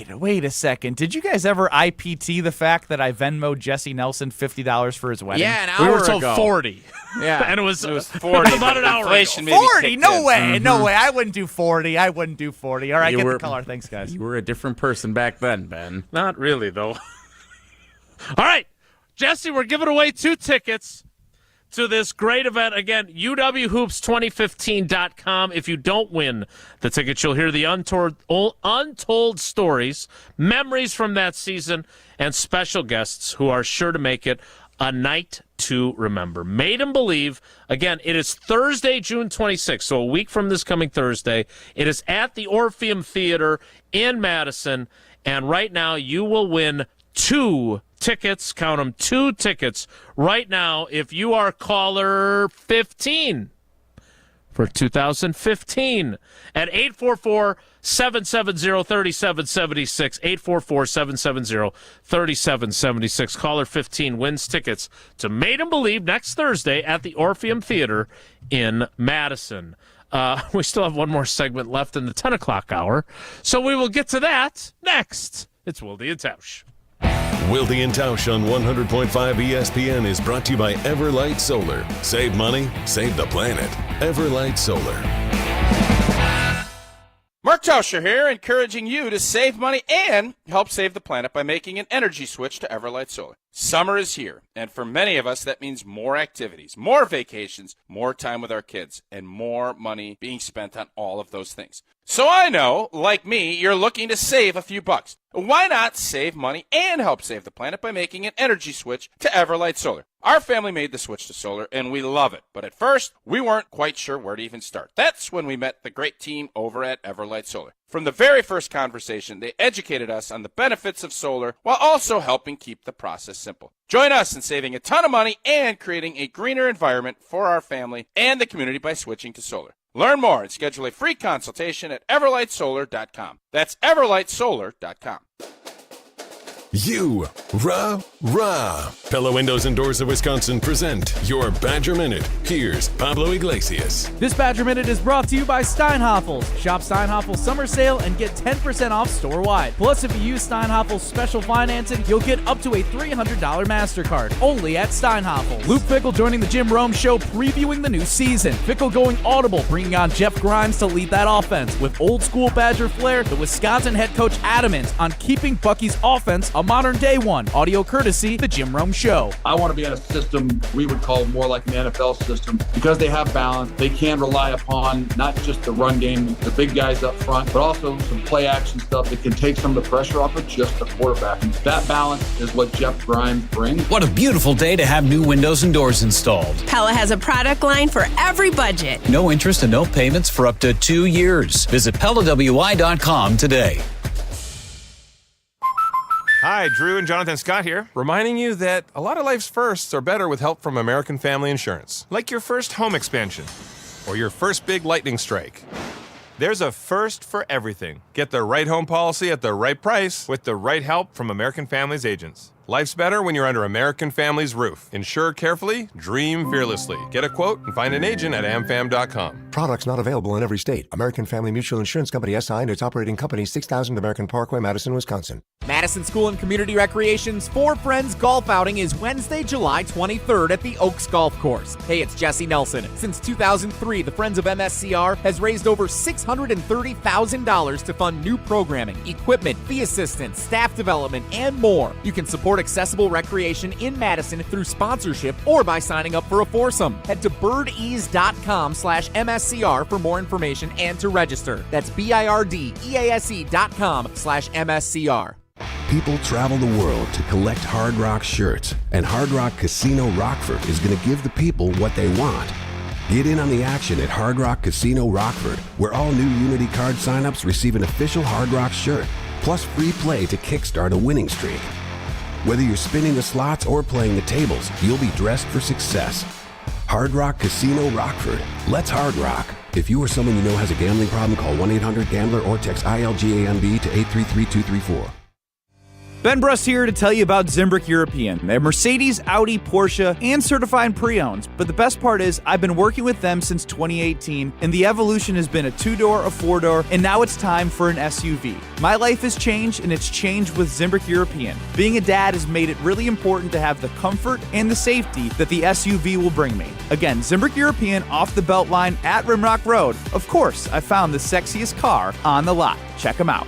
Wait a second. Did you guys ever IPT the fact that I Venmoed Jesse Nelson $50 for his wedding? Yeah, an hour We were told ago. 40. Yeah. And it was 40 about an hour ago. 40? No way. No way. I wouldn't do 40. I wouldn't do 40. All right, get the caller. Thanks, guys. You were a different person back then, Ben. Not really, though. All right, Jesse, we're giving away 2 tickets to this great event. Again, uwhoops2015.com. If you don't win the tickets, you'll hear the untold stories, memories from that season, and special guests who are sure to make it a night to remember. Made 'em Believe. Again, it is Thursday, June 26th, so a week from this coming Thursday. It is at the Orpheum Theater in Madison, and right now you will win 2 tickets, count them, 2 tickets right now if you are caller 15 for 2015 at 844-770-3776, 844-770-3776. Caller 15 wins tickets to Made 'em Believe next Thursday at the Orpheum Theater in Madison. We still have one more segment left in the 10 o'clock hour, so we will get to that next. It's Wilde and Tausch. Wilde and Tausch on 100.5 ESPN is brought to you by Everlight Solar. Save money, save the planet. Everlight Solar. Mark Tauscher here, encouraging you to save money and help save the planet by making an energy switch to Everlight Solar. Summer is here, and for many of us, that means more activities, more vacations, more time with our kids, and more money being spent on all of those things. So I know, like me, you're looking to save a few bucks. Why not save money and help save the planet by making an energy switch to Everlight Solar? Our family made the switch to solar, and we love it. But at first, we weren't quite sure where to even start. That's when we met the great team over at Everlight Solar. From the very first conversation, they educated us on the benefits of solar while also helping keep the process simple. Join us in saving a ton of money and creating a greener environment for our family and the community by switching to solar. Learn more and schedule a free consultation at everlightsolar.com. That's everlightsolar.com. You, rah. Pella Windows and Doors of Wisconsin present your Badger Minute. Here's Pablo Iglesias. This Badger Minute is brought to you by Steinhafels. Shop Steinhafels Summer Sale and get 10% off store-wide. Plus, if you use Steinhafels Special Financing, you'll get up to a $300 MasterCard. Only at Steinhafels. Luke Fickell joining the Jim Rome Show, previewing the new season. Fickell going audible, bringing on Jeff Grimes to lead that offense. With old-school Badger flair, the Wisconsin head coach adamant on keeping Bucky's offense a modern-day one. Audio courtesy The Jim Rome Show. I want to be in a system we would call more like an NFL system because they have balance. They can rely upon not just the run game, the big guys up front, but also some play action stuff that can take some of the pressure off of just the quarterback. And that balance is what Jeff Grimes brings. What a beautiful day to have new windows and doors installed. Pella has a product line for every budget. No interest and no payments for up to 2 years. Visit PellaWI.com today. Hi, Drew and Jonathan Scott here, reminding you that a lot of life's firsts are better with help from American Family Insurance. Like your first home expansion or your first big lightning strike. There's a first for everything. Get the right home policy at the right price with the right help from American Family's agents. Life's better when you're under American Family's roof. Insure carefully, dream fearlessly. Get a quote and find an agent at amfam.com. Products not available in every state. American Family Mutual Insurance Company SI and its operating company 6000 American Parkway, Madison, Wisconsin. Madison School and Community Recreation's For Friends golf outing is Wednesday, July 23rd at the Oaks Golf Course. Hey, it's Jesse Nelson. Since 2003, the Friends of MSCR has raised over $630,000 to fund new programming, equipment, fee assistance, staff development, and more. You can support accessible recreation in Madison through sponsorship or by signing up for a foursome. Head to birdease.com/MSCR for more information and to register. That's BIRDEASE.com/MSCR. People travel the world to collect Hard Rock shirts, and Hard Rock Casino Rockford is going to give the people what they want. Get in on the action at Hard Rock Casino Rockford, where all new Unity card signups receive an official Hard Rock shirt, plus free play to kickstart a winning streak. Whether you're spinning the slots or playing the tables, you'll be dressed for success. Hard Rock Casino Rockford. Let's Hard Rock. If you or someone you know has a gambling problem, call 1-800-GAMBLER or text ILGAMB to 833-234. Ben Brust here to tell you about Zimbrick European. They're Mercedes, Audi, Porsche, and certified pre-owned. But the best part is I've been working with them since 2018, and the evolution has been a 2-door, a 4-door, and now it's time for an SUV. My life has changed, and it's changed with Zimbrick European. Being a dad has made it really important to have the comfort and the safety that the SUV will bring me. Again, Zimbrick European off the Beltline at Rimrock Road. Of course, I found the sexiest car on the lot. Check them out.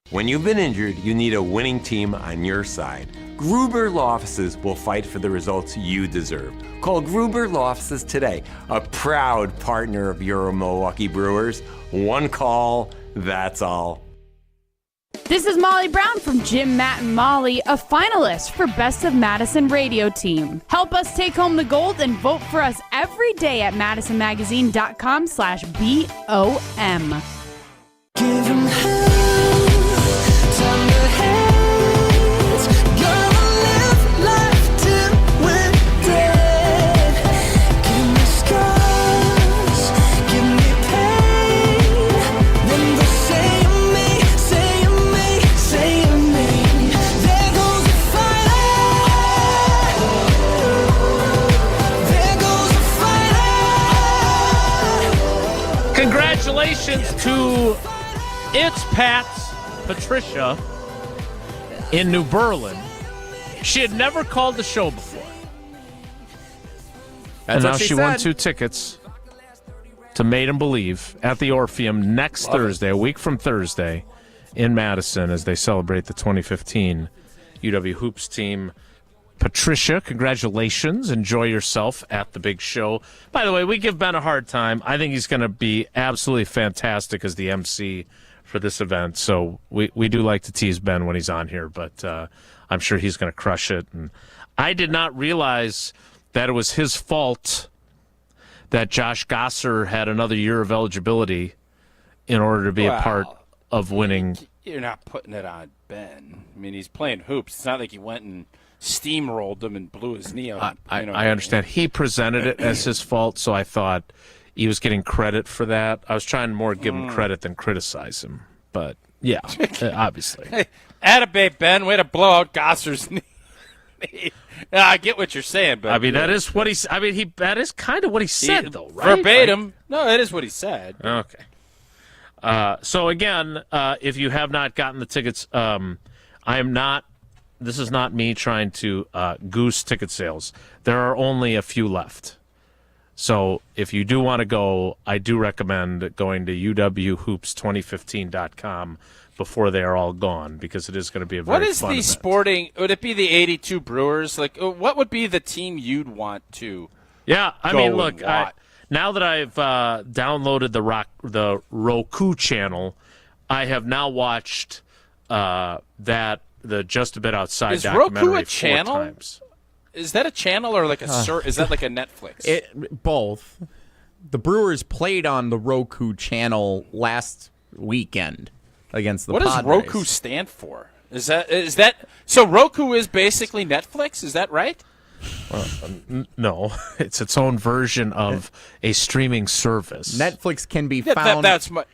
When you've been injured, you need a winning team on your side. Gruber Law Offices will fight for the results you deserve. Call Gruber Law Offices today, a proud partner of your Milwaukee Brewers. One call, that's all. This is Molly Brown from Jim, Matt, and Molly, a finalist for Best of Madison Radio Team. Help us take home the gold and vote for us every day at madisonmagazine.com/BOM. to It's Pat's Patricia in New Berlin. She had never called the show before. That's and now what she said. won 2 tickets to Made 'em Believe at the Orpheum next Thursday, a week from Thursday, in Madison as they celebrate the 2015 UW Hoops team. Patricia, congratulations. Enjoy yourself at the big show. By the way, we give Ben a hard time. I think he's going to be absolutely fantastic as the MC for this event. So we do like to tease Ben when he's on here, but I'm sure he's going to crush it. And I did not realize that it was his fault that Josh Gosser had another year of eligibility in order to be a part of winning. You're not putting it on Ben. I mean, he's playing hoops. It's not like he went and steamrolled him and blew his knee out. I understand. He presented it as his fault, so I thought he was getting credit for that. I was trying to more give him credit than criticize him. But, yeah, obviously. Hey, attaboy, Ben. Way to blow out Gosser's knee. I get what you're saying, but I mean, that is what he's. I mean, that is kind of what he said, though, right? Verbatim. Like, no, that is what he said. Okay. So again, if you have not gotten the tickets, I am not. This is not me trying to goose ticket sales. There are only a few left. So if you do want to go, I do recommend going to uwhoops2015.com before they are all gone, because it is going to be a very fun event. What is the sporting? Would it be the 82 Brewers? Like, what would be the team you'd want to? Yeah, I go mean, look, and now that I've downloaded the Roku channel, I have now watched the Just a Bit Outside is documentary Roku a 4 channel? times. Is that a channel or like is that like a Netflix? Both. The Brewers played on the Roku channel last weekend against the Padres. What does Roku stand for? Is that so? Roku is basically Netflix. Is that right? No, it's its own version of a streaming service. Netflix can be found. That's my.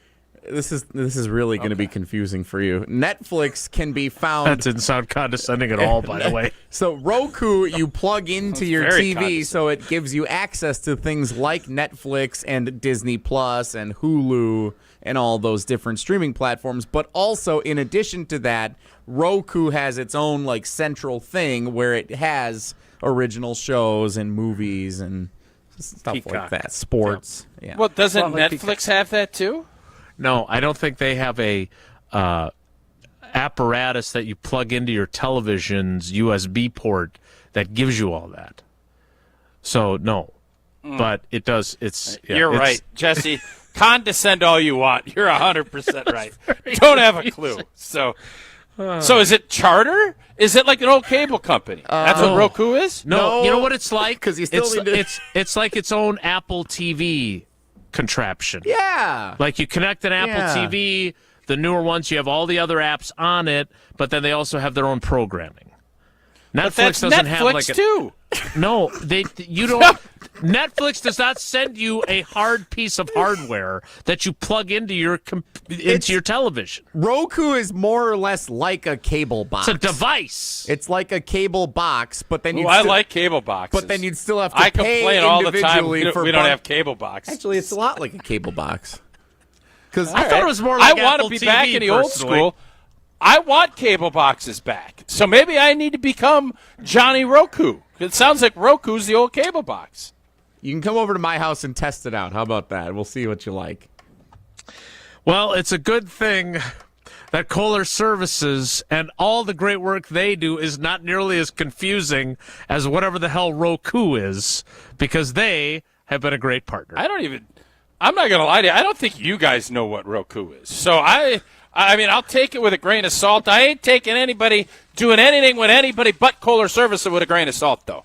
This is really going to be confusing for you. Netflix can be found. That didn't sound condescending at all, by the way. So Roku, you plug into your very TV, so it gives you access to things like Netflix and Disney Plus and Hulu and all those different streaming platforms. But also, in addition to that, Roku has its own like central thing where it has original shows and movies and stuff like that. Sports. Yeah. Well, doesn't Netflix have that too? No, I don't think they have a apparatus that you plug into your television's USB port that gives you all that. So no, but it does. You're right, Jesse. Condescend all you want. You're 100% right. Don't have a clue. So is it Charter? Is it like an old cable company? That's what Roku is? No, you know what it's like? Because you still need to... it's like its own Apple TV contraption. Yeah. Like you connect an Apple TV, the newer ones, you have all the other apps on it, but then they also have their own programming. Netflix doesn't have like too. No, you don't. Netflix does not send you a hard piece of hardware that you plug into your television. Roku is more or less like a cable box. It's a device. It's like a cable box, but then I like cable boxes. But then you'd still have to pay complain all the time individually we don't have cable box. Actually, it's a lot like a cable box. Because I thought it was more like I want Apple to be TV, back in the old personally. school. I want cable boxes back. So maybe I need to become Johnny Roku. It sounds like Roku's the old cable box. You can come over to my house and test it out. How about that? We'll see what you like. Well, it's a good thing that Kohler Services and all the great work they do is not nearly as confusing as whatever the hell Roku is, because they have been a great partner. I'm not going to lie to you. I don't think you guys know what Roku is. So I mean, I'll take it with a grain of salt. I ain't taking anybody doing anything with anybody but Kohler Services with a grain of salt, though.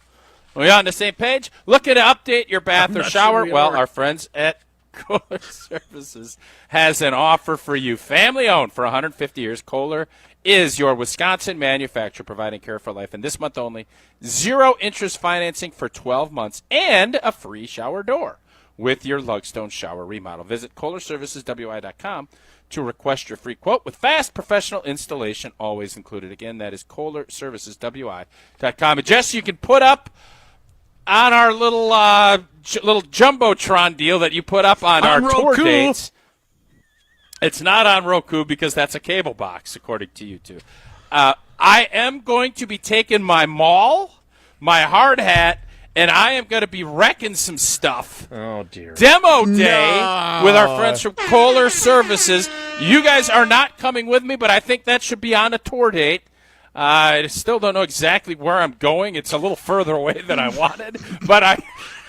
Are we on the same page? Looking to update your bath or shower? Well, our friends at Kohler Services has an offer for you. Family owned for 150 years. Kohler is your Wisconsin manufacturer providing care for life. And this month only, 0 interest financing for 12 months and a free shower door with your Lugstone shower remodel. Visit KohlerServicesWI.com to request your free quote with fast professional installation always included. Again, that is KohlerServicesWI.com. And Jess, you can put up on our little Jumbotron deal that you put up on our Roku. tour dates. It's not on Roku because that's a cable box, according to you two. I am going to be taking my maul, my hard hat, and I am going to be wrecking some stuff. Oh, dear. Demo day with our friends from Kohler Services. You guys are not coming with me, but I think that should be on a tour date. I still don't know exactly where I'm going. It's a little further away than I wanted, but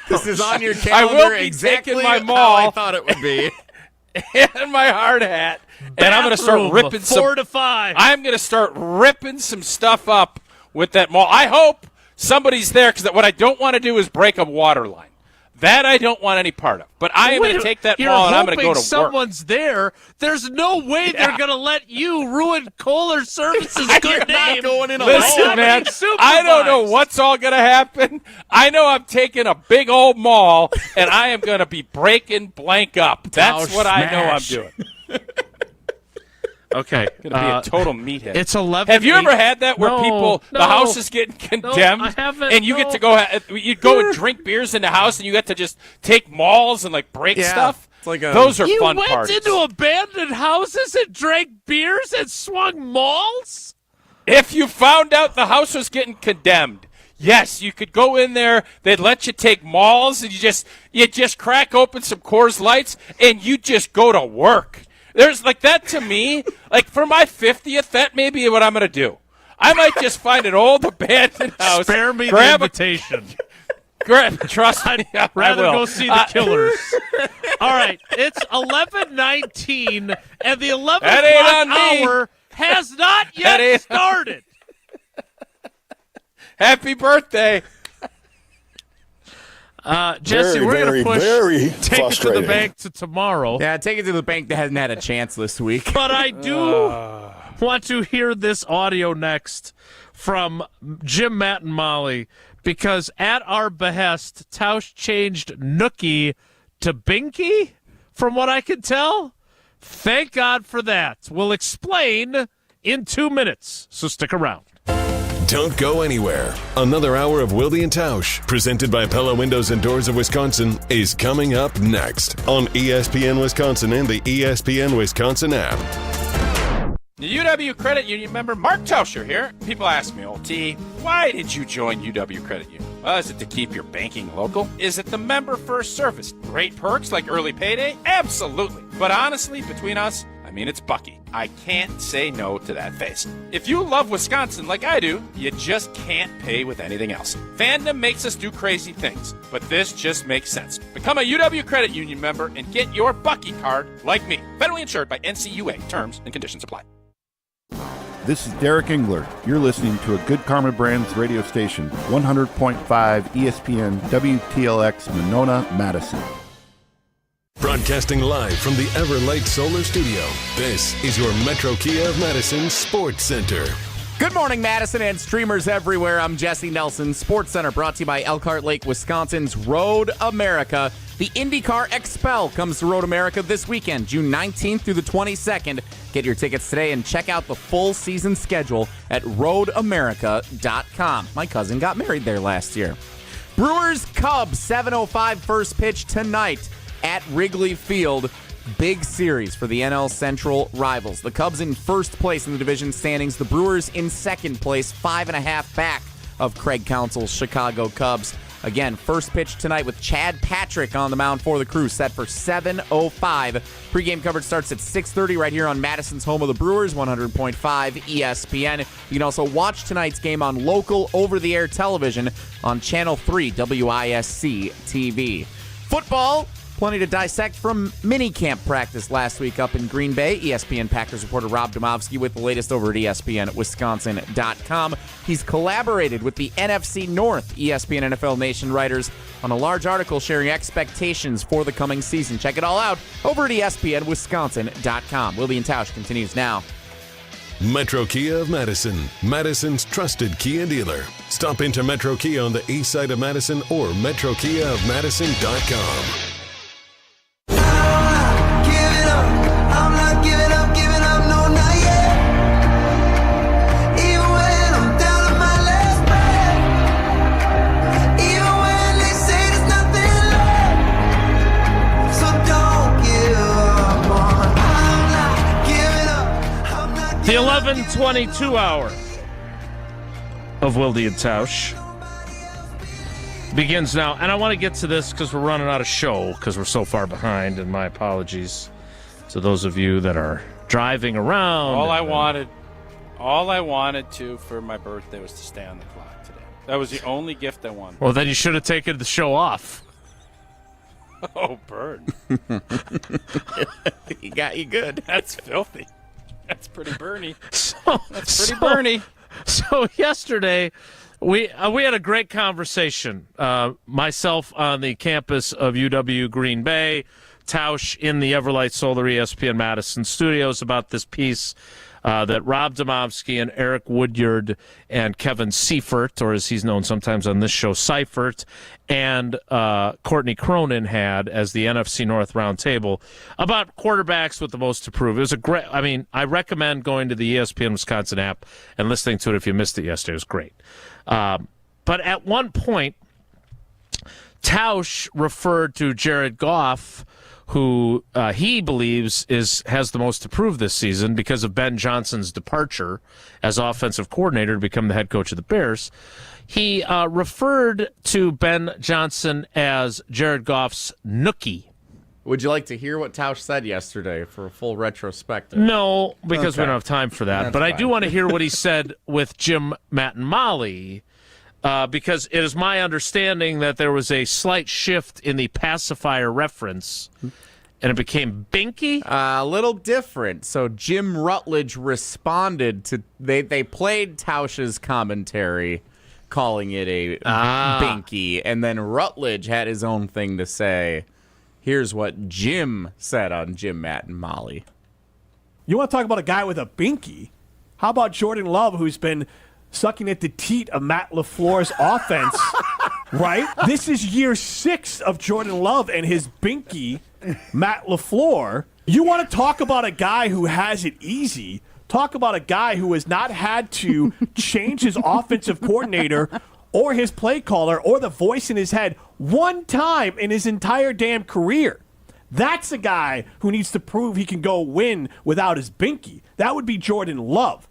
This is on your calendar. I will be exactly taking my how maul I thought it would be. and my hard hat, and I'm going to start ripping 4 to 5. I'm going to start ripping some stuff up with that maul. I hope somebody's there, because what I don't want to do is break a water line. That I don't want any part of. But I am going to take that maul and I'm going to go to work. Someone's there. There's no way they're going to let you ruin Kohler Services' good name. Going in Listen, man, I don't know what's all going to happen. I know I'm taking a big old maul, and I am going to be breaking blank up. That's what I know I'm doing. Okay. Going to be a total meathead. It's 11. Have you ever had that where the house is getting condemned? I haven't. And you get to go and drink beers in the house, and you get to just take malls and break stuff? It's like those are fun You parties. went into abandoned houses and drank beers and swung malls? If you found out the house was getting condemned, yes, you could go in there. They'd let you take malls, and you just crack open some Coors Lights, and you just go to work. There's that to me, for my 50th, that may be what I'm going to do. I might just find an old abandoned house. Spare me the invitation. Trust me, I'd rather go see the Killers. All right, it's 11:19, and the 11 o'clock hour has not yet started. Happy birthday. Jesse, we're going to push Take It to the Bank to tomorrow. Yeah, Take It to the Bank that hasn't had a chance this week. But I do want to hear this audio next from Jim, Matt, and Molly, because at our behest, Tausch changed Nookie to Binky, from what I can tell. Thank God for that. We'll explain in 2 minutes, so stick around. Don't go anywhere. Another hour of Wilde and Tausch, presented by Pella Windows and Doors of Wisconsin, is coming up next on ESPN Wisconsin and the ESPN Wisconsin app. The UW Credit Union member Mark Tauscher here. People ask me, old T, why did you join UW Credit Union? Well, is it to keep your banking local? Is it the member-first service? Great perks like early payday? Absolutely. But honestly, between us, it's Bucky. I can't say no to that face. If you love Wisconsin like I do, you just can't pay with anything else. Fandom makes us do crazy things, but this just makes sense. Become a UW Credit Union member and get your Bucky card like me. Federally insured by NCUA. Terms and conditions apply. This is Derek Engler. You're listening to a Good Karma Brands radio station, 100.5 ESPN WTLX Monona, Madison. Broadcasting live from the Everlight Solar Studio, this is your Metro Kia of Madison Sports Center. Good morning, Madison and streamers everywhere. I'm Jesse Nelson. Sports Center brought to you by Elkhart Lake, Wisconsin's Road America. The IndyCar Expel comes to Road America this weekend, June 19th through the 22nd. Get your tickets today and check out the full season schedule at roadamerica.com. My cousin got married there last year. Brewers Cubs, 7:05 first pitch tonight at Wrigley Field. Big series for the NL Central rivals. The Cubs in first place in the division standings. The Brewers in second place, 5.5 back of Craig Counsell's Chicago Cubs. Again, first pitch tonight with Chad Patrick on the mound for the Crew, set for 7:05. Pre-game coverage starts at 6:30 right here on Madison's home of the Brewers, 100.5 ESPN. You can also watch tonight's game on local over-the-air television on Channel 3 WISC TV. Football. Plenty to dissect from minicamp practice last week up in Green Bay. ESPN Packers reporter Rob Domofsky with the latest over at ESPNWisconsin.com. He's collaborated with the NFC North ESPN NFL Nation writers on a large article sharing expectations for the coming season. Check it all out over at ESPNWisconsin.com. Wilde and Tausch continues now. Metro Kia of Madison, Madison's trusted Kia dealer. Stop into Metro Kia on the east side of Madison or MetroKiaofMadison.com. The 11:22 hour of Wilde and Tausch begins now. And I want to get to this because we're running out of show because we're so far behind, and my apologies to those of you that are driving around. All I wanted to for my birthday was to stay on the clock today. That was the only gift I wanted. Well, then you should have taken the show off. Oh, bird. He got you good. That's filthy. That's pretty Bernie. That's pretty Bernie. So yesterday, we had a great conversation. Myself on the campus of UW Green Bay, Tausch in the Everlight Solar ESPN Madison studios about this piece that Rob Domofsky and Eric Woodyard and Kevin Seifert, or as he's known sometimes on this show, Seifert, and Courtney Cronin had as the NFC North roundtable about quarterbacks with the most to prove. It was a great, I recommend going to the ESPN Wisconsin app and listening to it if you missed it yesterday. It was great. But at one point, Tausch referred to Jared Goff, who he believes has the most to prove this season because of Ben Johnson's departure as offensive coordinator to become the head coach of the Bears. He referred to Ben Johnson as Jared Goff's nookie. Would you like to hear what Tausch said yesterday for a full retrospective? No, because we Okay. don't have time for that. That's but I fine. do want to hear what he said with Jim, Matt, and Molly, because it is my understanding that there was a slight shift in the pacifier reference, and it became binky? A little different. So Jim Rutledge responded to they played Tausch's commentary, calling it a binky, and then Rutledge had his own thing to say. Here's what Jim said on Jim, Matt, and Molly. You want to talk about a guy with a binky? How about Jordan Love, who's been sucking at the teat of Matt LaFleur's offense, right? This is year 6 of Jordan Love and his binky, Matt LaFleur. You want to talk about a guy who has it easy? Talk about a guy who has not had to change his offensive coordinator or his play caller or the voice in his head one time in his entire damn career. That's a guy who needs to prove he can go win without his binky. That would be Jordan Love.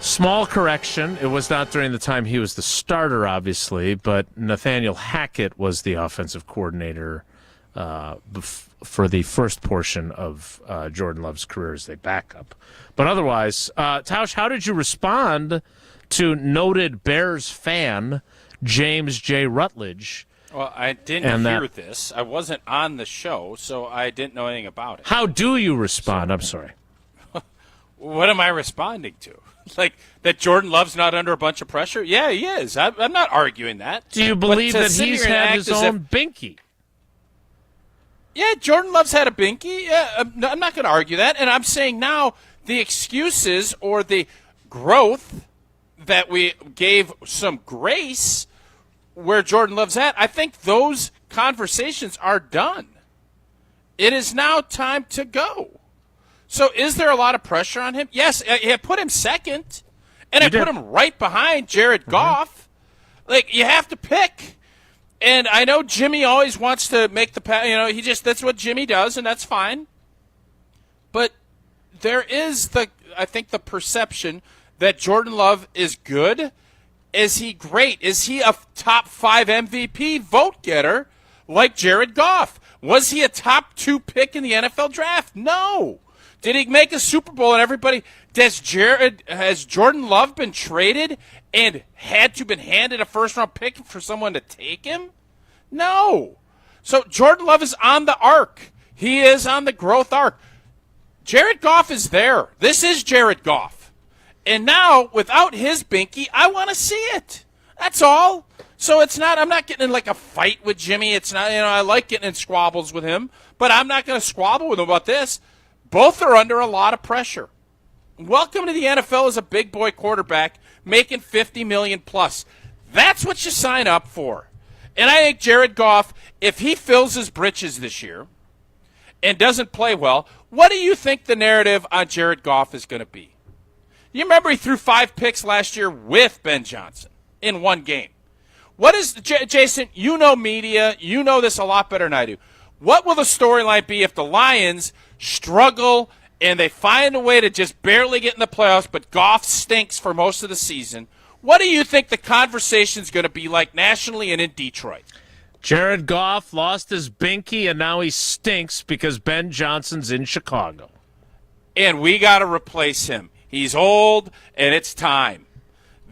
Small correction. It was not during the time he was the starter, obviously, but Nathaniel Hackett was the offensive coordinator for the first portion of Jordan Love's career as a backup. But otherwise, Tausch, how did you respond to noted Bears fan James J. Rutledge? Well, I didn't hear this. I wasn't on the show, so I didn't know anything about it. How do you respond? I'm sorry. What am I responding to? Like, that Jordan Love's not under a bunch of pressure? Yeah, he is. I'm not arguing that. Do you believe that he's had his own binky? Yeah, Jordan Love's had a binky. Yeah, I'm not going to argue that. And I'm saying now the excuses or the growth that we gave some grace where Jordan Love's at, I think those conversations are done. It is now time to go. So is there a lot of pressure on him? Yes, I put him second, and I put him right behind Jared Goff. Like, you have to pick. And I know Jimmy always wants to make the pass. That's what Jimmy does, and that's fine. But there is I think the perception that Jordan Love is good. Is he great? Is he a top 5 MVP vote getter like Jared Goff? Was he a top 2 pick in the NFL draft? No. Did he make a Super Bowl and everybody? Has Jordan Love been traded and had to been handed a first-round pick for someone to take him? No. So Jordan Love is on the arc. He is on the growth arc. Jared Goff is there. This is Jared Goff. And now, without his binky, I want to see it. That's all. So I'm not getting in like a fight with Jimmy. It's not, I like getting in squabbles with him, but I'm not going to squabble with him about this. Both are under a lot of pressure. Welcome to the NFL as a big boy quarterback making $50 million plus. That's what you sign up for. And I think Jared Goff, if he fills his britches this year and doesn't play well, what do you think the narrative on Jared Goff is going to be? You remember he threw 5 picks last year with Ben Johnson in one game. What is, Jason, you know media, you know this a lot better than I do. What will the storyline be if the Lions struggle and they find a way to just barely get in the playoffs, but Goff stinks for most of the season, what do you think the conversation's going to be like nationally and in Detroit? Jared Goff lost his binky, and now he stinks because Ben Johnson's in Chicago. And we got to replace him. He's old, and it's time.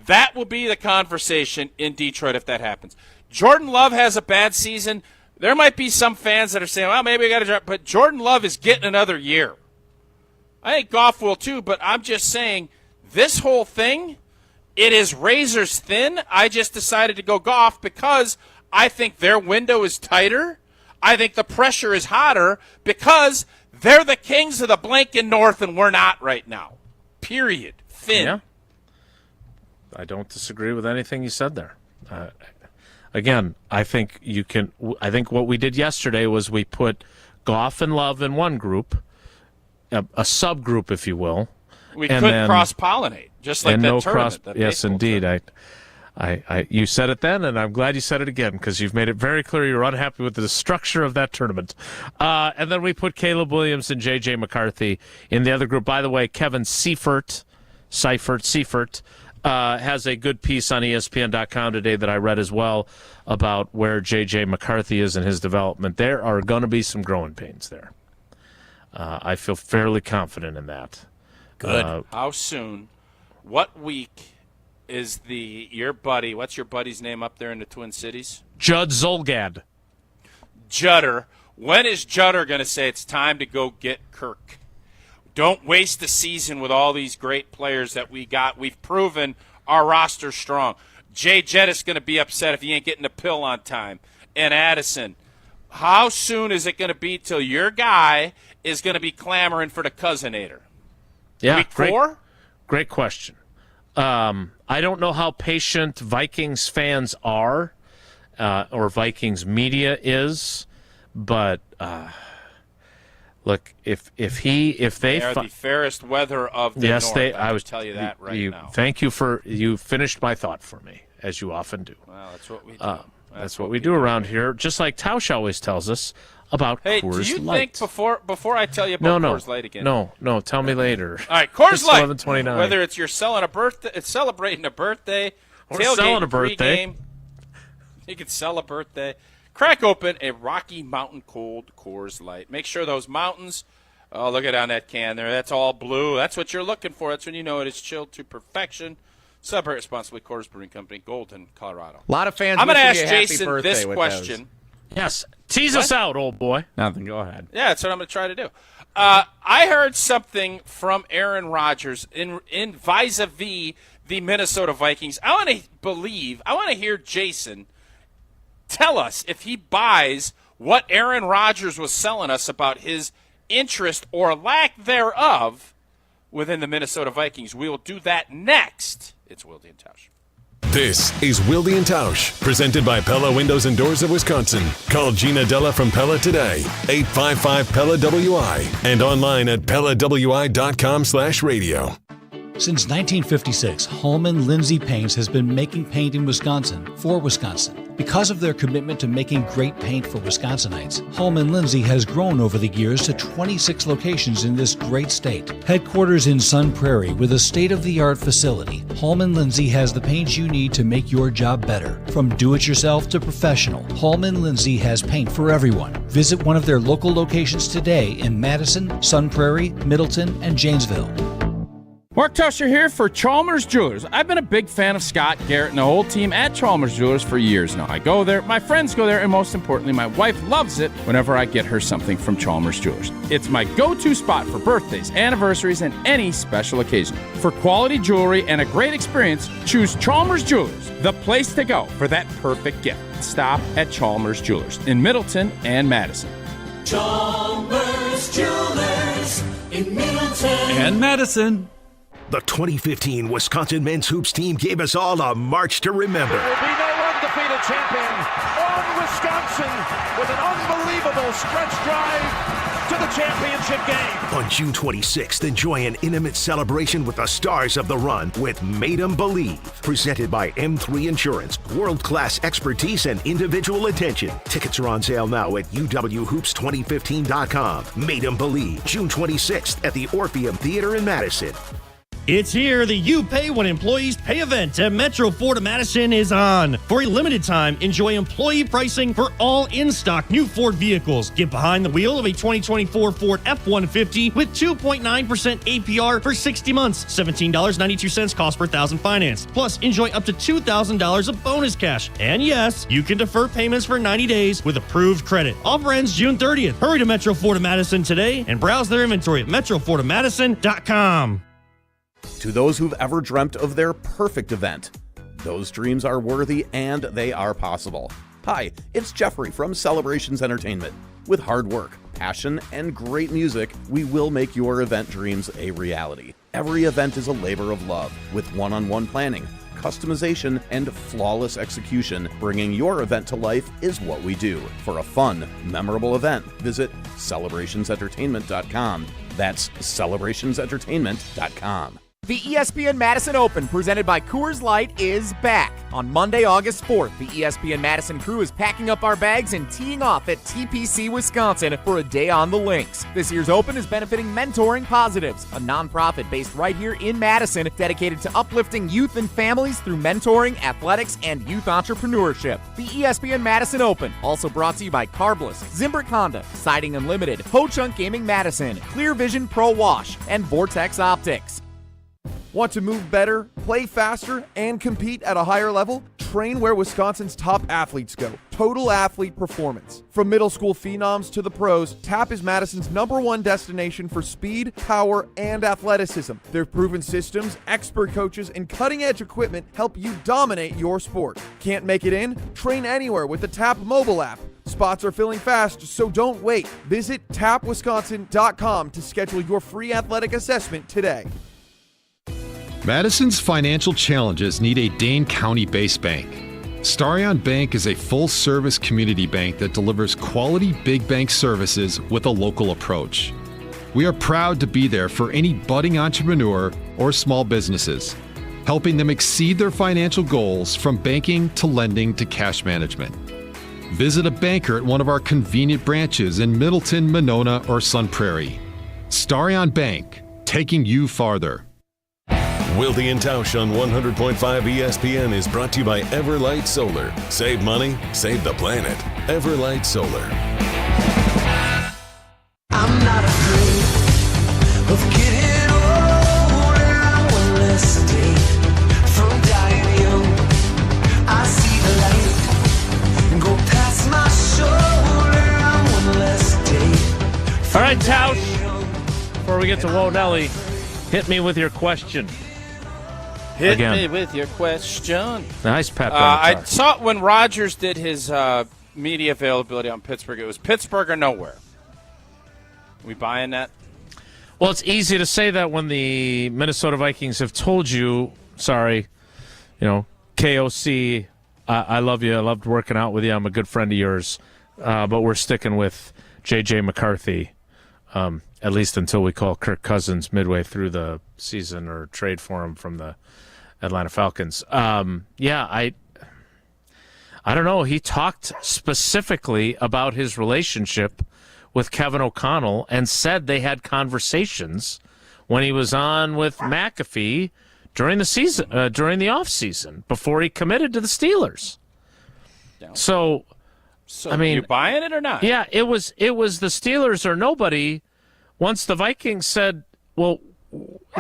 That will be the conversation in Detroit if that happens. Jordan Love has a bad season. There might be some fans that are saying, well, maybe we got to drop. But Jordan Love is getting another year. I think Goff will too, but I'm just saying this whole thing, it is razor's thin. I just decided to go Goff because I think their window is tighter. I think the pressure is hotter because they're the kings of the blanking North and we're not right now. Period. Thin. Yeah. I don't disagree with anything you said there. Again, I think what we did yesterday was we put Goff and Love in one group, a subgroup, if you will. We could cross-pollinate, just like that tournament. Yes, indeed. You said it then, and I'm glad you said it again because you've made it very clear you're unhappy with the structure of that tournament. And then we put Caleb Williams and J.J. McCarthy in the other group. By the way, Kevin Seifert has a good piece on ESPN.com today that I read as well about where J.J. McCarthy is in his development. There are going to be some growing pains there. I feel fairly confident in that. Good. How soon? What week is your buddy? What's your buddy's name up there in the Twin Cities? Judd Zolgad. Judder. When is Judder going to say it's time to go get Kirk? Don't waste the season with all these great players that we got. We've proven our roster's strong. Jay Jett is going to be upset if he ain't getting a pill on time. And Addison. How soon is it going to be till your guy is going to be clamoring for the Cousinator? Yeah, Week 4? Great question. I don't know how patient Vikings fans are or Vikings media is, but look, if they are the fairest weather of the North. I would tell you that now. Thank you you finished my thought for me, as you often do. Well, that's what we do. That's what we do around here, just like Tausch always tells us about Coors Light. Hey, do you think before I tell you about Coors Light again? No, tell me later. All right, Coors Light. 11:29. Whether it's you're celebrating a birthday, or selling a birthday, you can sell a birthday. Crack open a Rocky Mountain Cold Coors Light. Make sure those mountains. Oh, look at on that can there. That's all blue. That's what you're looking for. That's when you know it is chilled to perfection. Celebrate responsibly. Coors Brewing Company, Golden, Colorado. A lot of fans. I'm going to ask Jason this question. Yes, tease us out, old boy. Nothing. Go ahead. Yeah, that's what I'm going to try to do. I heard something from Aaron Rodgers in vis-a-vis the Minnesota Vikings. I want to hear Jason tell us if he buys what Aaron Rodgers was selling us about his interest or lack thereof within the Minnesota Vikings. We will do that next. It's Wilde and Tausch. This is Wilde and Tausch, presented by Pella Windows and Doors of Wisconsin. Call Gina Della from Pella today, 855-PELLA-WI, and online at PellaWI.com/radio. Since 1956, Holman Lindsay Paints has been making paint in Wisconsin for Wisconsin. Because of their commitment to making great paint for Wisconsinites, Holman Lindsay has grown over the years to 26 locations in this great state. Headquarters in Sun Prairie with a state-of-the-art facility, Holman Lindsay has the paint you need to make your job better. From do-it-yourself to professional, Holman Lindsay has paint for everyone. Visit one of their local locations today in Madison, Sun Prairie, Middleton, and Janesville. Mark Tusher here for Chalmers Jewelers. I've been a big fan of Scott, Garrett, and the whole team at Chalmers Jewelers for years now. I go there, my friends go there, and most importantly, my wife loves it whenever I get her something from Chalmers Jewelers. It's my go-to spot for birthdays, anniversaries, and any special occasion. For quality jewelry and a great experience, choose Chalmers Jewelers, the place to go for that perfect gift. Stop at Chalmers Jewelers in Middleton and Madison. Chalmers Jewelers in Middleton and Madison. The 2015 Wisconsin men's hoops team gave us all a march to remember. There will be no undefeated champion on Wisconsin with an unbelievable stretch drive to the championship game. On June 26th, enjoy an intimate celebration with the stars of the run with Made 'em Believe. Presented by M3 Insurance. World-class expertise and individual attention. Tickets are on sale now at uwhoops2015.com. Made 'em Believe, June 26th at the Orpheum Theater in Madison. It's here. The You Pay When Employees Pay event at Metro Ford of Madison is on. For a limited time, enjoy employee pricing for all in-stock new Ford vehicles. Get behind the wheel of a 2024 Ford F-150 with 2.9% APR for 60 months, $17.92 cost per thousand finance. Plus, enjoy up to $2,000 of bonus cash. And yes, you can defer payments for 90 days with approved credit. Offer ends June 30th. Hurry to Metro Ford of Madison today and browse their inventory at metrofordofmadison.com. To those who've ever dreamt of their perfect event, those dreams are worthy and they are possible. Hi, it's Jeffrey from Celebrations Entertainment. With hard work, passion, and great music, we will make your event dreams a reality. Every event is a labor of love, with one-on-one planning, customization, and flawless execution. Bringing your event to life is what we do. For a fun, memorable event, visit celebrationsentertainment.com. That's celebrationsentertainment.com. The ESPN Madison Open, presented by Coors Light, is back. On Monday, August 4th, the ESPN Madison crew is packing up our bags and teeing off at TPC, Wisconsin for a day on the links. This year's Open is benefiting Mentoring Positives, a nonprofit based right here in Madison, dedicated to uplifting youth and families through mentoring, athletics, and youth entrepreneurship. The ESPN Madison Open, also brought to you by Carbless, Zimbrick Honda, Siding Unlimited, Ho-Chunk Gaming Madison, Clear Vision Pro Wash, and Vortex Optics. Want to move better, play faster, and compete at a higher level? Train where Wisconsin's top athletes go. Total Athlete Performance. From middle school phenoms to the pros, TAP is Madison's #1 destination for speed, power, and athleticism. Their proven systems, expert coaches, and cutting-edge equipment help you dominate your sport. Can't make it in? Train anywhere with the TAP mobile app. Spots are filling fast, so don't wait. Visit tapwisconsin.com to schedule your free athletic assessment today. Madison's financial challenges need a Dane County-based bank. Starion Bank is a full-service community bank that delivers quality big bank services with a local approach. We are proud to be there for any budding entrepreneur or small businesses, helping them exceed their financial goals from banking to lending to cash management. Visit a banker at one of our convenient branches in Middleton, Monona, or Sun Prairie. Starion Bank, taking you farther. Wilde and Tausch on 100.5 ESPN is brought to you by Everlight Solar. Save money, save the planet. Everlight Solar. I'm not afraid of getting older. I want less day from dying young. I see the light and go past my shoulder. I want less day. All right, Tausch, before we get to Whoa Nelly, hit me with your question. Hit me with your question. Nice pep. I saw it when Rodgers did his media availability on Pittsburgh. It was Pittsburgh or nowhere. We buying that? Well, it's easy to say that when the Minnesota Vikings have told you, sorry, KOC, I love you. I loved working out with you. I'm a good friend of yours. But we're sticking with J.J. McCarthy, at least until we call Kirk Cousins midway through the season or trade for him from the Atlanta Falcons. I don't know. He talked specifically about his relationship with Kevin O'Connell and said they had conversations when he was on with McAfee during the season, during the offseason, before he committed to the Steelers. So I mean, you buying it or not? Yeah, it was the Steelers or nobody. Once the Vikings said, well,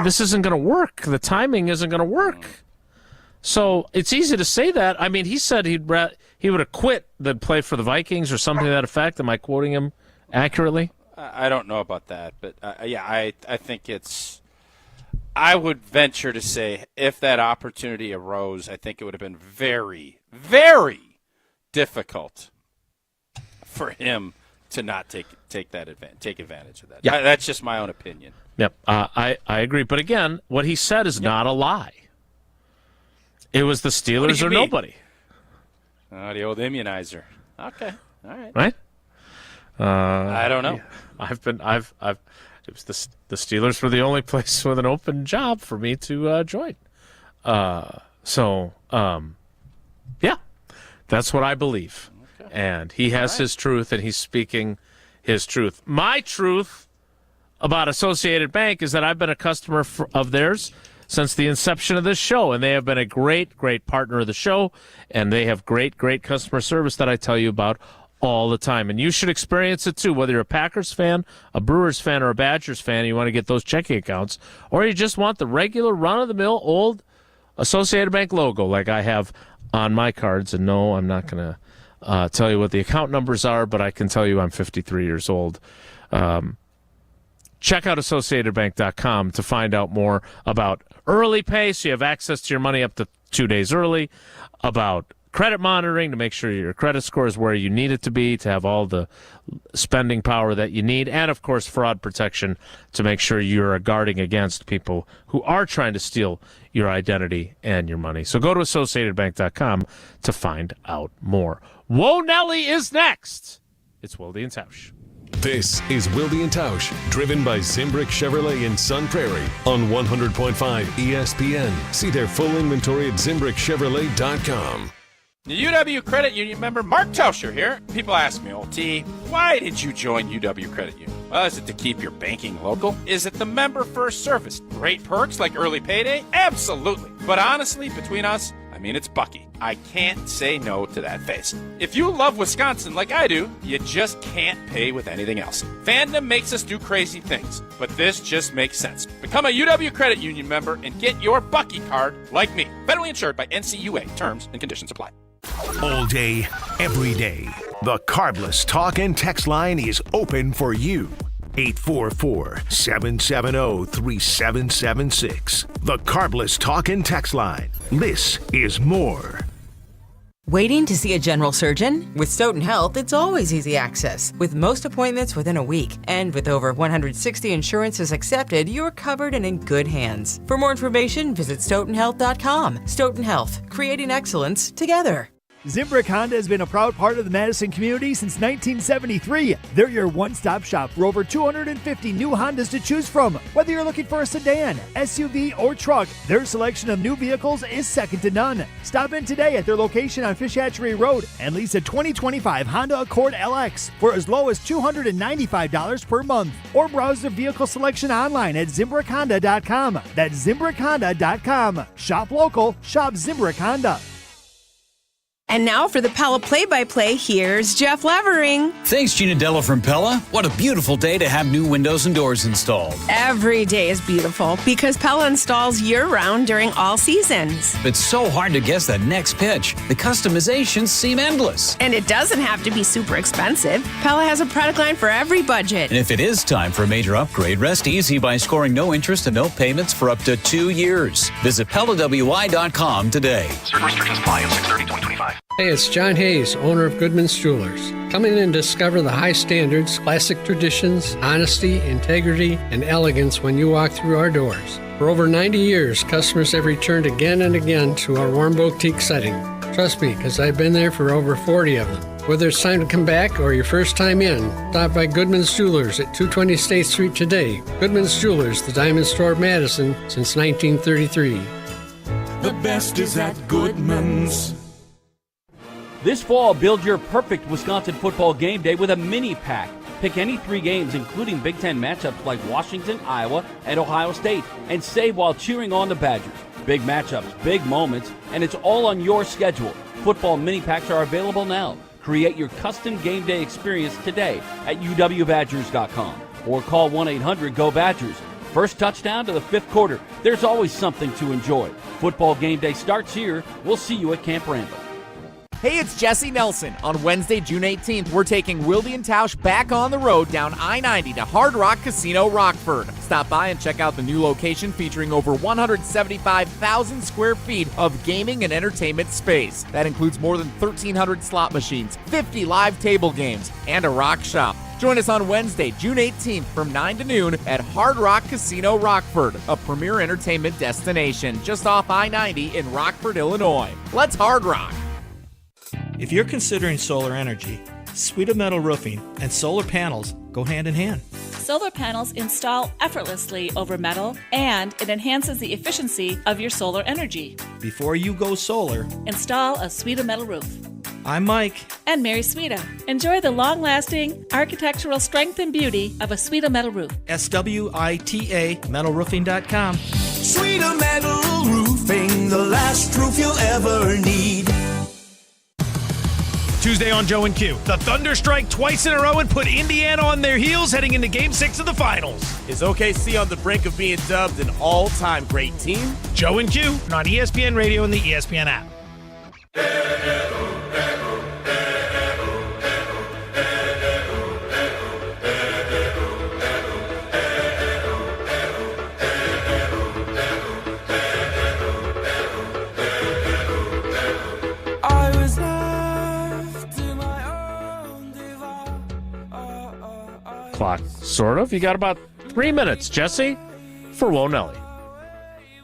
this isn't going to work. The timing isn't going to work. So it's easy to say that. I mean, he said he would have quit than play for the Vikings or something to that effect. Am I quoting him accurately? I don't know about that, but I think it's – I would venture to say if that opportunity arose, I think it would have been very, very difficult for him to not take advantage of that. Yeah. That's just my own opinion. Yep, I agree. But again, what he said is not a lie. It was the Steelers or nobody. Oh, the old immunizer. Okay, all right. Right? I don't know. It was the Steelers were the only place with an open job for me to join. Yeah, that's what I believe. Okay. And he has his truth, and he's speaking his truth. My truth about Associated Bank is that I've been a customer of theirs since the inception of this show, and they have been a great, great partner of the show, and they have great, great customer service that I tell you about all the time. And you should experience it too, whether you're a Packers fan, a Brewers fan, or a Badgers fan, and you want to get those checking accounts, or you just want the regular run-of-the-mill old Associated Bank logo like I have on my cards. And no, I'm not going to tell you what the account numbers are, but I can tell you I'm 53 years old. Check out AssociatedBank.com to find out more about early pay, so you have access to your money up to 2 days early, about credit monitoring to make sure your credit score is where you need it to be to have all the spending power that you need, and, of course, fraud protection to make sure you're guarding against people who are trying to steal your identity and your money. So go to AssociatedBank.com to find out more. Whoa, Nelly is next. It's Wilde and Tausch. This is Wilde and Tausch, driven by Zimbrick Chevrolet in Sun Prairie on 100.5 ESPN. See their full inventory at ZimbrickChevrolet.com. The UW Credit Union member Mark Tauscher here. People ask me, old T, why did you join UW Credit Union? Well, is it to keep your banking local? Is it the member first service? Great perks like early payday? Absolutely. But honestly, between us, it's Bucky. I can't say no to that face. If you love Wisconsin like I do, you just can't pay with anything else. Fandom makes us do crazy things, but this just makes sense. Become a UW Credit Union member and get your Bucky card like me. Federally insured by NCUA. Terms and conditions apply. All day, every day. The Carbless Talk and Text line is open for you. 844-770-3776. The Carbless Talk and Text line. This is more. Waiting to see a general surgeon? With Stoughton Health, it's always easy access, with most appointments within a week. And with over 160 insurances accepted, you're covered and in good hands. For more information, visit StoughtonHealth.com. Stoughton Health, creating excellence together. Zimbrick Honda has been a proud part of the Madison community since 1973. They're your one-stop shop for over 250 new Hondas to choose from. Whether you're looking for a sedan, SUV, or truck, their selection of new vehicles is second to none. Stop in today at their location on Fish Hatchery Road and lease a 2025 Honda Accord LX for as low as $295 per month. Or browse their vehicle selection online at ZimbrickHonda.com. That's ZimbrickHonda.com. Shop local, shop Zimbrick Honda. And now for the Pella play-by-play, here's Jeff Levering. Thanks, Gina Della from Pella. What a beautiful day to have new windows and doors installed. Every day is beautiful because Pella installs year-round during all seasons. It's so hard to guess that next pitch. The customizations seem endless. And it doesn't have to be super expensive. Pella has a product line for every budget. And if it is time for a major upgrade, rest easy by scoring no interest and no payments for up to 2 years. Visit PellaWI.com today. Certain restrictions apply on 6/30/2025. Hey, it's John Hayes, owner of Goodman's Jewelers. Come in and discover the high standards, classic traditions, honesty, integrity, and elegance when you walk through our doors. For over 90 years, customers have returned again and again to our warm boutique setting. Trust me, because I've been there for over 40 of them. Whether it's time to come back or your first time in, stop by Goodman's Jewelers at 220 State Street today. Goodman's Jewelers, the Diamond Store of Madison since 1933. The best is at Goodman's. This fall, build your perfect Wisconsin football game day with a mini pack. Pick any 3 games, including Big Ten matchups like Washington, Iowa, and Ohio State, and save while cheering on the Badgers. Big matchups, big moments, and it's all on your schedule. Football mini packs are available now. Create your custom game day experience today at uwbadgers.com or call 1-800-GO-BADGERS. First touchdown to the 5th quarter. There's always something to enjoy. Football game day starts here. We'll see you at Camp Randall. Hey, it's Jesse Nelson. On Wednesday, June 18th, we're taking Wilde and Tausch back on the road down I-90 to Hard Rock Casino Rockford. Stop by and check out the new location featuring over 175,000 square feet of gaming and entertainment space. That includes more than 1,300 slot machines, 50 live table games, and a rock shop. Join us on Wednesday, June 18th from 9 to noon at Hard Rock Casino Rockford, a premier entertainment destination just off I-90 in Rockford, Illinois. Let's Hard Rock! If you're considering solar energy, Sweet Metal Roofing and solar panels go hand in hand. Solar panels install effortlessly over metal, and it enhances the efficiency of your solar energy. Before you go solar, Install a Sweeta metal roof. I'm Mike. And Mary Sweeta. Enjoy the long-lasting architectural strength and beauty of a Sweeta metal roof. SWITA metalroofing.com. Sweeter Metal Roofing, the last roof you'll ever need. Tuesday on Joe and Q. The Thunder strike twice in a row and put Indiana on their heels heading into Game 6 of the Finals. Is OKC on the brink of being dubbed an all-time great team? Joe and Q on ESPN Radio and the ESPN app. Clock, sort of. You got about 3 minutes, Jesse, for Whoa Nelly.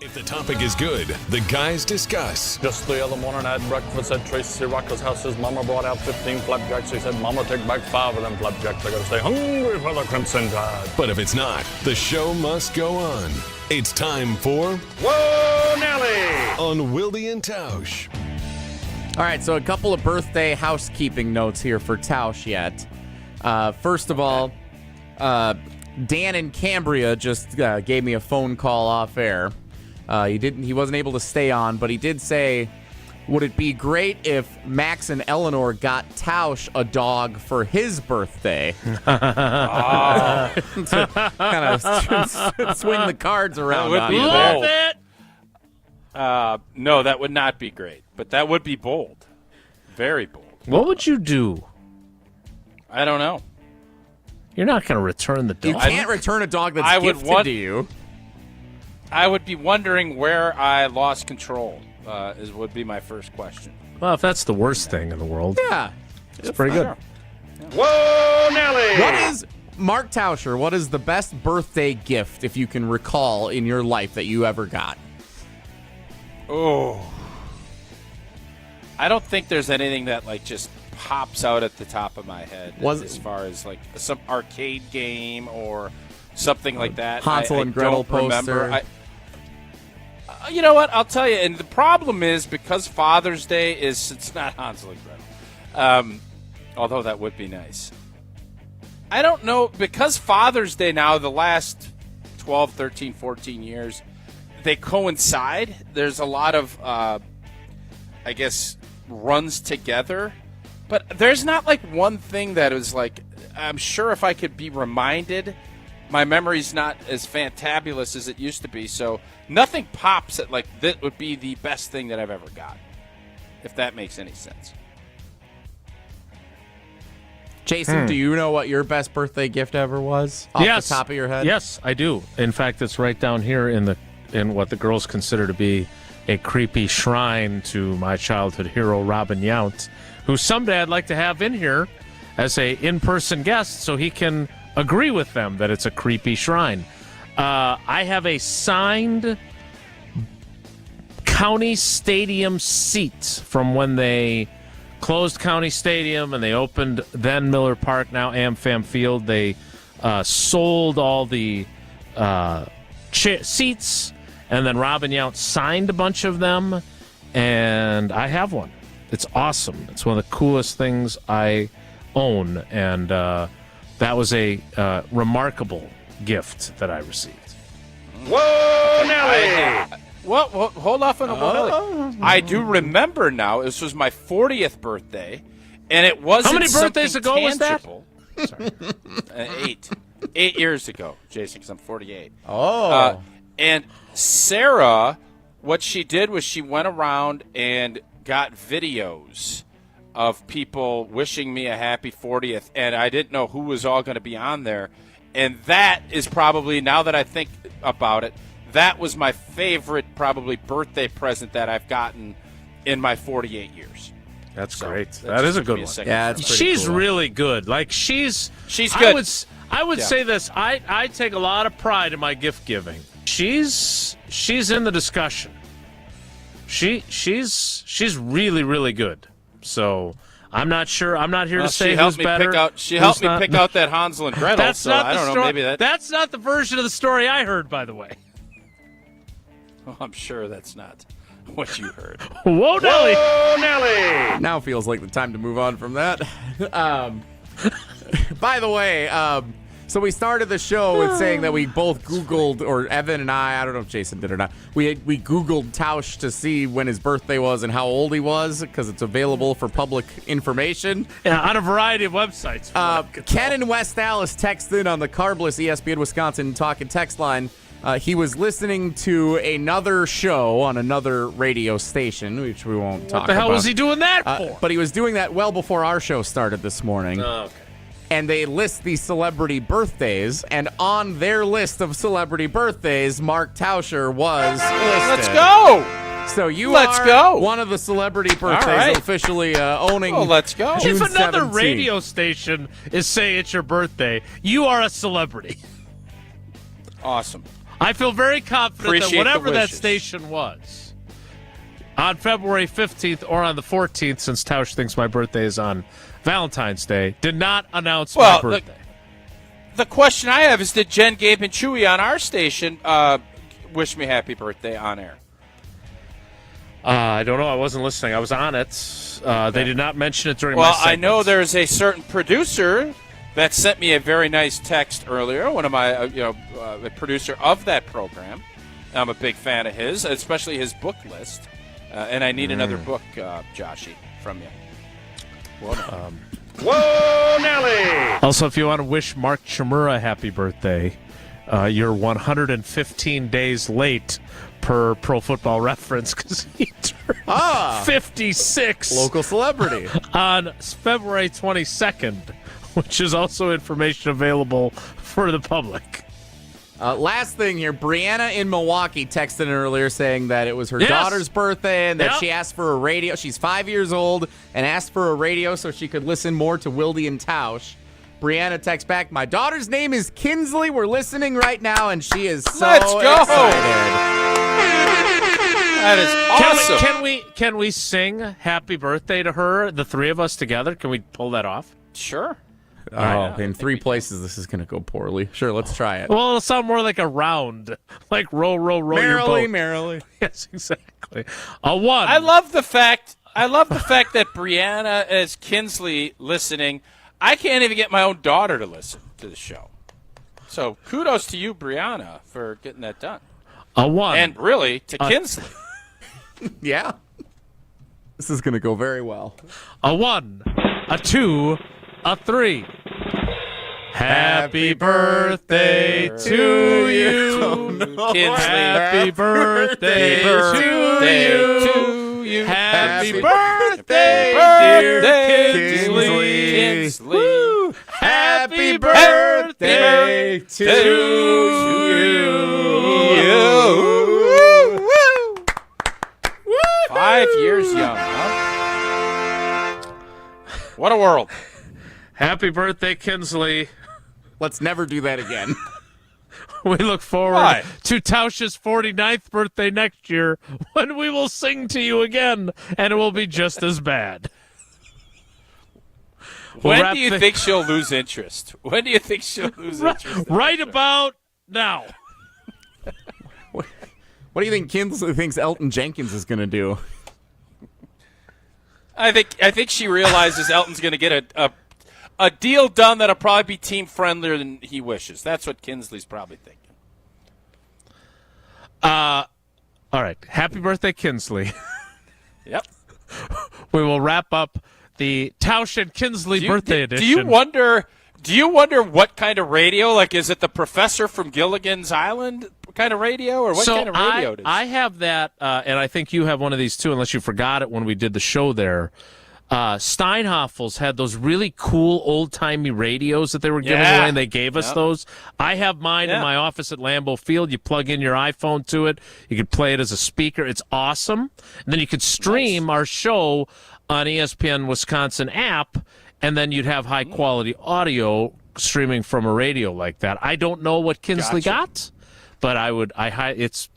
If the topic is good, the guys discuss. Just the other morning I had breakfast at Tracy Rocker's house. His mama brought out 15 flapjacks. He said, Mama, take back 5 of them flapjacks. I gotta stay hungry for the Crimson Tide. But if it's not, the show must go on. It's time for Whoa Nelly on Wilde and Tausch. All right, so a couple of birthday housekeeping notes here for Tausch yet. First of all, Dan in Cambria just gave me a phone call off air. He wasn't able to stay on, but he did say, would it be great if Max and Eleanor got Tausch a dog for his birthday? Kind of swing the cards around. That would be on bold. No, that would not be great, but that would be bold. Very bold. What would you do? I don't know. You're not going to return the dog. You can't return a dog that's gifted to you. I would be wondering where I lost control, would be my first question. Well, if that's the worst thing in the world. Yeah. It's pretty good. Whoa Nelly! Mark Tauscher, what is the best birthday gift, if you can recall, in your life that you ever got? Oh. I don't think there's anything that, just pops out at the top of my head as far as, some arcade game or something like that. Hansel and Gretel poster. You know what? I'll tell you. And the problem is, because Father's Day it's not Hansel and Gretel. Although that would be nice. I don't know. Because Father's Day now, the last 12, 13, 14 years, they coincide. There's a lot of, runs together. But there's not, one thing that is, I'm sure if I could be reminded, my memory's not as fantabulous as it used to be, so nothing pops at that would be the best thing that I've ever got, if that makes any sense. Jason, do you know what your best birthday gift ever was off the top of your head? Yes, I do. In fact, it's right down here in what the girls consider to be a creepy shrine to my childhood hero, Robin Yount, who someday I'd like to have in here as a in-person guest so he can agree with them that it's a creepy shrine. I have a signed County Stadium seat from when they closed County Stadium and they opened then Miller Park, now AmFam Field. They sold all the seats, and then Robin Yount signed a bunch of them, and I have one. It's awesome. It's one of the coolest things I own, and that was a remarkable gift that I received. Whoa, Nelly! Hold off on a Nelly. I do remember now. This was my 40th birthday, and it wasn't. How many birthdays ago tangible. was that? Sorry, 8 years ago, Jason, because I'm 48. Oh, and Sarah, what she did was she went around and got videos of people wishing me a happy 40th, and I didn't know who was all going to be on there. And that is probably, now that I think about it, that was my favorite probably birthday present that I've gotten in my 48 years. That's great. That is a good one. Yeah, she's cool. Really good. She's good. I would say this. I take a lot of pride in my gift giving. She's in the discussion. She's really, really good. So I'm not sure. I'm not here to say she helped who's me better. She helped me pick out that Hansel and Gretel. That's so not I the don't know. story. Maybe that. That's not the version of the story I heard, by the way. Oh, I'm sure that's not what you heard. Whoa, Nelly! Whoa, Nelly! Now feels like the time to move on from that. By the way, so we started the show with saying that we both Googled, or Evan and I don't know if Jason did or not, we Googled Tausch to see when his birthday was and how old he was, because it's available for public information. Yeah, on a variety of websites. Ken in West Dallas texted on the carbless ESPN Wisconsin talk and text line. He was listening to another show on another radio station, which we won't talk about. What the hell was he doing that for? But he was doing that well before our show started this morning. Oh, okay. And they list the celebrity birthdays, and on their list of celebrity birthdays, Mark Tauscher was listed. Let's go! So Let's go. One of the celebrity birthdays right. officially owning. Well, let's go. June If another 17th. radio station is saying it's your birthday, you are a celebrity. Awesome. I feel very confident Appreciate that whatever the that wishes. station was, on February 15th or on the 14th, since Tausch thinks my birthday is on Valentine's Day, did not announce my birthday. The question I have is, did Jen, Gabe, and Chewy on our station wish me happy birthday on air? I don't know. I wasn't listening. I was on it. They did not mention it during my Well, segment. I know there's a certain producer that sent me a very nice text earlier. One of my, a producer of that program. I'm a big fan of his, especially his book list. And I need another book, Joshy, from you. Well done. Whoa, Nelly! Also, if you want to wish Mark Chmura happy birthday, you're 115 days late per Pro Football Reference because he turned 56. Local celebrity. On February 22nd, which is also information available for the public. Last thing here, Brianna in Milwaukee texted in earlier saying that it was her Yes. daughter's birthday and that Yep. she asked for a radio. She's 5 years old and asked for a radio so she could listen more to Wilde and Tausch. Brianna texts back, "My daughter's name is Kinsley. We're listening right now, and she is so Let's go. excited." That is awesome. Can we sing happy birthday to her, the three of us together? Can we pull that off? Sure. In three places, this is going to go poorly. Sure, let's try it. Well, it'll sound more like a round, like row, row, row your Merrily, boat. merrily. Yes, exactly. A one. I love the fact that Brianna is Kinsley listening. I can't even get my own daughter to listen to the show. So kudos to you, Brianna, for getting that done. A one. And really to Kinsley. Yeah. This is going to go very well. A one, a two, a three. Happy birthday to you, Kinsley. Happy birthday to you. Happy birthday, dear Kinsley. Woo. Happy birthday to you. 5 years young, huh? What a world. Happy birthday, Kinsley. Let's never do that again. We look forward to Tausch's 49th birthday next year when we will sing to you again, and it will be just as bad. When do you think she'll lose interest? When do you think she'll lose interest? Right about now. What do you think Kinsley thinks Elton Jenkins is going to do? I think she realizes Elton's going to get a deal done that'll probably be team friendlier than he wishes. That's what Kinsley's probably thinking. All right. Happy birthday, Kinsley. Yep. We will wrap up the Tausch and Kinsley birthday edition. Do you wonder what kind of radio? Like, is it the professor from Gilligan's Island kind of radio, or what kind of radio it is? I have that, and I think you have one of these too, unless you forgot it when we did the show there. Steinhoffel's had those really cool old-timey radios that they were giving away, and they gave us those. I have mine in my office at Lambeau Field. You plug in your iPhone to it. You can play it as a speaker. It's awesome. And then you could stream our show on ESPN Wisconsin app, and then you'd have high-quality audio streaming from a radio like that. I don't know what Kinsley got, but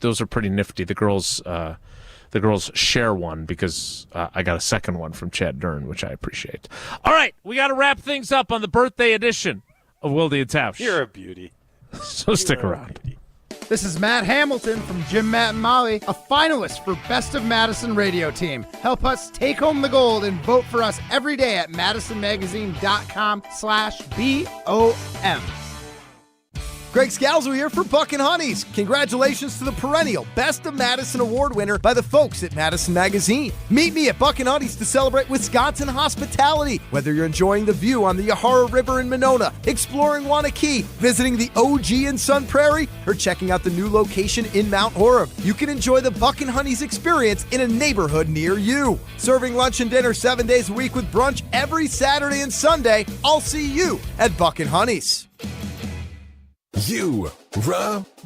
those are pretty nifty. The girls the girls share one because I got a second one from Chad Dern, which I appreciate. All right, we got to wrap things up on the birthday edition of Wilde and Tausch. You're a beauty. So stick around. This is Matt Hamilton from Jim, Matt, and Molly, a finalist for Best of Madison Radio Team. Help us take home the gold and vote for us every day at madisonmagazine.com/BOM. Greg Scalzo here for Buck and Honeys. Congratulations to the perennial Best of Madison Award winner by the folks at Madison Magazine. Meet me at Buck and Honeys to celebrate Wisconsin hospitality. Whether you're enjoying the view on the Yahara River in Monona, exploring Wanakee, visiting the OG in Sun Prairie, or checking out the new location in Mount Horeb, you can enjoy the Buck and Honeys experience in a neighborhood near you. Serving lunch and dinner 7 days a week with brunch every Saturday and Sunday. I'll see you at Buck and Honeys.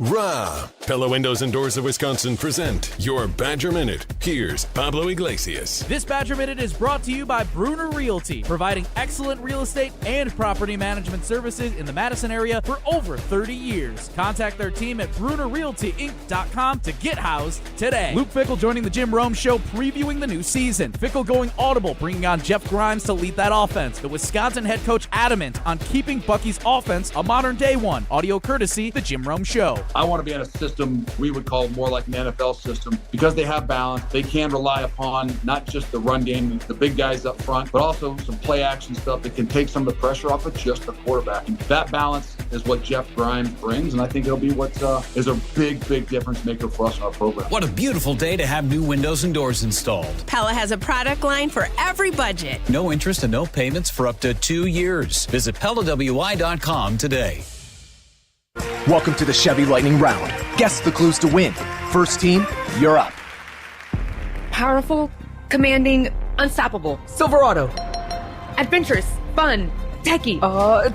Rah. Pella Windows and Doors of Wisconsin present your Badger Minute. Here's Pablo Iglesias. This Badger Minute is brought to you by Bruner Realty, providing excellent real estate and property management services in the Madison area for over 30 years. Contact their team at BrunerRealtyInc.com to get housed today. Luke Fickell joining the Jim Rome Show, previewing the new season. Fickell going audible, bringing on Jeff Grimes to lead that offense. The Wisconsin head coach adamant on keeping Bucky's offense a modern-day one. Audio courtesy the Jim Rome Show. I want to be in a system we would call more like an NFL system because they have balance. They can rely upon not just the run game, the big guys up front, but also some play action stuff that can take some of the pressure off of just the quarterback. And that balance is what Jeff Grimes brings, and I think it'll be what is a big difference maker for us in our program. What a beautiful day to have new windows and doors installed. Pella has a product line for every budget. No interest and no payments for up to 2 years. Visit PellaWI.com today. Welcome to the Chevy Lightning Round. Guess the clues to win. First team, you're up. Powerful, commanding, unstoppable. Silverado. Adventurous, fun, techie.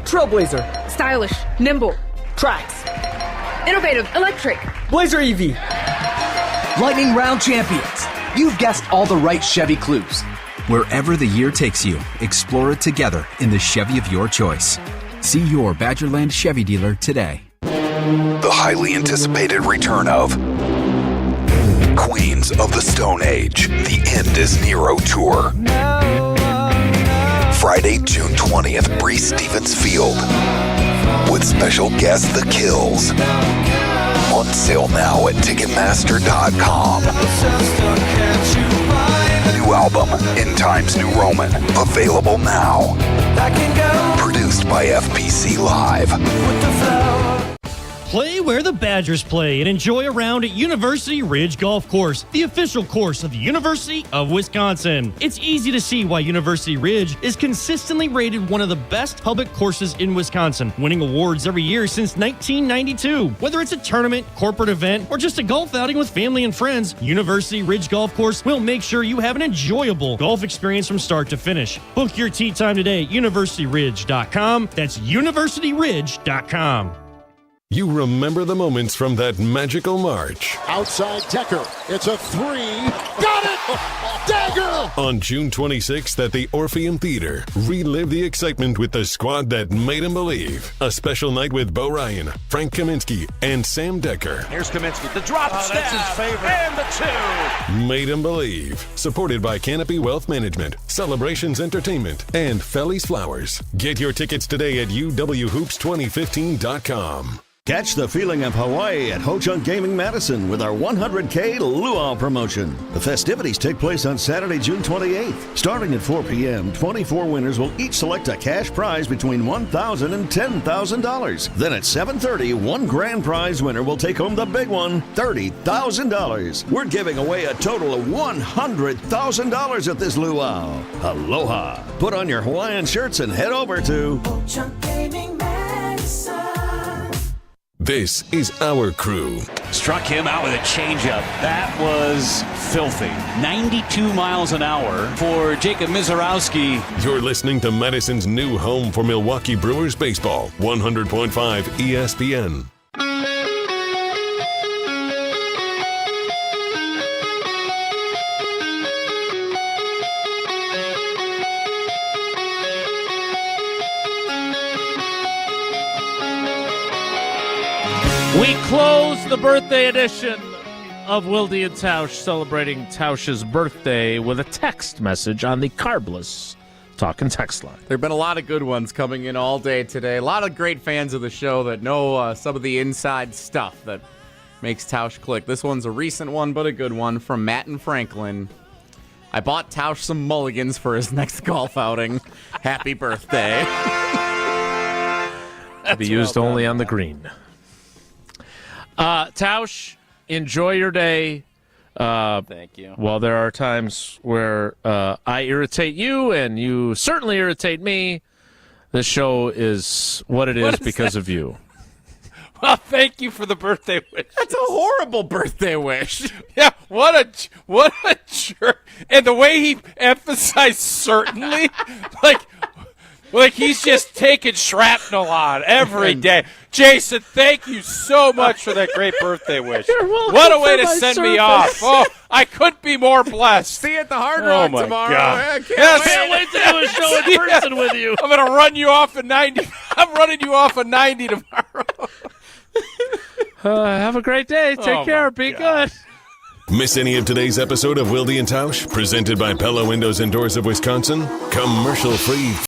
Trailblazer. Stylish, nimble. Trax. Innovative, electric. Blazer EV. Lightning Round champions. You've guessed all the right Chevy clues. Wherever the year takes you, explore it together in the Chevy of your choice. See your Badgerland Chevy dealer today. The highly anticipated return of Queens of the Stone Age, The End is Nero Tour. Friday, June 20th, Bree Stevens Field. With special guest The Kills. On sale now at Ticketmaster.com. New album, In Times New Roman, available now. Produced by FPC Live. Play where the Badgers play and enjoy a round at University Ridge Golf Course, the official course of the University of Wisconsin. It's easy to see why University Ridge is consistently rated one of the best public courses in Wisconsin, winning awards every year since 1992. Whether it's a tournament, corporate event, or just a golf outing with family and friends, University Ridge Golf Course will make sure you have an enjoyable golf experience from start to finish. Book your tee time today at universityridge.com. That's universityridge.com. You remember the moments from that magical March. Outside Decker. It's a three. Got it! Dagger! On June 26th at the Orpheum Theater, relive the excitement with the squad that made him believe. A special night with Bo Ryan, Frank Kaminsky, and Sam Decker. Here's Kaminsky. The drop stab. That's his favorite. And the two. Made him believe. Supported by Canopy Wealth Management, Celebrations Entertainment, and Feli's Flowers. Get your tickets today at uwhoops2015.com. Catch the feeling of Hawaii at Ho-Chunk Gaming Madison with our 100K Luau promotion. The festivities take place on Saturday, June 28th. Starting at 4 p.m., 24 winners will each select a cash prize between $1,000 and $10,000. Then at 7:30, one grand prize winner will take home the big one, $30,000. We're giving away a total of $100,000 at this luau. Aloha. Put on your Hawaiian shirts and head over to Ho-Chunk Gaming Madison. This is our crew. Struck him out with a changeup. That was filthy. 92 miles an hour for Jacob Mizorowski. You're listening to Madison's new home for Milwaukee Brewers baseball, 100.5 ESPN. We close the birthday edition of Wilde and Tausch celebrating Tausch's birthday with a text message on the carbless Talkin' text line. There have been a lot of good ones coming in all day today. A lot of great fans of the show that know some of the inside stuff that makes Tausch click. This one's a recent one, but a good one from Matt and Franklin. I bought Tausch some mulligans for his next golf outing. Happy birthday. To be used only on the green. Tausch, enjoy your day. Thank you. Well, there are times where I irritate you, and you certainly irritate me. This show is what it is because of you. Well, thank you for the birthday wish. That's a horrible birthday wish. Yeah, what a jerk. And the way he emphasized certainly, like he's just taking shrapnel on every day. Jason, thank you so much for that great birthday wish. What a way to send me off. Oh, I couldn't be more blessed. See you at the Hard Rock my tomorrow. God. Can't wait to do a show in person with you. I'm going to run you off at 90. I'm running you off at 90 tomorrow. Have a great day. Take care. Be good. Miss any of today's episode of Wilde and Tausch? Presented by Pella Windows and Doors of Wisconsin? Commercial free.